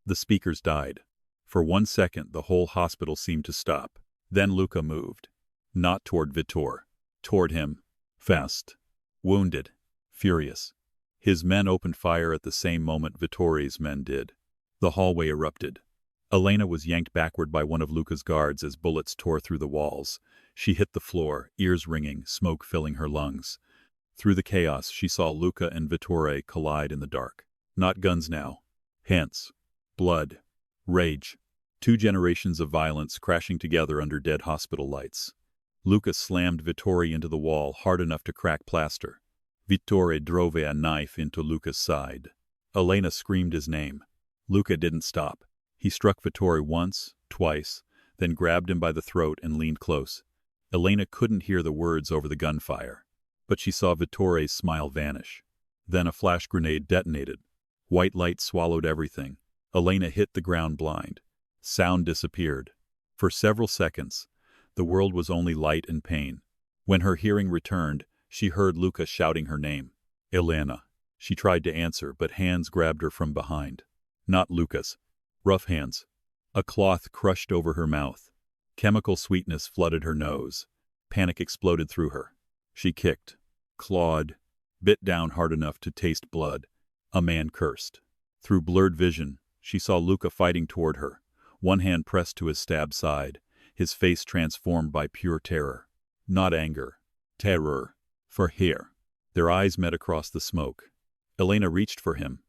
The speakers died. For 1 second, the whole hospital seemed to stop. Then Luca moved. Not toward Vitor. Toward him. Fast. Wounded. Furious. His men opened fire at the same moment Vittori's men did. The hallway erupted. Elena was yanked backward by one of Luca's guards as bullets tore through the walls. She hit the floor, ears ringing, smoke filling her lungs. Through the chaos, she saw Luca and Vittore collide in the dark. Not guns now. Hands. Blood. Rage. 2 generations of violence crashing together under dead hospital lights. Luca slammed Vittore into the wall hard enough to crack plaster. Vittore drove a knife into Luca's side. Elena screamed his name. Luca didn't stop. He struck Vittore once, twice, then grabbed him by the throat and leaned close. Elena couldn't hear the words over the gunfire, but she saw Vittore's smile vanish. Then a flash grenade detonated. White light swallowed everything. Elena hit the ground blind. Sound disappeared. For several seconds, the world was only light and pain. When her hearing returned, she heard Luca shouting her name. Elena. She tried to answer, but hands grabbed her from behind. Not Luca's. Rough hands. A cloth crushed over her mouth. Chemical sweetness flooded her nose. Panic exploded through her. She kicked, clawed, bit down hard enough to taste blood. A man cursed. Through blurred vision, she saw Luca fighting toward her, one hand pressed to his stabbed side, his face transformed by pure terror. Not anger. Terror. For here. Their eyes met across the smoke. Elena reached for him.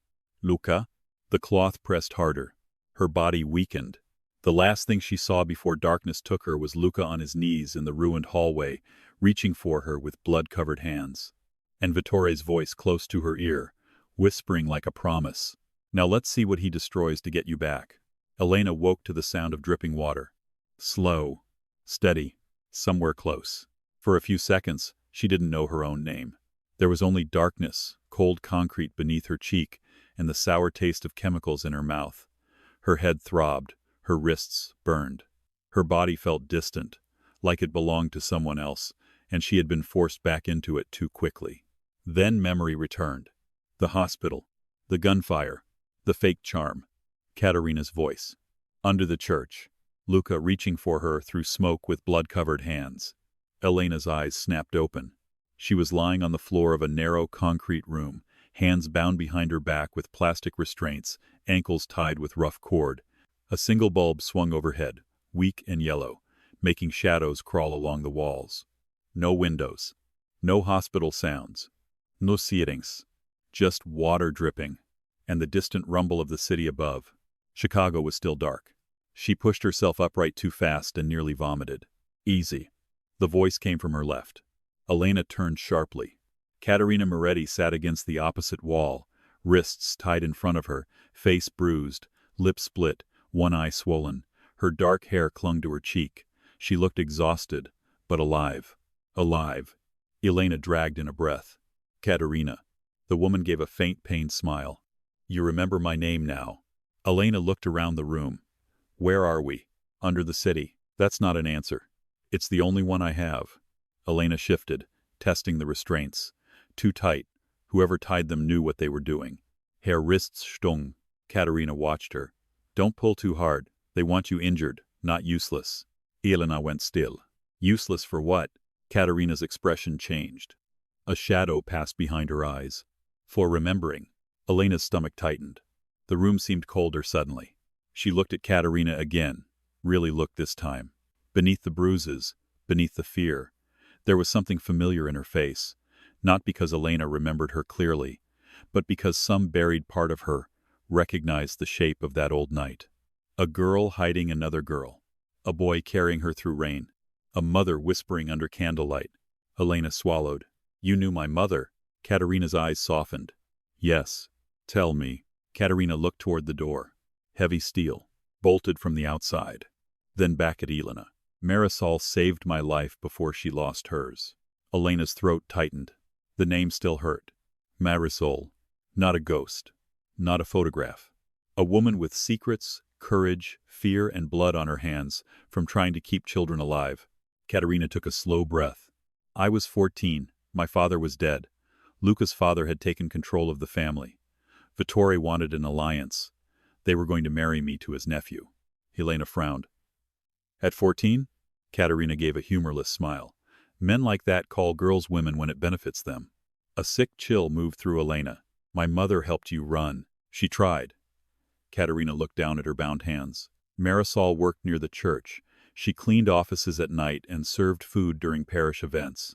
Luca? The cloth pressed harder. Her body weakened. The last thing she saw before darkness took her was Luca on his knees in the ruined hallway, reaching for her with blood-covered hands. And Vittore's voice close to her ear, whispering like a promise. Now let's see what he destroys to get you back. Elena woke to the sound of dripping water. Slow. Steady. Somewhere close. For a few seconds, she didn't know her own name. There was only darkness, cold concrete beneath her cheek, and the sour taste of chemicals in her mouth. Her head throbbed. Her wrists burned. Her body felt distant, like it belonged to someone else, and she had been forced back into it too quickly. Then memory returned. The hospital. The gunfire. The fake charm. Katerina's voice. Under the church. Luca reaching for her through smoke with blood-covered hands. Elena's eyes snapped open. She was lying on the floor of a narrow concrete room, hands bound behind her back with plastic restraints, ankles tied with rough cord. A single bulb swung overhead, weak and yellow, making shadows crawl along the walls. No windows. No hospital sounds. No sirens. Just water dripping, and the distant rumble of the city above. Chicago was still dark. She pushed herself upright too fast and nearly vomited. Easy. The voice came from her left. Elena turned sharply. Caterina Moretti sat against the opposite wall, wrists tied in front of her, face bruised, lips split, one eye swollen. Her dark hair clung to her cheek. She looked exhausted, but alive. Alive. Elena dragged in a breath. Katerina. The woman gave a faint, pained smile. You remember my name now. Elena looked around the room. Where are we? Under the city. That's not an answer. It's the only one I have. Elena shifted, testing the restraints. Too tight. Whoever tied them knew what they were doing. Her wrists stung. Katerina watched her. Don't pull too hard. They want you injured, not useless. Elena went still. Useless for what? Katerina's expression changed. A shadow passed behind her eyes. For remembering. Elena's stomach tightened. The room seemed colder suddenly. She looked at Katerina again. Really looked this time. Beneath the bruises, beneath the fear, there was something familiar in her face. Not because Elena remembered her clearly, but because some buried part of her recognized the shape of that old night. A girl hiding another girl. A boy carrying her through rain. A mother whispering under candlelight. Elena swallowed. You knew my mother. Katerina's eyes softened. Yes. Tell me. Katerina looked toward the door. Heavy steel. Bolted from the outside. Then back at Elena. Marisol saved my life before she lost hers. Elena's throat tightened. The name still hurt. Marisol. Not a ghost. Not a photograph. A woman with secrets, courage, fear, and blood on her hands from trying to keep children alive. Katerina took a slow breath. I was 14. My father was dead. Luca's father had taken control of the family. Vittore wanted an alliance. They were going to marry me to his nephew. Elena frowned. At 14? Caterina gave a humorless smile. Men like that call girls women when it benefits them. A sick chill moved through Elena. My mother helped you run. She tried. Caterina looked down at her bound hands. Marisol worked near the church. She cleaned offices at night and served food during parish events.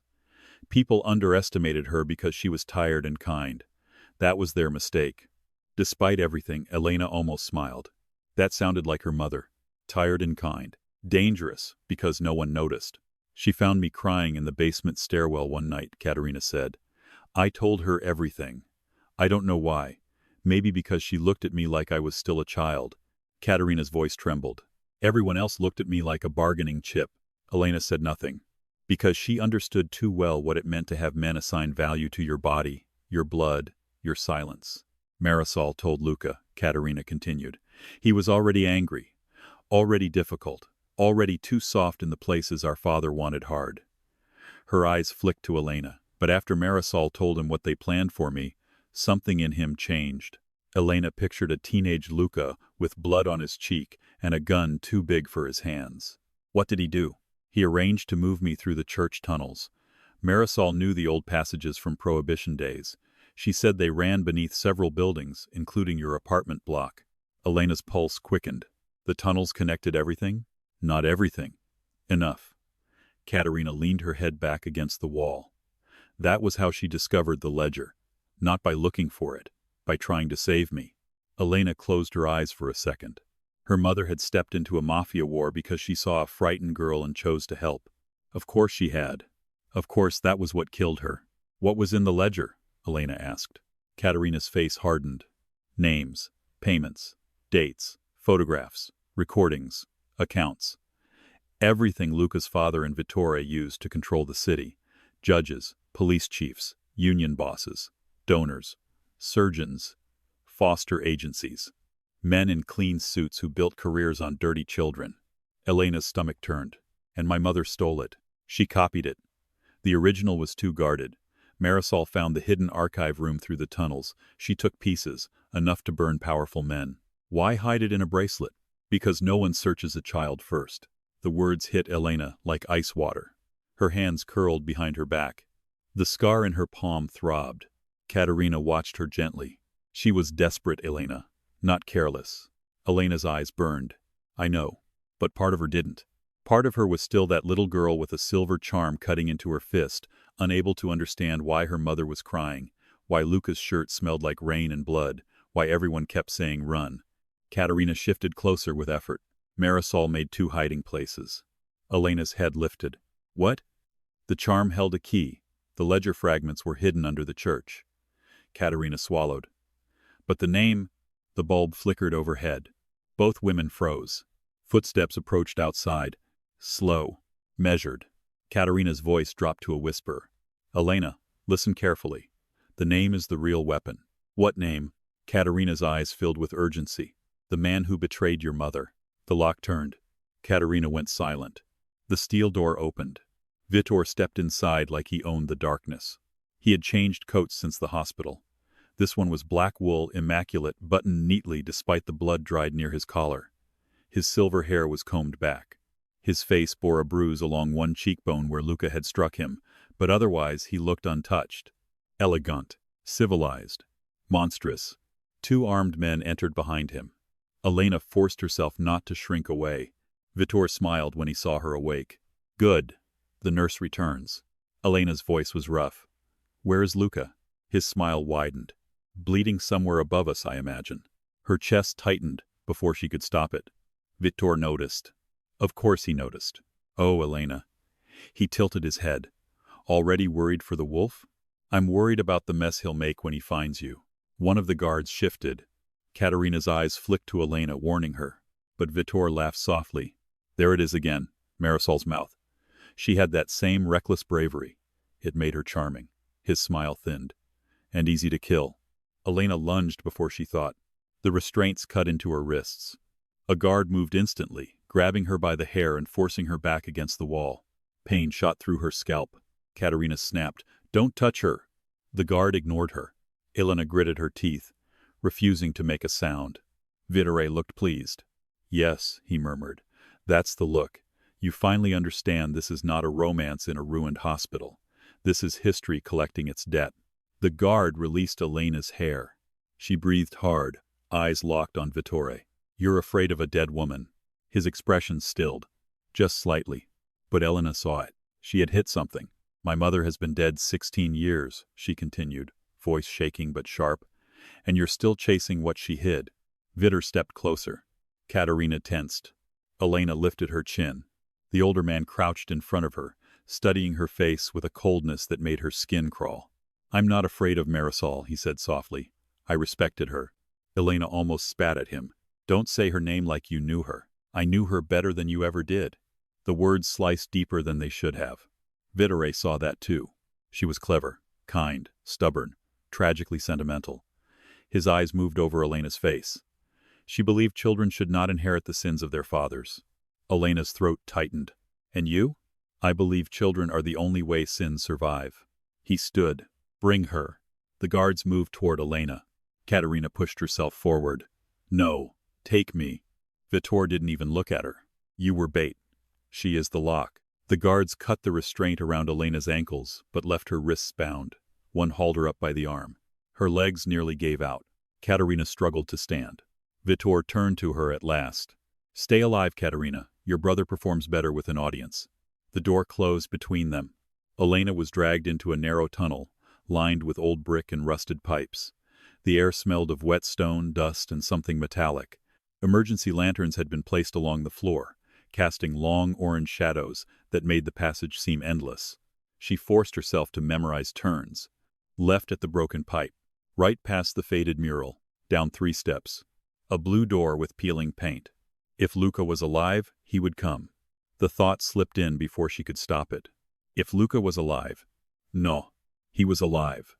People underestimated her because she was tired and kind. That was their mistake. Despite everything, Elena almost smiled. That sounded like her mother. Tired and kind. Dangerous, because no one noticed. She found me crying in the basement stairwell one night, Caterina said. I told her everything. I don't know why. Maybe because she looked at me like I was still a child. Caterina's voice trembled. Everyone else looked at me like a bargaining chip. Elena said nothing. Because she understood too well what it meant to have men assign value to your body, your blood, your silence. Marisol told Luca, Caterina continued. He was already angry, already difficult, already too soft in the places our father wanted hard. Her eyes flicked to Elena, but after Marisol told him what they planned for me, something in him changed. Elena pictured a teenage Luca with blood on his cheek and a gun too big for his hands. What did he do? He arranged to move me through the church tunnels. Marisol knew the old passages from Prohibition days. She said they ran beneath several buildings, including your apartment block. Elena's pulse quickened. The tunnels connected everything? Not everything. Enough. Caterina leaned her head back against the wall. That was how she discovered the ledger. Not by looking for it, by trying to save me. Elena closed her eyes for a second. Her mother had stepped into a Mafia war because she saw a frightened girl and chose to help. Of course she had. Of course that was what killed her. What was in the ledger? Elena asked. Caterina's face hardened. Names, payments, dates, photographs, recordings, accounts. Everything Luca's father and Vittore used to control the city. Judges, police chiefs, union bosses, donors, surgeons, foster agencies. Men in clean suits who built careers on dirty children. Elena's stomach turned. And my mother stole it. She copied it. The original was too guarded. Marisol found the hidden archive room through the tunnels. She took pieces, enough to burn powerful men. Why hide it in a bracelet? Because no one searches a child first. The words hit Elena like ice water. Her hands curled behind her back. The scar in her palm throbbed. Caterina watched her gently. She was desperate, Elena, not careless. Elena's eyes burned. I know, but part of her didn't. Part of her was still that little girl with a silver charm cutting into her fist, unable to understand why her mother was crying, why Luca's shirt smelled like rain and blood, why everyone kept saying run. Caterina shifted closer with effort. Marisol made 2 hiding places. Elena's head lifted. What? The charm held a key. The ledger fragments were hidden under the church. Caterina swallowed. But the name... The bulb flickered overhead. Both women froze. Footsteps approached outside. Slow. Measured. Caterina's voice dropped to a whisper. Elena, listen carefully. The name is the real weapon. What name? Caterina's eyes filled with urgency. The man who betrayed your mother. The lock turned. Caterina went silent. The steel door opened. Vittore stepped inside like he owned the darkness. He had changed coats since the hospital. This one was black wool, immaculate, buttoned neatly despite the blood dried near his collar. His silver hair was combed back. His face bore a bruise along one cheekbone where Luca had struck him, but otherwise he looked untouched. Elegant, civilized, monstrous. 2 armed men entered behind him. Elena forced herself not to shrink away. Vittore smiled when he saw her awake. Good. The nurse returns. Elena's voice was rough. Where is Luca? His smile widened. Bleeding somewhere above us, I imagine. Her chest tightened before she could stop it. Vittore noticed. Of course he noticed. Oh, Elena. He tilted his head. Already worried for the wolf? I'm worried about the mess he'll make when he finds you. One of the guards shifted. Caterina's eyes flicked to Elena, warning her. But Vittore laughed softly. There it is again, Marisol's mouth. She had that same reckless bravery. It made her charming. His smile thinned. And easy to kill. Elena lunged before she thought. The restraints cut into her wrists. A guard moved instantly, grabbing her by the hair and forcing her back against the wall. Pain shot through her scalp. Caterina snapped, Don't touch her. The guard ignored her. Elena gritted her teeth, refusing to make a sound. Vittore looked pleased. "Yes," he murmured. "That's the look. You finally understand this is not a romance in a ruined hospital. This is history collecting its debt." The guard released Elena's hair. She breathed hard, eyes locked on Vittore. "You're afraid of a dead woman." His expression stilled. Just slightly. But Elena saw it. She had hit something. "My mother has been dead 16 years, she continued, voice shaking but sharp. "And you're still chasing what she hid." Vitter stepped closer. Katerina tensed. Elena lifted her chin. The older man crouched in front of her, studying her face with a coldness that made her skin crawl. "I'm not afraid of Marisol," he said softly. "I respected her." Elena almost spat at him. "Don't say her name like you knew her. I knew her better than you ever did." The words sliced deeper than they should have. Vittore saw that too. She was clever, kind, stubborn, tragically sentimental. His eyes moved over Elena's face. She believed children should not inherit the sins of their fathers. Elena's throat tightened. "And you?" "I believe children are the only way sins survive." He stood. "Bring her." The guards moved toward Elena. Katerina pushed herself forward. "No, take me." Vittore didn't even look at her. "You were bait. She is the lock." The guards cut the restraint around Elena's ankles, but left her wrists bound. One hauled her up by the arm. Her legs nearly gave out. Katerina struggled to stand. Vittore turned to her at last. "Stay alive, Katerina. Your brother performs better with an audience." The door closed between them. Elena was dragged into a narrow tunnel, lined with old brick and rusted pipes. The air smelled of wet stone, dust, and something metallic. Emergency lanterns had been placed along the floor, casting long orange shadows that made the passage seem endless. She forced herself to memorize turns. Left at the broken pipe, right past the faded mural, down 3 steps. A blue door with peeling paint. If Luca was alive, he would come. The thought slipped in before she could stop it. If Luca was alive. No, he was alive.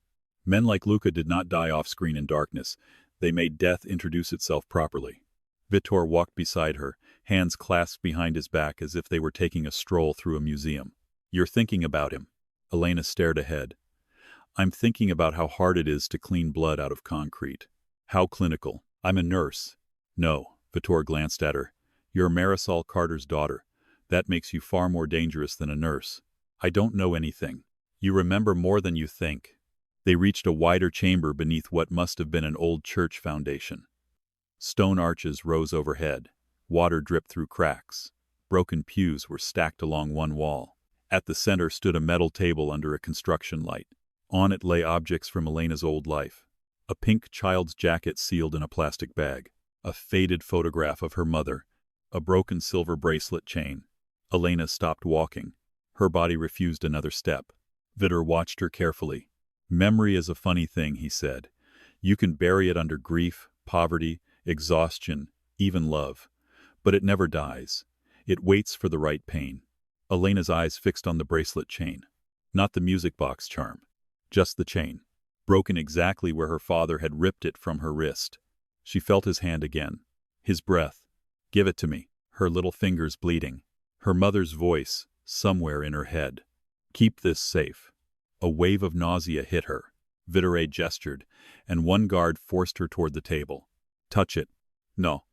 Men like Luca did not die off-screen in darkness. They made death introduce itself properly. Vittore walked beside her, hands clasped behind his back as if they were taking a stroll through a museum. "You're thinking about him." Elena stared ahead. "I'm thinking about how hard it is to clean blood out of concrete. How clinical. I'm a nurse." "No," Vittore glanced at her. "You're Marisol Carter's daughter. That makes you far more dangerous than a nurse." "I don't know anything." "You remember more than you think." They reached a wider chamber beneath what must have been an old church foundation. Stone arches rose overhead. Water dripped through cracks. Broken pews were stacked along one wall. At the center stood a metal table under a construction light. On it lay objects from Elena's old life. A pink child's jacket sealed in a plastic bag. A faded photograph of her mother. A broken silver bracelet chain. Elena stopped walking. Her body refused another step. Vittore watched her carefully. "Memory is a funny thing," he said. "You can bury it under grief, poverty, exhaustion, even love. But it never dies. It waits for the right pain." Elena's eyes fixed on the bracelet chain. Not the music box charm. Just the chain. Broken exactly where her father had ripped it from her wrist. She felt his hand again. His breath. "Give it to me." Her little fingers bleeding. Her mother's voice, somewhere in her head. "Keep this safe." A wave of nausea hit her. Vittore gestured, and one guard forced her toward the table. "Touch it." "No."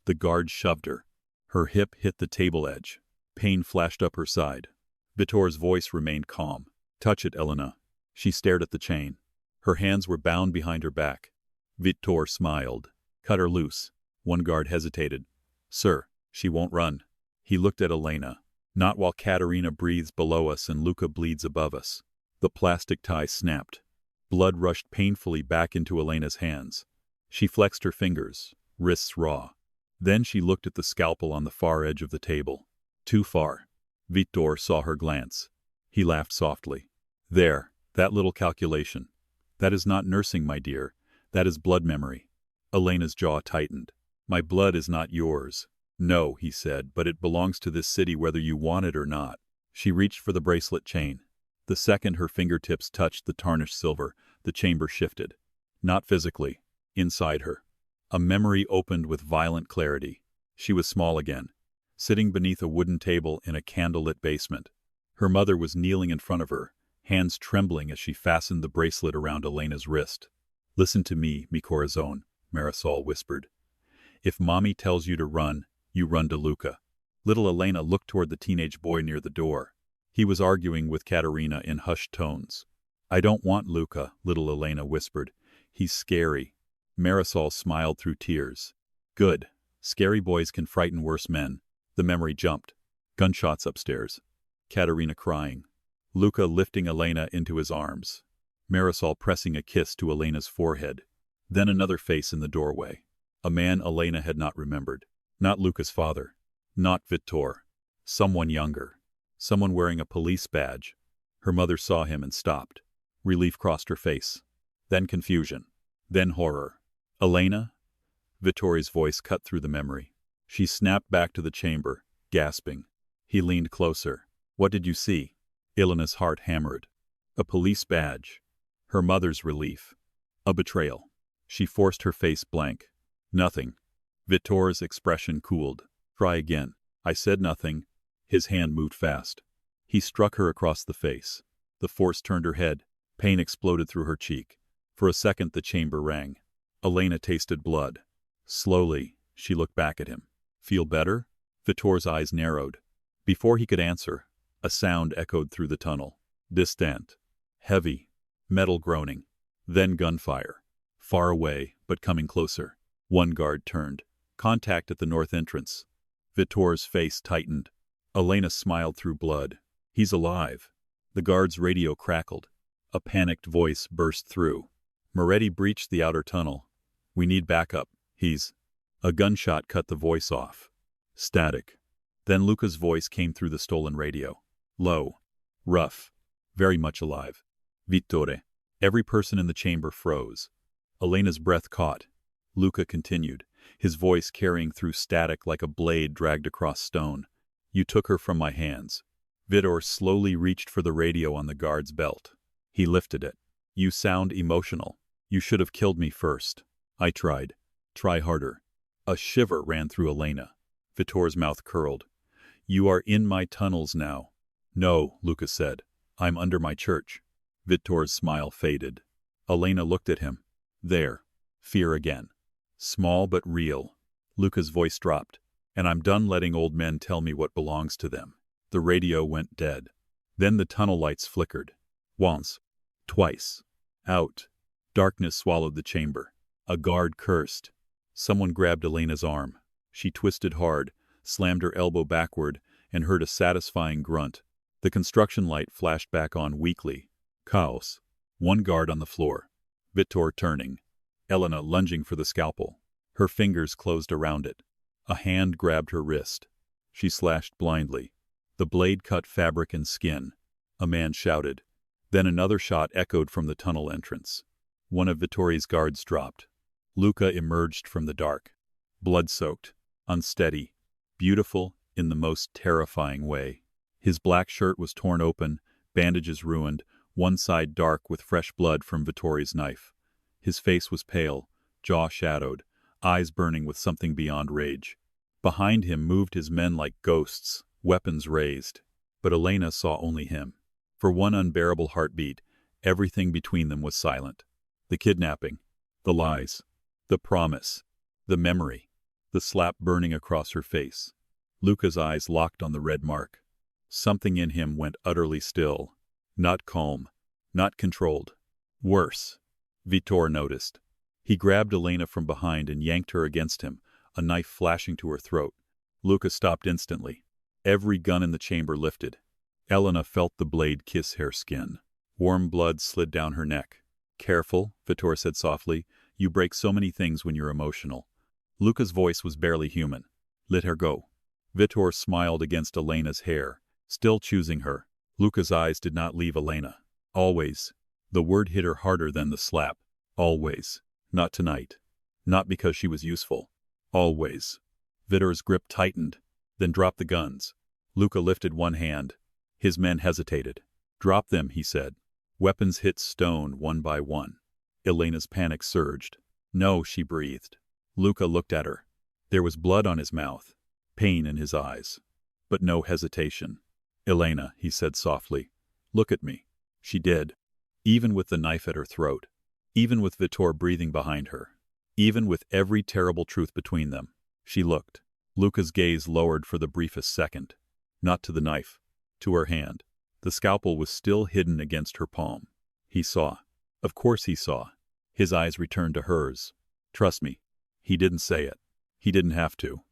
The guard shoved her. Her hip hit the table edge. Pain flashed up her side. Vittore's voice remained calm. "Touch it, Elena." She stared at the chain. Her hands were bound behind her back. Vittore smiled. "Cut her loose." One guard hesitated. "Sir, she won't run." He looked at Elena. "Not while Katerina breathes below us and Luca bleeds above us." The plastic tie snapped. Blood rushed painfully back into Elena's hands. She flexed her fingers, wrists raw. Then she looked at the scalpel on the far edge of the table. Too far. Vittore saw her glance. He laughed softly. "There, that little calculation. That is not nursing, my dear. That is blood memory." Elena's jaw tightened. "My blood is not yours." "No," he said, "but it belongs to this city whether you want it or not." She reached for the bracelet chain. The second her fingertips touched the tarnished silver, the chamber shifted. Not physically. Inside her. A memory opened with violent clarity. She was small again, sitting beneath a wooden table in a candlelit basement. Her mother was kneeling in front of her, hands trembling as she fastened the bracelet around Elena's wrist. "Listen to me, mi corazón," Marisol whispered. "If Mommy tells you to run, you run to Luca." Little Elena looked toward the teenage boy near the door. He was arguing with Katerina in hushed tones. "I don't want Luca," little Elena whispered. "He's scary." Marisol smiled through tears. "Good. Scary boys can frighten worse men." The memory jumped. Gunshots upstairs. Katerina crying. Luca lifting Elena into his arms. Marisol pressing a kiss to Elena's forehead. Then another face in the doorway. A man Elena had not remembered. Not Luca's father. Not Vitor. Someone younger. Someone wearing a police badge. Her mother saw him and stopped. Relief crossed her face. Then confusion. Then horror. "Elena?" Vittori's voice cut through the memory. She snapped back to the chamber, gasping. He leaned closer. "What did you see?" Elena's heart hammered. A police badge. Her mother's relief. A betrayal. She forced her face blank. "Nothing." Vittor's expression cooled. "Try again." "I said nothing." His hand moved fast. He struck her across the face. The force turned her head. Pain exploded through her cheek. For a second the chamber rang. Elena tasted blood. Slowly, she looked back at him. "Feel better?" Vittor's eyes narrowed. Before he could answer, a sound echoed through the tunnel. Distant. Heavy. Metal groaning. Then gunfire. Far away, but coming closer. One guard turned. Contact at the north entrance. Vittor's face tightened. Elena smiled through blood. "He's alive." The guard's radio crackled. A panicked voice burst through. "Moretti breached the outer tunnel. We need backup. He's—" A gunshot cut the voice off. Static. Then Luca's voice came through the stolen radio. Low. Rough. Very much alive. "Vittore." Every person in the chamber froze. Elena's breath caught. Luca continued, his voice carrying through static like a blade dragged across stone. "You took her from my hands." Vittor slowly reached for the radio on the guard's belt. He lifted it. "You sound emotional. You should have killed me first." "I tried. Try harder." A shiver ran through Elena. Vittor's mouth curled. "You are in my tunnels now." "No," Luca said. "I'm under my church." Vittor's smile faded. Elena looked at him. There. Fear again. Small but real. Luca's voice dropped. "And I'm done letting old men tell me what belongs to them." The radio went dead. Then the tunnel lights flickered. Once. Twice. Out. Darkness swallowed the chamber. A guard cursed. Someone grabbed Elena's arm. She twisted hard, slammed her elbow backward, and heard a satisfying grunt. The construction light flashed back on weakly. Chaos. One guard on the floor. Vittor turning. Elena lunging for the scalpel. Her fingers closed around it. A hand grabbed her wrist. She slashed blindly. The blade cut fabric and skin. A man shouted. Then another shot echoed from the tunnel entrance. One of Vittori's guards dropped. Luca emerged from the dark. Blood-soaked, unsteady, beautiful in the most terrifying way. His black shirt was torn open, bandages ruined, one side dark with fresh blood from Vittori's knife. His face was pale, jaw shadowed, eyes burning with something beyond rage. Behind him moved his men like ghosts, weapons raised. But Elena saw only him. For one unbearable heartbeat, everything between them was silent. The kidnapping, the lies, the promise, the memory, the slap burning across her face. Luca's eyes locked on the red mark. Something in him went utterly still. Not calm, not controlled. Worse. Vittor noticed. He grabbed Elena from behind and yanked her against him, a knife flashing to her throat. Luca stopped instantly. Every gun in the chamber lifted. Elena felt the blade kiss her skin. Warm blood slid down her neck. "Careful," Vittor said softly. "You break so many things when you're emotional." Luca's voice was barely human. "Let her go." Vittor smiled against Elena's hair, still choosing her. Luca's eyes did not leave Elena. "Always." The word hit her harder than the slap. "Always. Not tonight. Not because she was useful. Always." Vittor's grip tightened, then dropped the guns. Luca lifted one hand. His men hesitated. "Drop them," he said. Weapons hit stone one by one. Elena's panic surged. "No," she breathed. Luca looked at her. There was blood on his mouth, pain in his eyes, but no hesitation. "Elena," he said softly, "look at me." She did. Even with the knife at her throat. Even with Vitor breathing behind her. Even with every terrible truth between them. She looked. Luca's gaze lowered for the briefest second. Not to the knife. To her hand. The scalpel was still hidden against her palm. He saw. Of course he saw. His eyes returned to hers. Trust me. He didn't say it. He didn't have to.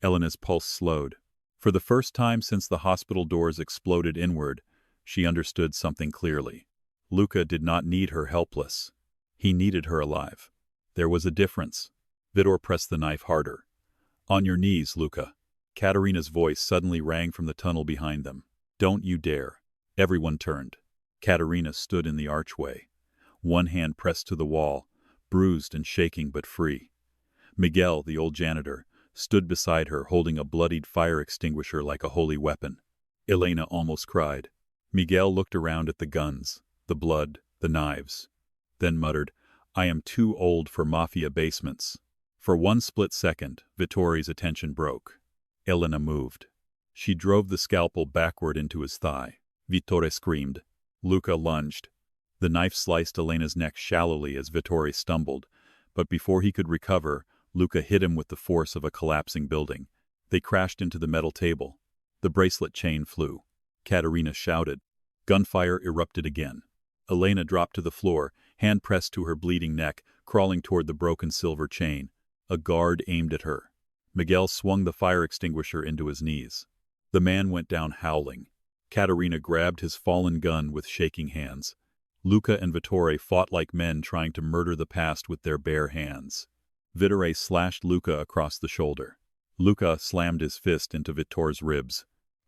Elena's pulse slowed. For the first time since the hospital doors exploded inward, she understood something clearly. Luca did not need her helpless. He needed her alive. There was a difference. Vitor pressed the knife harder. On your knees, Luca. Katerina's voice suddenly rang from the tunnel behind them. Don't you dare. Everyone turned. Katerina stood in the archway. One hand pressed to the wall, bruised and shaking but free. Miguel, the old janitor, stood beside her holding a bloodied fire extinguisher like a holy weapon. Elena almost cried. Miguel looked around at the guns, the blood, the knives. Then muttered, I am too old for Mafia basements. For one split second, Vittori's attention broke. Elena moved. She drove the scalpel backward into his thigh. Vittore screamed. Luca lunged. The knife sliced Elena's neck shallowly as Vittore stumbled, but before he could recover, Luca hit him with the force of a collapsing building. They crashed into the metal table. The bracelet chain flew. Katerina shouted. Gunfire erupted again. Elena dropped to the floor, hand pressed to her bleeding neck, crawling toward the broken silver chain. A guard aimed at her. Miguel swung the fire extinguisher into his knees. The man went down howling. Katerina grabbed his fallen gun with shaking hands. Luca and Vittore fought like men trying to murder the past with their bare hands. Vittore slashed Luca across the shoulder. Luca slammed his fist into Vittore's ribs.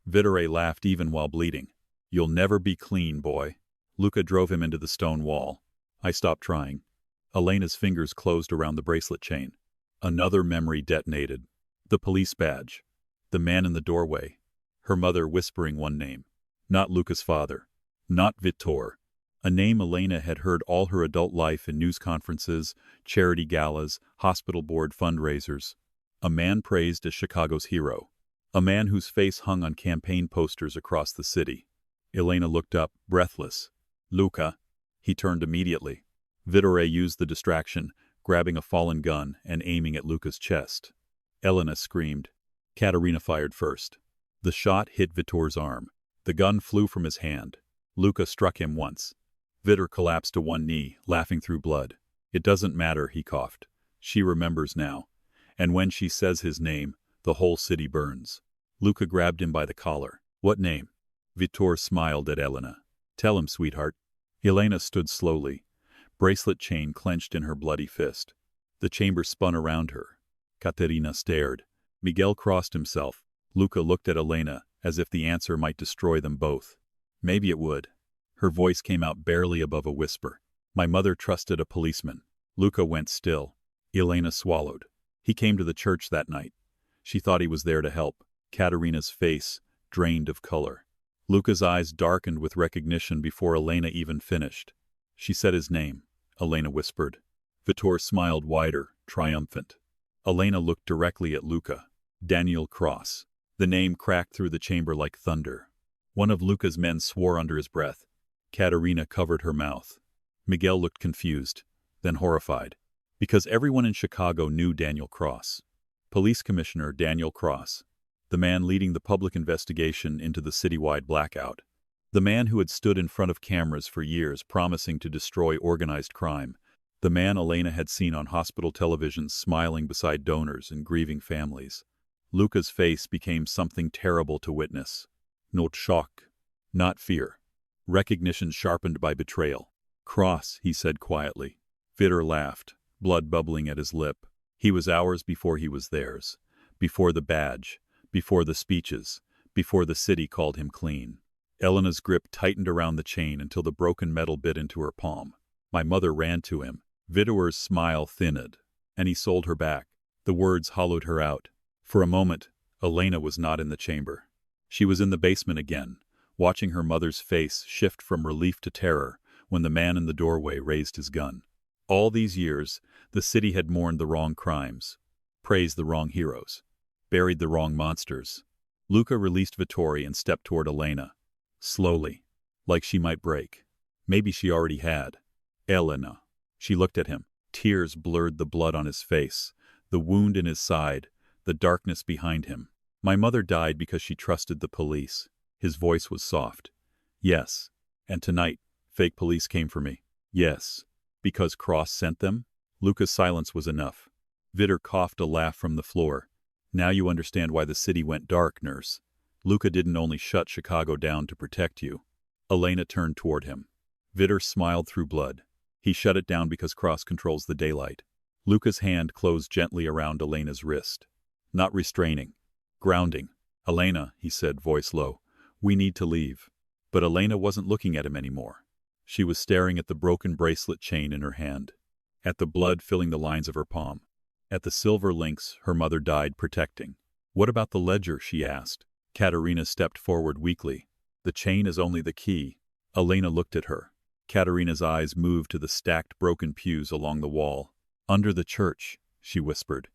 Vittore laughed even while bleeding. You'll never be clean, boy. Luca drove him into the stone wall. I stopped trying. Elena's fingers closed around the bracelet chain. Another memory detonated. The police badge. The man in the doorway. Her mother whispering one name. Not Luca's father. Not Vittore. A name Elena had heard all her adult life in news conferences, charity galas, hospital board fundraisers. A man praised as Chicago's hero. A man whose face hung on campaign posters across the city. Elena looked up, breathless. Luca. He turned immediately. Vittore used the distraction, grabbing a fallen gun and aiming at Luca's chest. Elena screamed. Katerina fired first. The shot hit Vittore's arm. The gun flew from his hand. Luca struck him once. Vittore collapsed to one knee, laughing through blood. It doesn't matter, he coughed. She remembers now. And when she says his name, the whole city burns. Luca grabbed him by the collar. What name? Vittore smiled at Elena. Tell him, sweetheart. Elena stood slowly, bracelet chain clenched in her bloody fist. The chamber spun around her. Katerina stared. Miguel crossed himself. Luca looked at Elena, as if the answer might destroy them both. Maybe it would. Her voice came out barely above a whisper. My mother trusted a policeman. Luca went still. Elena swallowed. He came to the church that night. She thought he was there to help. Katerina's face drained of color. Luca's eyes darkened with recognition before Elena even finished. She said his name. Elena whispered. Vittore smiled wider, triumphant. Elena looked directly at Luca. Daniel Cross. The name cracked through the chamber like thunder. One of Luca's men swore under his breath. Katerina covered her mouth. Miguel looked confused, then horrified. Because everyone in Chicago knew Daniel Cross. Police Commissioner Daniel Cross. The man leading the public investigation into the citywide blackout. The man who had stood in front of cameras for years promising to destroy organized crime. The man Elena had seen on hospital television smiling beside donors and grieving families. Luca's face became something terrible to witness. Not shock. Not fear. Recognition sharpened by betrayal. Cross, he said quietly. Vittore laughed, blood bubbling at his lip. He was ours before he was theirs. Before the badge. Before the speeches. Before the city called him clean. Elena's grip tightened around the chain until the broken metal bit into her palm. My mother ran to him. Vittore's smile thinned, and he sold her back. The words hollowed her out. For a moment, Elena was not in the chamber. She was in the basement again, watching her mother's face shift from relief to terror when the man in the doorway raised his gun. All these years, the city had mourned the wrong crimes, praised the wrong heroes, buried the wrong monsters. Luca released Vittore and stepped toward Elena. Slowly, like she might break. Maybe she already had. Elena. She looked at him. Tears blurred the blood on his face, the wound in his side, the darkness behind him. My mother died because she trusted the police. His voice was soft. Yes. And tonight, fake police came for me. Yes. Because Cross sent them? Luca's silence was enough. Vitter coughed a laugh from the floor. Now you understand why the city went dark, nurse. Luca didn't only shut Chicago down to protect you. Elena turned toward him. Vitter smiled through blood. He shut it down because Cross controls the daylight. Luca's hand closed gently around Elena's wrist. Not restraining. Grounding. Elena, he said, voice low. We need to leave. But Elena wasn't looking at him anymore. She was staring at the broken bracelet chain in her hand. At the blood filling the lines of her palm. At the silver links her mother died protecting. What about the ledger, she asked. Katerina stepped forward weakly. The chain is only the key. Elena looked at her. Katerina's eyes moved to the stacked broken pews along the wall. Under the church, she whispered.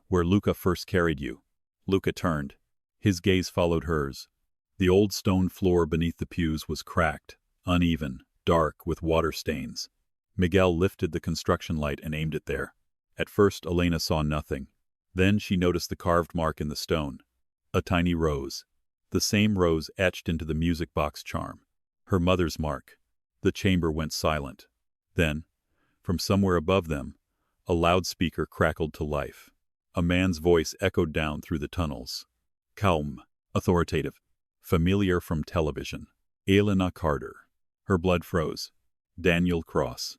Where Luca first carried you. Luca turned. His gaze followed hers. The old stone floor beneath the pews was cracked, uneven, dark with water stains. Miguel lifted the construction light and aimed it there. At first Elena saw nothing. Then she noticed the carved mark in the stone. A tiny rose. The same rose etched into the music box charm. Her mother's mark. The chamber went silent. Then, from somewhere above them, a loudspeaker crackled to life. A man's voice echoed down through the tunnels. Calm, authoritative, familiar from television. Elena Carter. Her blood froze. Daniel Cross.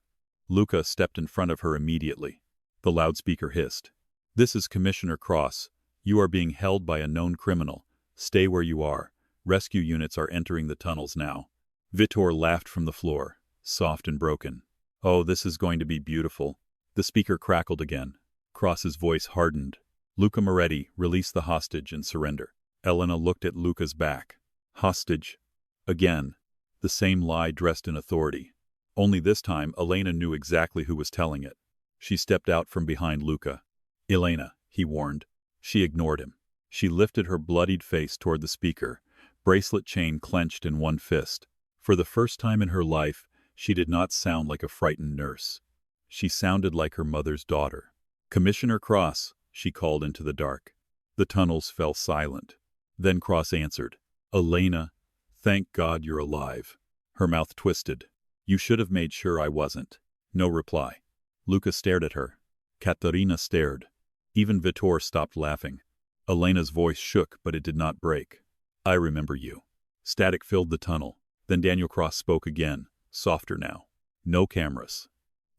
Luca stepped in front of her immediately. The loudspeaker hissed. This is Commissioner Cross. You are being held by a known criminal. Stay where you are. Rescue units are entering the tunnels now. Vitor laughed from the floor, soft and broken. Oh, this is going to be beautiful. The speaker crackled again. Cross's voice hardened. Luca Moretti, release the hostage and surrender. Elena looked at Luca's back. Hostage. Again. The same lie dressed in authority. Only this time, Elena knew exactly who was telling it. She stepped out from behind Luca. Elena, he warned. She ignored him. She lifted her bloodied face toward the speaker, bracelet chain clenched in one fist. For the first time in her life, she did not sound like a frightened nurse. She sounded like her mother's daughter. Commissioner Cross, she called into the dark. The tunnels fell silent. Then Cross answered. Elena, thank God you're alive. Her mouth twisted. You should have made sure I wasn't. No reply. Luca stared at her. Katerina stared. Even Vitor stopped laughing. Elena's voice shook, but it did not break. I remember you. Static filled the tunnel. Then Daniel Cross spoke again, softer now. No cameras.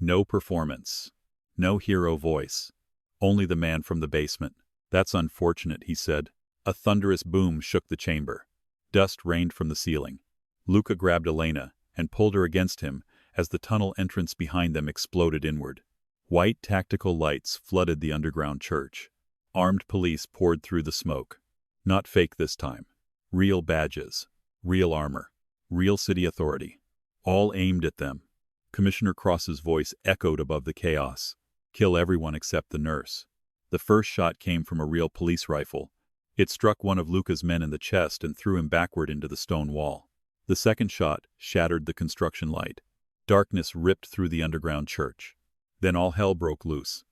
No performance. No hero voice. Only the man from the basement. That's unfortunate, he said. A thunderous boom shook the chamber. Dust rained from the ceiling. Luca grabbed Elena and pulled her against him as the tunnel entrance behind them exploded inward. White tactical lights flooded the underground church. Armed police poured through the smoke. Not fake this time. Real badges. Real armor. Real city authority. All aimed at them. Commissioner Cross's voice echoed above the chaos. Kill everyone except the nurse. The first shot came from a real police rifle. It struck one of Luca's men in the chest and threw him backward into the stone wall. The second shot shattered the construction light. Darkness ripped through the underground church. Then all hell broke loose.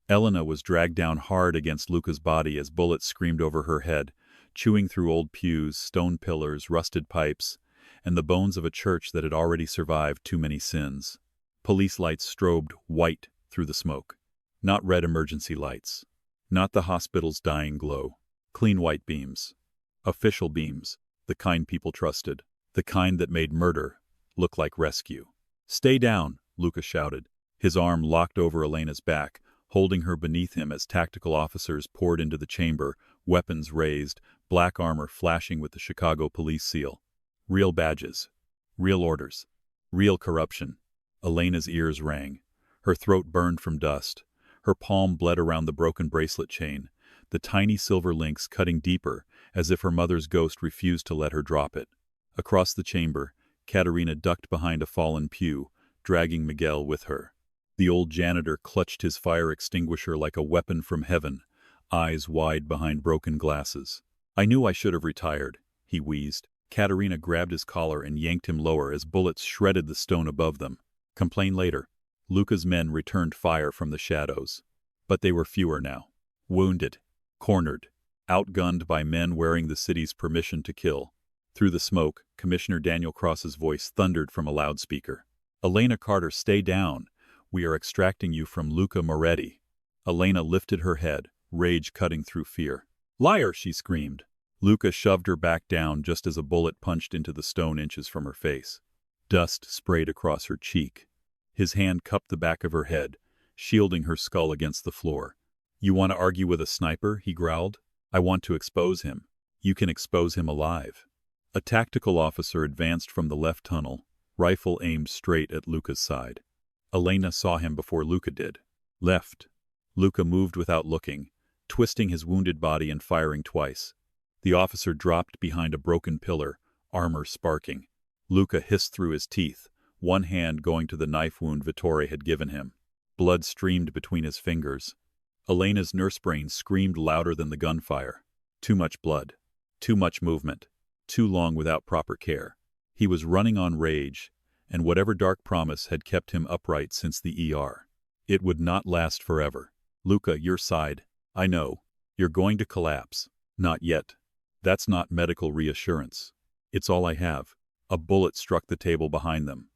Elena was dragged down hard against Luca's body as bullets screamed over her head, chewing through old pews, stone pillars, rusted pipes, and the bones of a church that had already survived too many sins. Police lights strobed white through the smoke. Not red emergency lights. Not the hospital's dying glow. Clean white beams. Official beams. The kind people trusted. The kind that made murder look like rescue. Stay down, Luca shouted. His arm locked over Elena's back, holding her beneath him as tactical officers poured into the chamber, weapons raised, black armor flashing with the Chicago police seal. Real badges. Real orders. Real corruption. Elena's ears rang. Her throat burned from dust. Her palm bled around the broken bracelet chain, the tiny silver links cutting deeper, as if her mother's ghost refused to let her drop it. Across the chamber, Katerina ducked behind a fallen pew, dragging Miguel with her. The old janitor clutched his fire extinguisher like a weapon from heaven, eyes wide behind broken glasses. I knew I should have retired, he wheezed. Katerina grabbed his collar and yanked him lower as bullets shredded the stone above them. Complain later. Luca's men returned fire from the shadows. But they were fewer now. Wounded. Cornered. Outgunned by men wearing the city's permission to kill. Through the smoke, Commissioner Daniel Cross's voice thundered from a loudspeaker. Elena Carter, stay down. We are extracting you from Luca Moretti. Elena lifted her head, rage cutting through fear. Liar, she screamed. Luca shoved her back down just as a bullet punched into the stone inches from her face. Dust sprayed across her cheek. His hand cupped the back of her head, shielding her skull against the floor. You want to argue with a sniper? He growled. I want to expose him. You can expose him alive. A tactical officer advanced from the left tunnel, rifle aimed straight at Luca's side. Elena saw him before Luca did. Left. Luca moved without looking, twisting his wounded body and firing twice. The officer dropped behind a broken pillar, armor sparking. Luca hissed through his teeth, one hand going to the knife wound Vittore had given him. Blood streamed between his fingers. Elena's nurse brain screamed louder than the gunfire. Too much blood. Too much movement. Too long without proper care. He was running on rage, and whatever dark promise had kept him upright since the ER. It would not last forever. Luca, your side. I know. You're going to collapse. Not yet. That's not medical reassurance. It's all I have. A bullet struck the table behind them.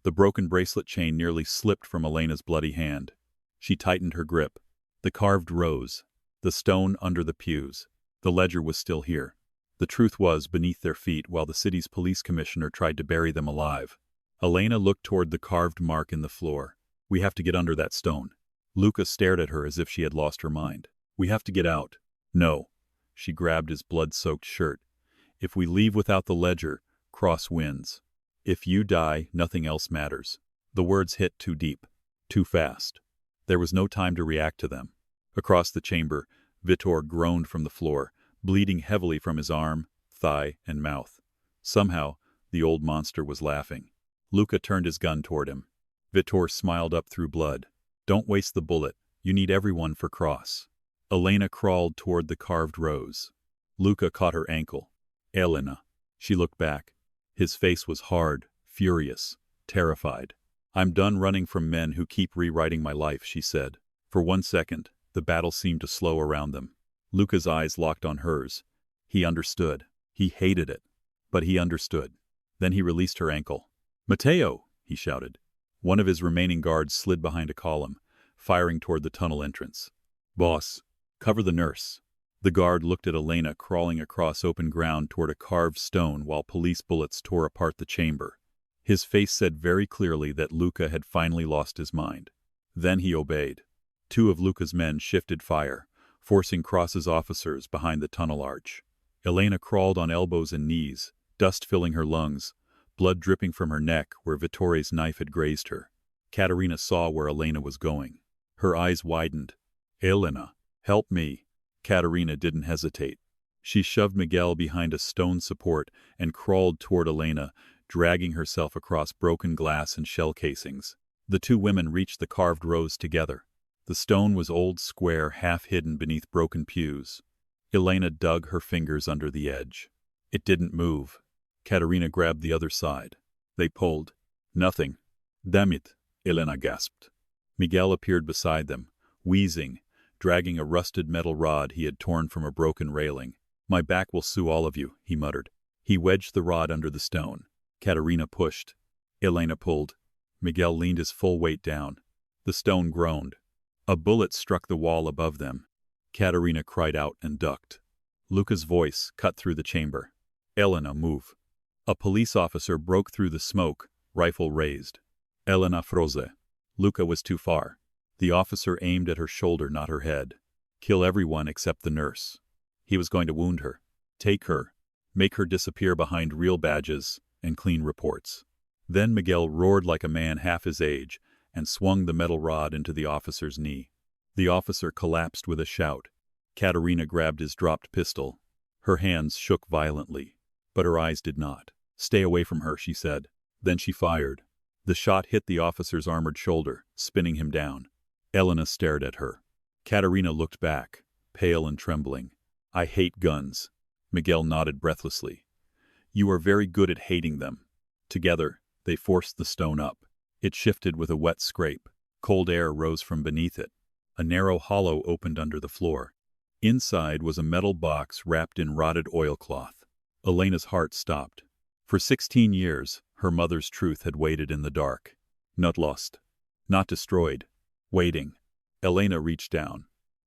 The broken bracelet chain nearly slipped from Elena's bloody hand. She tightened her grip. The carved rose. The stone under the pews. The ledger was still here. The truth was beneath their feet while the city's police commissioner tried to bury them alive. Elena looked toward the carved mark in the floor. We have to get under that stone. Luca stared at her as if she had lost her mind. We have to get out. No. She grabbed his blood-soaked shirt. If we leave without the ledger, Cross wins. If you die, nothing else matters. The words hit too deep. Too fast. There was no time to react to them. Across the chamber, Vittore groaned from the floor, bleeding heavily from his arm, thigh, and mouth. Somehow, the old monster was laughing. Luca turned his gun toward him. Vittore smiled up through blood. Don't waste the bullet. You need everyone for Cross. Elena crawled toward the carved rose. Luca caught her ankle. Elena. She looked back. His face was hard, furious, terrified. I'm done running from men who keep rewriting my life, she said. For 1 second, the battle seemed to slow around them. Luca's eyes locked on hers. He understood. He hated it. But he understood. Then he released her ankle. Matteo, he shouted. One of his remaining guards slid behind a column, firing toward the tunnel entrance. Boss, cover the nurse. The guard looked at Elena crawling across open ground toward a carved stone while police bullets tore apart the chamber. His face said very clearly that Luca had finally lost his mind. Then he obeyed. 2 of Luca's men shifted fire, forcing Cross's officers behind the tunnel arch. Elena crawled on elbows and knees, dust filling her lungs, blood dripping from her neck where Vittore's knife had grazed her. Katerina saw where Elena was going. Her eyes widened. Elena, help me. Katerina didn't hesitate. She shoved Miguel behind a stone support and crawled toward Elena, dragging herself across broken glass and shell casings. The 2 women reached the carved rose together. The stone was old, square, half hidden beneath broken pews. Elena dug her fingers under the edge. It didn't move. Katerina grabbed the other side. They pulled. Nothing. Damn it, Elena gasped. Miguel appeared beside them, wheezing, dragging a rusted metal rod he had torn from a broken railing. My back will sue all of you, he muttered. He wedged the rod under the stone. Katerina pushed. Elena pulled. Miguel leaned his full weight down. The stone groaned. A bullet struck the wall above them. Katerina cried out and ducked. Luca's voice cut through the chamber. Elena, move. A police officer broke through the smoke, rifle raised. Elena froze. Luca was too far. The officer aimed at her shoulder, not her head. Kill everyone except the nurse. He was going to wound her. Take her. Make her disappear behind real badges and clean reports. Then Miguel roared like a man half his age and swung the metal rod into the officer's knee. The officer collapsed with a shout. Katerina grabbed his dropped pistol. Her hands shook violently, but her eyes did not. Stay away from her, she said. Then she fired. The shot hit the officer's armored shoulder, spinning him down. Elena stared at her. Katerina looked back, pale and trembling. I hate guns. Miguel nodded breathlessly. You are very good at hating them. Together, they forced the stone up. It shifted with a wet scrape. Cold air rose from beneath it. A narrow hollow opened under the floor. Inside was a metal box wrapped in rotted oilcloth. Elena's heart stopped. For 16 years, her mother's truth had waited in the dark. Not lost. Not destroyed. Waiting. Elena reached down.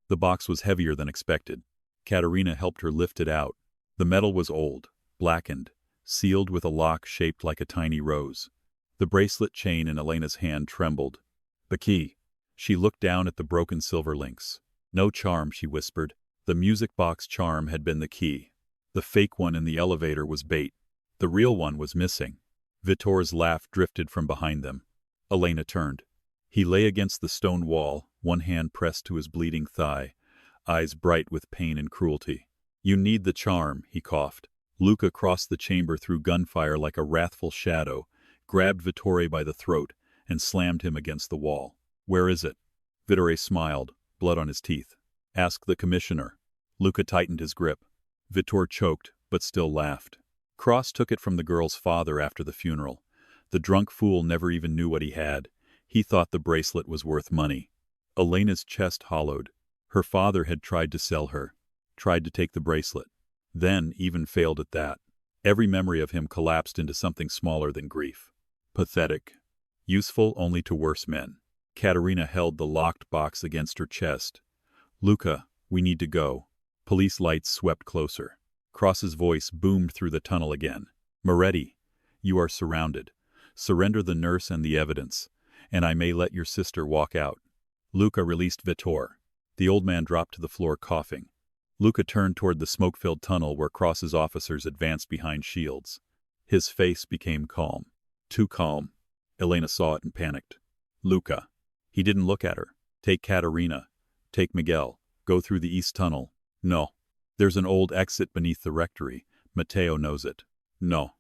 The box was heavier than expected. Katerina helped her lift it out. The metal was old, blackened, sealed with a lock shaped like a tiny rose. The bracelet chain in Elena's hand trembled. The key. She looked down at the broken silver links. No charm, she whispered. The music box charm had been the key. The fake one in the elevator was bait. The real one was missing. Vittor's laugh drifted from behind them. Elena turned. He lay against the stone wall, one hand pressed to his bleeding thigh, eyes bright with pain and cruelty. You need the charm, he coughed. Luca crossed the chamber through gunfire like a wrathful shadow, grabbed Vittore by the throat, and slammed him against the wall. Where is it? Vittore smiled, blood on his teeth. Ask the commissioner. Luca tightened his grip. Vittore choked, but still laughed. Cross took it from the girl's father after the funeral. The drunk fool never even knew what he had. He thought the bracelet was worth money. Elena's chest hollowed. Her father had tried to sell her, tried to take the bracelet, then even failed at that. Every memory of him collapsed into something smaller than grief. Pathetic. Useful only to worse men. Katerina held the locked box against her chest. Luca, we need to go. Police lights swept closer. Cross's voice boomed through the tunnel again. Moretti, you are surrounded. Surrender the nurse and the evidence, and I may let your sister walk out. Luca released Vittore. The old man dropped to the floor coughing. Luca turned toward the smoke-filled tunnel where Cross's officers advanced behind shields. His face became calm. Too calm. Elena saw it and panicked. Luca. He didn't look at her. Take Katerina. Take Miguel. Go through the east tunnel. No. There's an old exit beneath the rectory. Matteo knows it. No.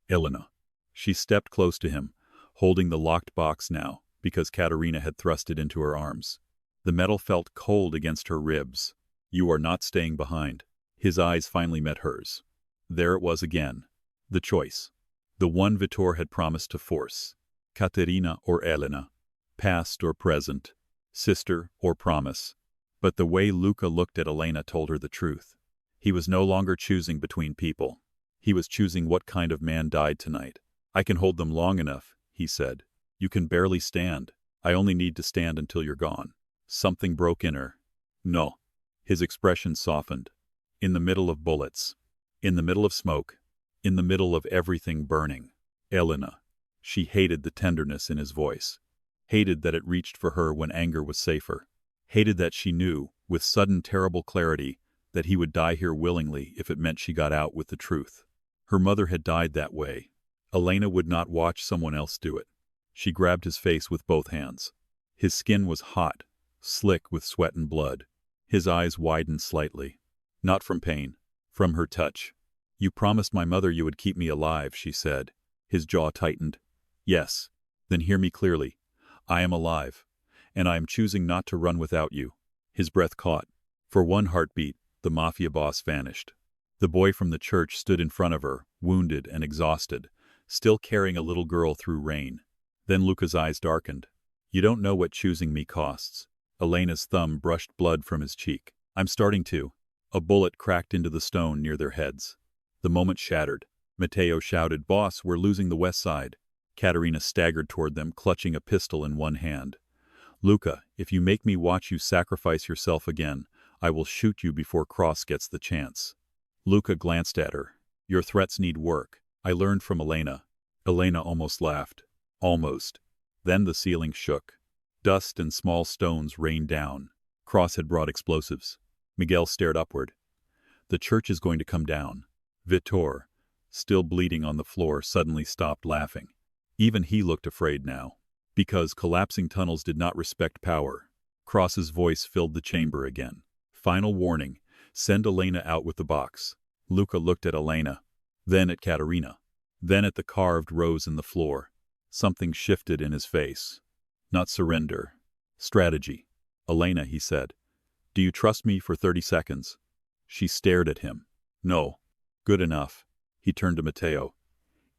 Elena. She stepped close to him, holding the locked box now, because Katerina had thrust it into her arms. The metal felt cold against her ribs. You are not staying behind. His eyes finally met hers. There it was again. The choice. The one Vittore had promised to force. Katerina or Elena. Past or present. Sister or promise. But the way Luca looked at Elena told her the truth. He was no longer choosing between people. He was choosing what kind of man died tonight. I can hold them long enough, he said. You can barely stand. I only need to stand until you're gone. Something broke in her. No. His expression softened. In the middle of bullets. In the middle of smoke. In the middle of everything burning. Elena. She hated the tenderness in his voice. Hated that it reached for her when anger was safer. Hated that she knew, with sudden terrible clarity, that he would die here willingly if it meant she got out with the truth. Her mother had died that way. Elena would not watch someone else do it. She grabbed his face with both hands. His skin was hot, slick with sweat and blood. His eyes widened slightly. Not from pain, from her touch. You promised my mother you would keep me alive, she said. His jaw tightened. Yes. Then hear me clearly. I am alive, and I am choosing not to run without you. His breath caught. For one heartbeat, the Mafia boss vanished. The boy from the church stood in front of her, wounded and exhausted, still carrying a little girl through rain. Then Luca's eyes darkened. You don't know what choosing me costs. Elena's thumb brushed blood from his cheek. I'm starting to. A bullet cracked into the stone near their heads. The moment shattered. Matteo shouted, Boss, we're losing the west side. Katerina staggered toward them, clutching a pistol in one hand. Luca, if you make me watch you sacrifice yourself again, I will shoot you before Cross gets the chance. Luca glanced at her. Your threats need work. I learned from Elena. Elena almost laughed. Almost. Then the ceiling shook. Dust and small stones rained down. Cross had brought explosives. Miguel stared upward. The church is going to come down. Vittore, still bleeding on the floor, suddenly stopped laughing. Even he looked afraid now. Because collapsing tunnels did not respect power. Cross's voice filled the chamber again. Final warning. Send Elena out with the box. Luca looked at Elena. Then at Katerina. Then at the carved rose in the floor. Something shifted in his face. Not surrender. Strategy. Elena, he said. Do you trust me for 30 seconds? She stared at him. No. Good enough. He turned to Matteo.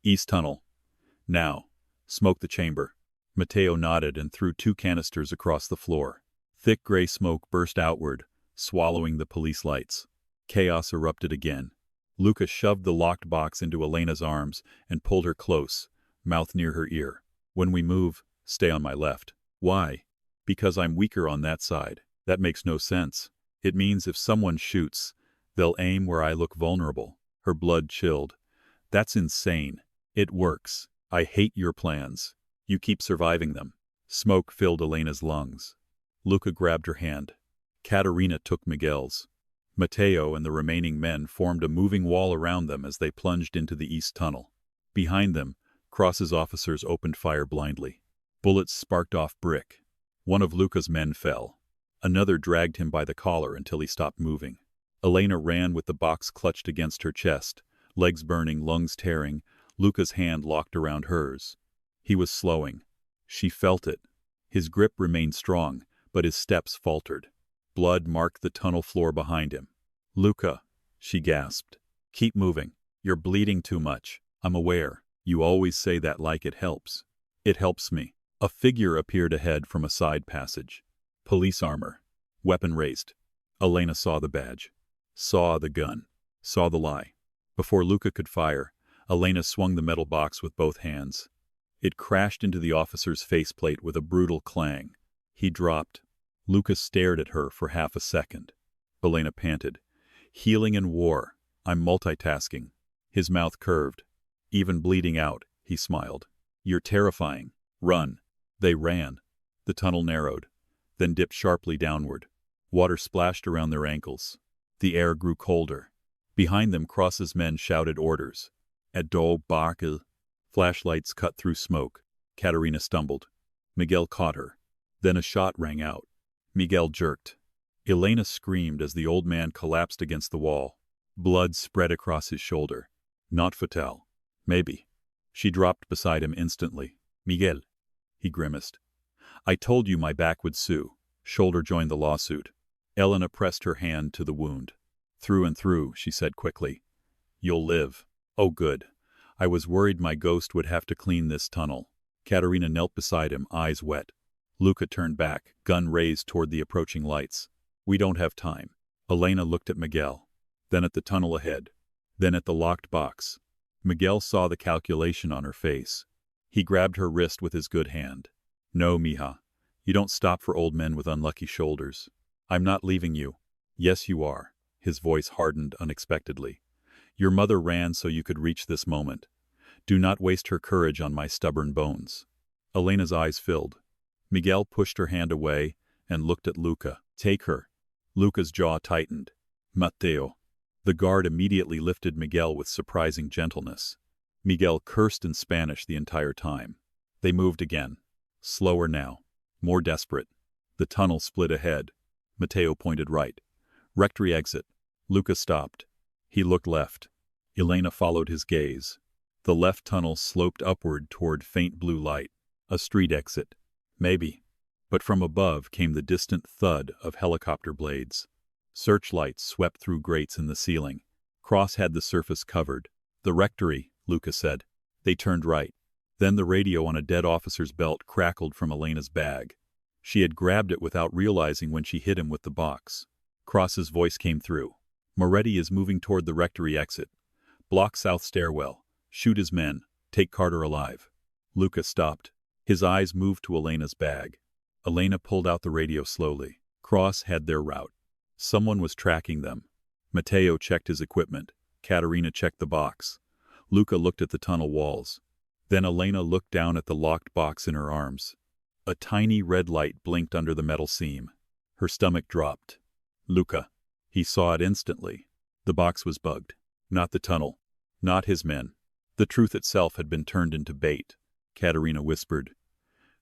East tunnel. Now. Smoke the chamber. Matteo nodded and threw 2 canisters across the floor. Thick gray smoke burst outward, swallowing the police lights. Chaos erupted again. Luca shoved the locked box into Elena's arms and pulled her close, mouth near her ear. When we move, stay on my left. Why? Because I'm weaker on that side. That makes no sense. It means if someone shoots, they'll aim where I look vulnerable. Her blood chilled. That's insane. It works. I hate your plans. You keep surviving them. Smoke filled Elena's lungs. Luca grabbed her hand. Caterina took Miguel's. Matteo and the remaining men formed a moving wall around them as they plunged into the east tunnel. Behind them, Cross's officers opened fire blindly. Bullets sparked off brick. One of Luca's men fell. Another dragged him by the collar until he stopped moving. Elena ran with the box clutched against her chest, legs burning, lungs tearing, Luca's hand locked around hers. He was slowing. She felt it. His grip remained strong, but his steps faltered. Blood marked the tunnel floor behind him. Luca, she gasped. Keep moving. You're bleeding too much. I'm aware. You always say that like it helps. It helps me. A figure appeared ahead from a side passage. Police armor. Weapon raised. Elena saw the badge. Saw the gun. Saw the lie. Before Luca could fire, Elena swung the metal box with both hands. It crashed into the officer's faceplate with a brutal clang. He dropped. Luca stared at her for half a second. Elena panted. Healing in war. I'm multitasking. His mouth curved. Even bleeding out, he smiled. You're terrifying. Run. They ran. The tunnel narrowed, then dipped sharply downward. Water splashed around their ankles. The air grew colder. Behind them, Cross's men shouted orders. At do Barkel. Flashlights cut through smoke. Caterina stumbled. Miguel caught her. Then a shot rang out. Miguel jerked. Elena screamed as the old man collapsed against the wall. Blood spread across his shoulder. Not fatal. Maybe. She dropped beside him instantly. Miguel. He grimaced. I told you my back would sue. Shoulder joined the lawsuit. Elena pressed her hand to the wound. Through and through, she said quickly. You'll live. Oh, good. I was worried my ghost would have to clean this tunnel. Caterina knelt beside him, eyes wet. Luca turned back, gun raised toward the approaching lights. We don't have time. Elena looked at Miguel, then at the tunnel ahead, then at the locked box. Miguel saw the calculation on her face. He grabbed her wrist with his good hand. No, mija. You don't stop for old men with unlucky shoulders. I'm not leaving you. Yes, you are. His voice hardened unexpectedly. Your mother ran so you could reach this moment. Do not waste her courage on my stubborn bones. Elena's eyes filled. Miguel pushed her hand away and looked at Luca. Take her. Luca's jaw tightened. Matteo. The guard immediately lifted Miguel with surprising gentleness. Miguel cursed in Spanish the entire time. They moved again. Slower now. More desperate. The tunnel split ahead. Matteo pointed right. Rectory exit. Luca stopped. He looked left. Elena followed his gaze. The left tunnel sloped upward toward faint blue light. A street exit. Maybe. But from above came the distant thud of helicopter blades. Searchlights swept through grates in the ceiling. Cross had the surface covered. The rectory, Luca said. They turned right. Then the radio on a dead officer's belt crackled from Elena's bag. She had grabbed it without realizing when she hit him with the box. Cross's voice came through. Moretti is moving toward the rectory exit. Block south stairwell. Shoot his men. Take Carter alive. Luca stopped. His eyes moved to Elena's bag. Elena pulled out the radio slowly. Cross had their route. Someone was tracking them. Matteo checked his equipment. Caterina checked the box. Luca looked at the tunnel walls. Then Elena looked down at the locked box in her arms. A tiny red light blinked under the metal seam. Her stomach dropped. Luca. He saw it instantly. The box was bugged. Not the tunnel. Not his men. The truth itself had been turned into bait. Caterina whispered.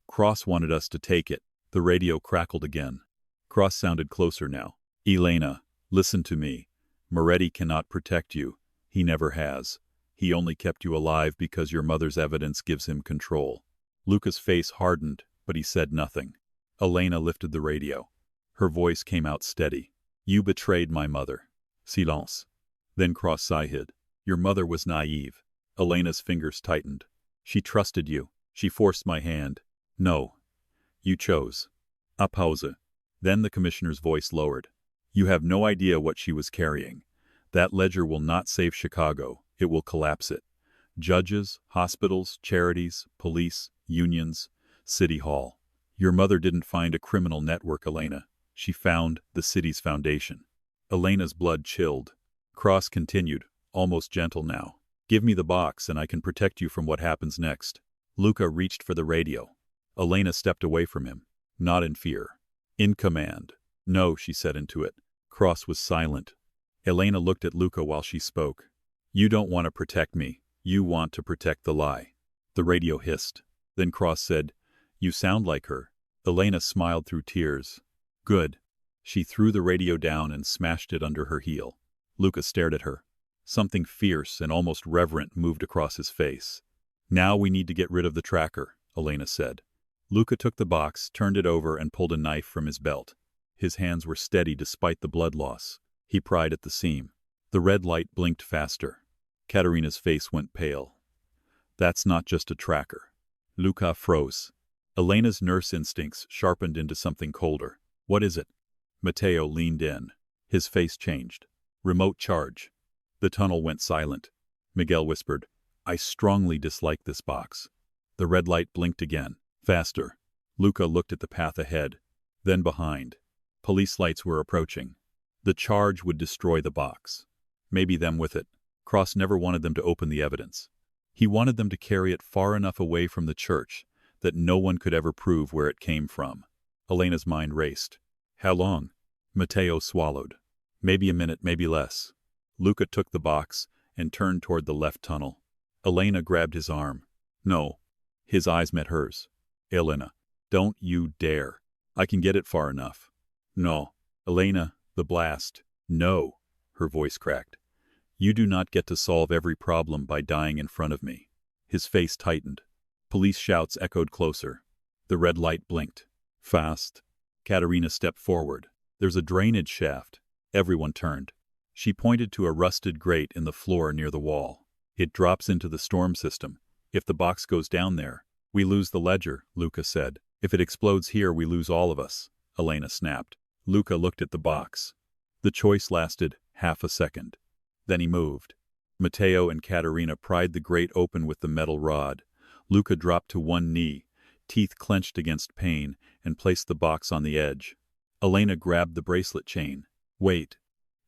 Cross wanted us to take it. The radio crackled again. Cross sounded closer now. Elena, listen to me. Moretti cannot protect you. He never has. He only kept you alive because your mother's evidence gives him control. Luca's face hardened, but he said nothing. Elena lifted the radio. Her voice came out steady. You betrayed my mother. Silence. Then Cross sighed. Your mother was naive. Elena's fingers tightened. She trusted you. She forced my hand. No. You chose. A pause. Then the commissioner's voice lowered. You have no idea what she was carrying. That ledger will not save Chicago. It will collapse it. Judges, hospitals, charities, police, unions, City Hall. Your mother didn't find a criminal network, Elena. She found the city's foundation. Elena's blood chilled. Cross continued, almost gentle now. Give me the box and I can protect you from what happens next. Luca reached for the radio. Elena stepped away from him, not in fear. In command. No, she said into it. Cross was silent. Elena looked at Luca while she spoke. You don't want to protect me. You want to protect the lie. The radio hissed. Then Cross said, You sound like her. Elena smiled through tears. Good. She threw the radio down and smashed it under her heel. Luca stared at her. Something fierce and almost reverent moved across his face. Now we need to get rid of the tracker, Elena said. Luca took the box, turned it over, and pulled a knife from his belt. His hands were steady despite the blood loss. He pried at the seam. The red light blinked faster. Katerina's face went pale. That's not just a tracker. Luca froze. Elena's nurse instincts sharpened into something colder. What is it? Matteo leaned in. His face changed. Remote charge. The tunnel went silent. Miguel whispered, I strongly dislike this box. The red light blinked again. Faster. Luca looked at the path ahead. Then behind. Police lights were approaching. The charge would destroy the box. Maybe them with it. Cross never wanted them to open the evidence. He wanted them to carry it far enough away from the church that no one could ever prove where it came from. Elena's mind raced. How long? Matteo swallowed. Maybe a minute, maybe less. Luca took the box and turned toward the left tunnel. Elena grabbed his arm. No. His eyes met hers. Elena, don't you dare. I can get it far enough. No. Elena, the blast. No. Her voice cracked. You do not get to solve every problem by dying in front of me. His face tightened. Police shouts echoed closer. The red light blinked. Fast. Katerina stepped forward. There's a drainage shaft. Everyone turned. She pointed to a rusted grate in the floor near the wall. It drops into the storm system. If the box goes down there, we lose the ledger, Luca said. If it explodes here, we lose all of us, Elena snapped. Luca looked at the box. The choice lasted half a second. Then he moved. Matteo and Katerina pried the grate open with the metal rod. Luca dropped to one knee, teeth clenched against pain, and placed the box on the edge. Elena grabbed the bracelet chain. Wait.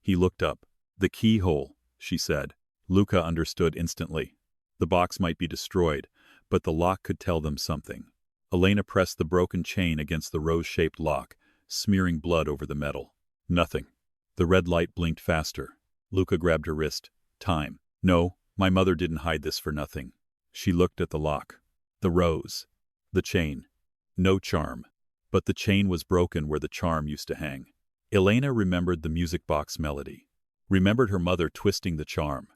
He looked up. The keyhole, she said. Luca understood instantly. The box might be destroyed, but the lock could tell them something. Elena pressed the broken chain against the rose-shaped lock, smearing blood over the metal. Nothing. The red light blinked faster. Luca grabbed her wrist. Time. No, my mother didn't hide this for nothing. She looked at the lock. The rose. The chain. No charm. But the chain was broken where the charm used to hang. Elena remembered the music box melody. Remembered her mother twisting the charm.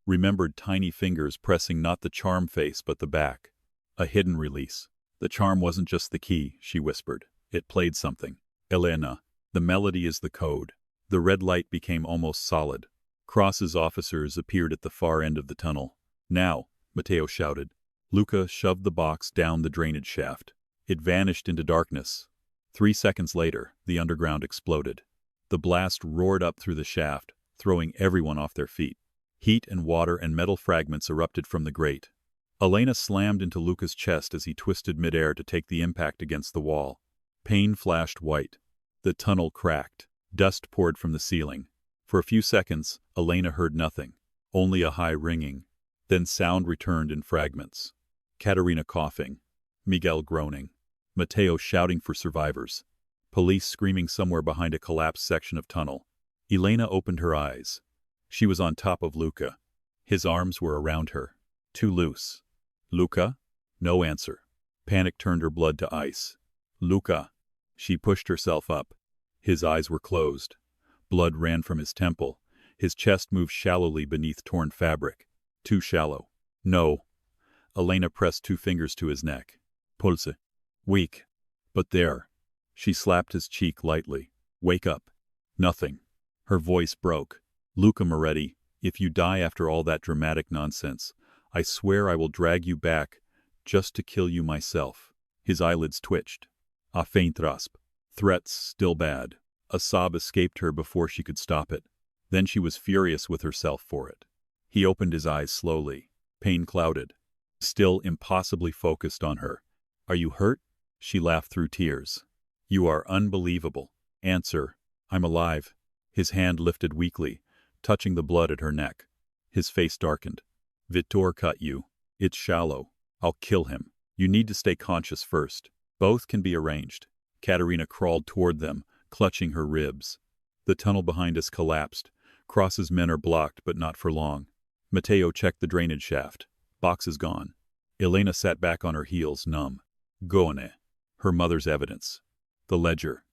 Remembered tiny fingers pressing not the charm face but the back. A hidden release. The charm wasn't just the key, she whispered. It played something. Elena, the melody is the code. The red light became almost solid. Cross's officers appeared at the far end of the tunnel. Now, Matteo shouted. Luca shoved the box down the drainage shaft. It vanished into darkness. 3 seconds later, the underground exploded. The blast roared up through the shaft, throwing everyone off their feet. Heat and water and metal fragments erupted from the grate. Elena slammed into Luca's chest as he twisted midair to take the impact against the wall. Pain flashed white. The tunnel cracked. Dust poured from the ceiling. For a few seconds, Elena heard nothing, only a high ringing. Then sound returned in fragments. Katerina coughing. Miguel groaning. Matteo shouting for survivors. Police screaming somewhere behind a collapsed section of tunnel. Elena opened her eyes. She was on top of Luca. His arms were around her. Too loose. Luca? No answer. Panic turned her blood to ice. Luca. She pushed herself up. His eyes were closed. Blood ran from his temple. His chest moved shallowly beneath torn fabric. Too shallow. No. Elena pressed 2 fingers to his neck. Pulse. Weak. But there. She slapped his cheek lightly. Wake up. Nothing. Her voice broke. Luca Moretti, If you die after all that dramatic nonsense, I swear I will drag you back just to kill you myself." His eyelids twitched. A faint rasp. Threats still bad. A sob escaped her before she could stop it. Then she was furious with herself for it. He opened his eyes slowly, pain clouded, still impossibly focused on her. "Are you hurt?" She laughed through tears. "You are unbelievable." "Answer." "I'm alive." His hand lifted weakly, touching the blood at her neck. His face darkened. "Vitor cut you. It's shallow. I'll kill him. You need to stay conscious first. Both can be arranged." Katerina crawled toward them, clutching her ribs. The tunnel behind us collapsed. Cross's men are blocked, but not for long. Matteo checked the drainage shaft. Box is gone. Elena sat back on her heels, numb. Gone. Her mother's evidence. The ledger.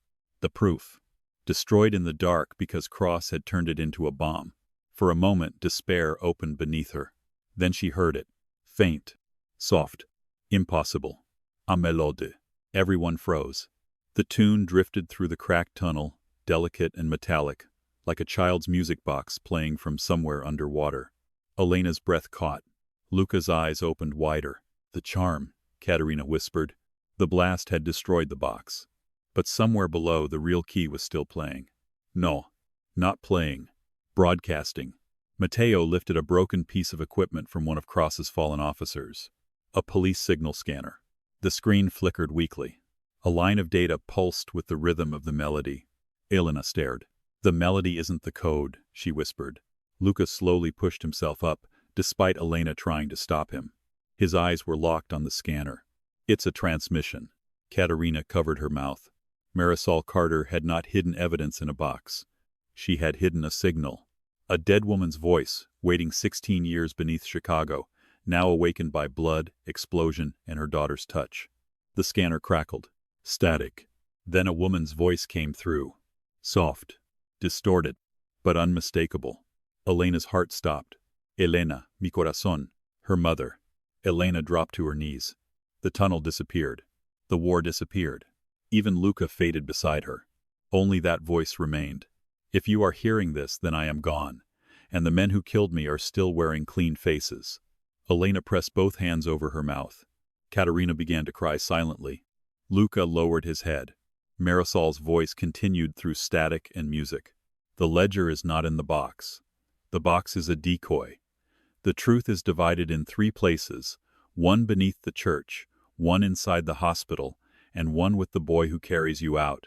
The proof. Destroyed in the dark because Cross had turned it into a bomb. For a moment, despair opened beneath her. Then she heard it. Faint. Soft. Impossible. A melode. Everyone froze. The tune drifted through the cracked tunnel, delicate and metallic, like a child's music box playing from somewhere underwater. Elena's breath caught. Luca's eyes opened wider. "The charm," Katerina whispered. The blast had destroyed the box. But somewhere below, the real key was still playing. No, not playing. Broadcasting. Matteo lifted a broken piece of equipment from one of Cross's fallen officers. A police signal scanner. The screen flickered weakly. A line of data pulsed with the rhythm of the melody. Elena stared. "The melody isn't the code," she whispered. Luca slowly pushed himself up, despite Elena trying to stop him. His eyes were locked on the scanner. "It's a transmission." Katerina covered her mouth. Marisol Carter had not hidden evidence in a box. She had hidden a signal. A dead woman's voice, waiting 16 years beneath Chicago, now awakened by blood, explosion, and her daughter's touch. The scanner crackled. Static. Then a woman's voice came through. Soft. Distorted. But unmistakable. Elena's heart stopped. "Elena, mi corazón." Her mother. Elena dropped to her knees. The tunnel disappeared. The war disappeared. Even Luca faded beside her. Only that voice remained. "If you are hearing this, then I am gone, and the men who killed me are still wearing clean faces." Elena pressed both hands over her mouth. Katerina began to cry silently. Luca lowered his head. Marisol's voice continued through static and music. "The ledger is not in the box. The box is a decoy. The truth is divided in 3 places, one beneath the church, one inside the hospital, and one with the boy who carries you out."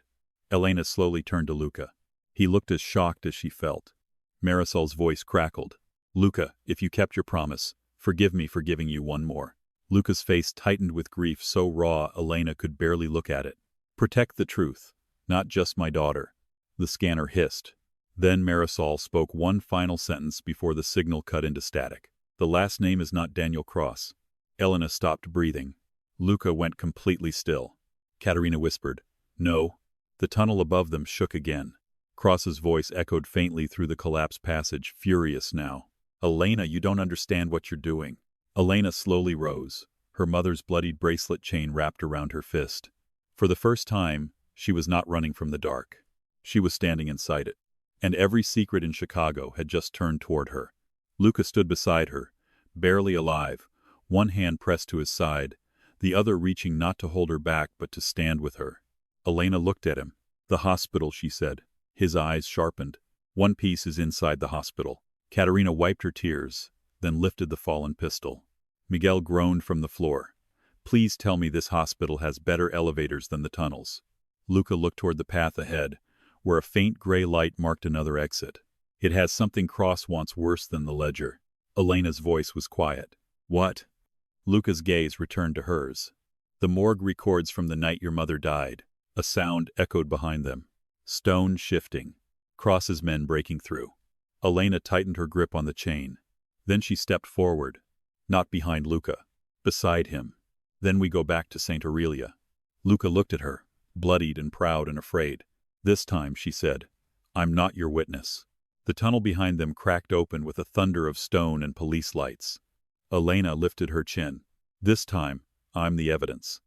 Elena slowly turned to Luca. He looked as shocked as she felt. Marisol's voice crackled. "Luca, if you kept your promise, forgive me for giving you one more." Luca's face tightened with grief so raw Elena could barely look at it. "Protect the truth, not just my daughter." The scanner hissed. Then Marisol spoke one final sentence before the signal cut into static. "The last name is not Daniel Cross." Elena stopped breathing. Luca went completely still. Katerina whispered, "No." The tunnel above them shook again. Cross's voice echoed faintly through the collapsed passage, furious now. "Elena, you don't understand what you're doing." Elena slowly rose, her mother's bloodied bracelet chain wrapped around her fist. For the first time, she was not running from the dark. She was standing inside it. And every secret in Chicago had just turned toward her. Luca stood beside her, barely alive, one hand pressed to his side, the other reaching not to hold her back but to stand with her. Elena looked at him. "The hospital," she said. His eyes sharpened. "One piece is inside the hospital." Katerina wiped her tears, then lifted the fallen pistol. Miguel groaned from the floor. "Please tell me this hospital has better elevators than the tunnels." Luca looked toward the path ahead, where a faint gray light marked another exit. "It has something Cross wants worse than the ledger." Elena's voice was quiet. "What?" Luca's gaze returned to hers. "The morgue records from the night your mother died." A sound echoed behind them. Stone shifting. Cross's men breaking through. Elena tightened her grip on the chain. Then she stepped forward. Not behind Luca. Beside him. "Then we go back to St. Aurelia." Luca looked at her, bloodied and proud and afraid. "This time," she said, "I'm not your witness." The tunnel behind them cracked open with a thunder of stone and police lights. Elena lifted her chin. "This time, I'm the evidence."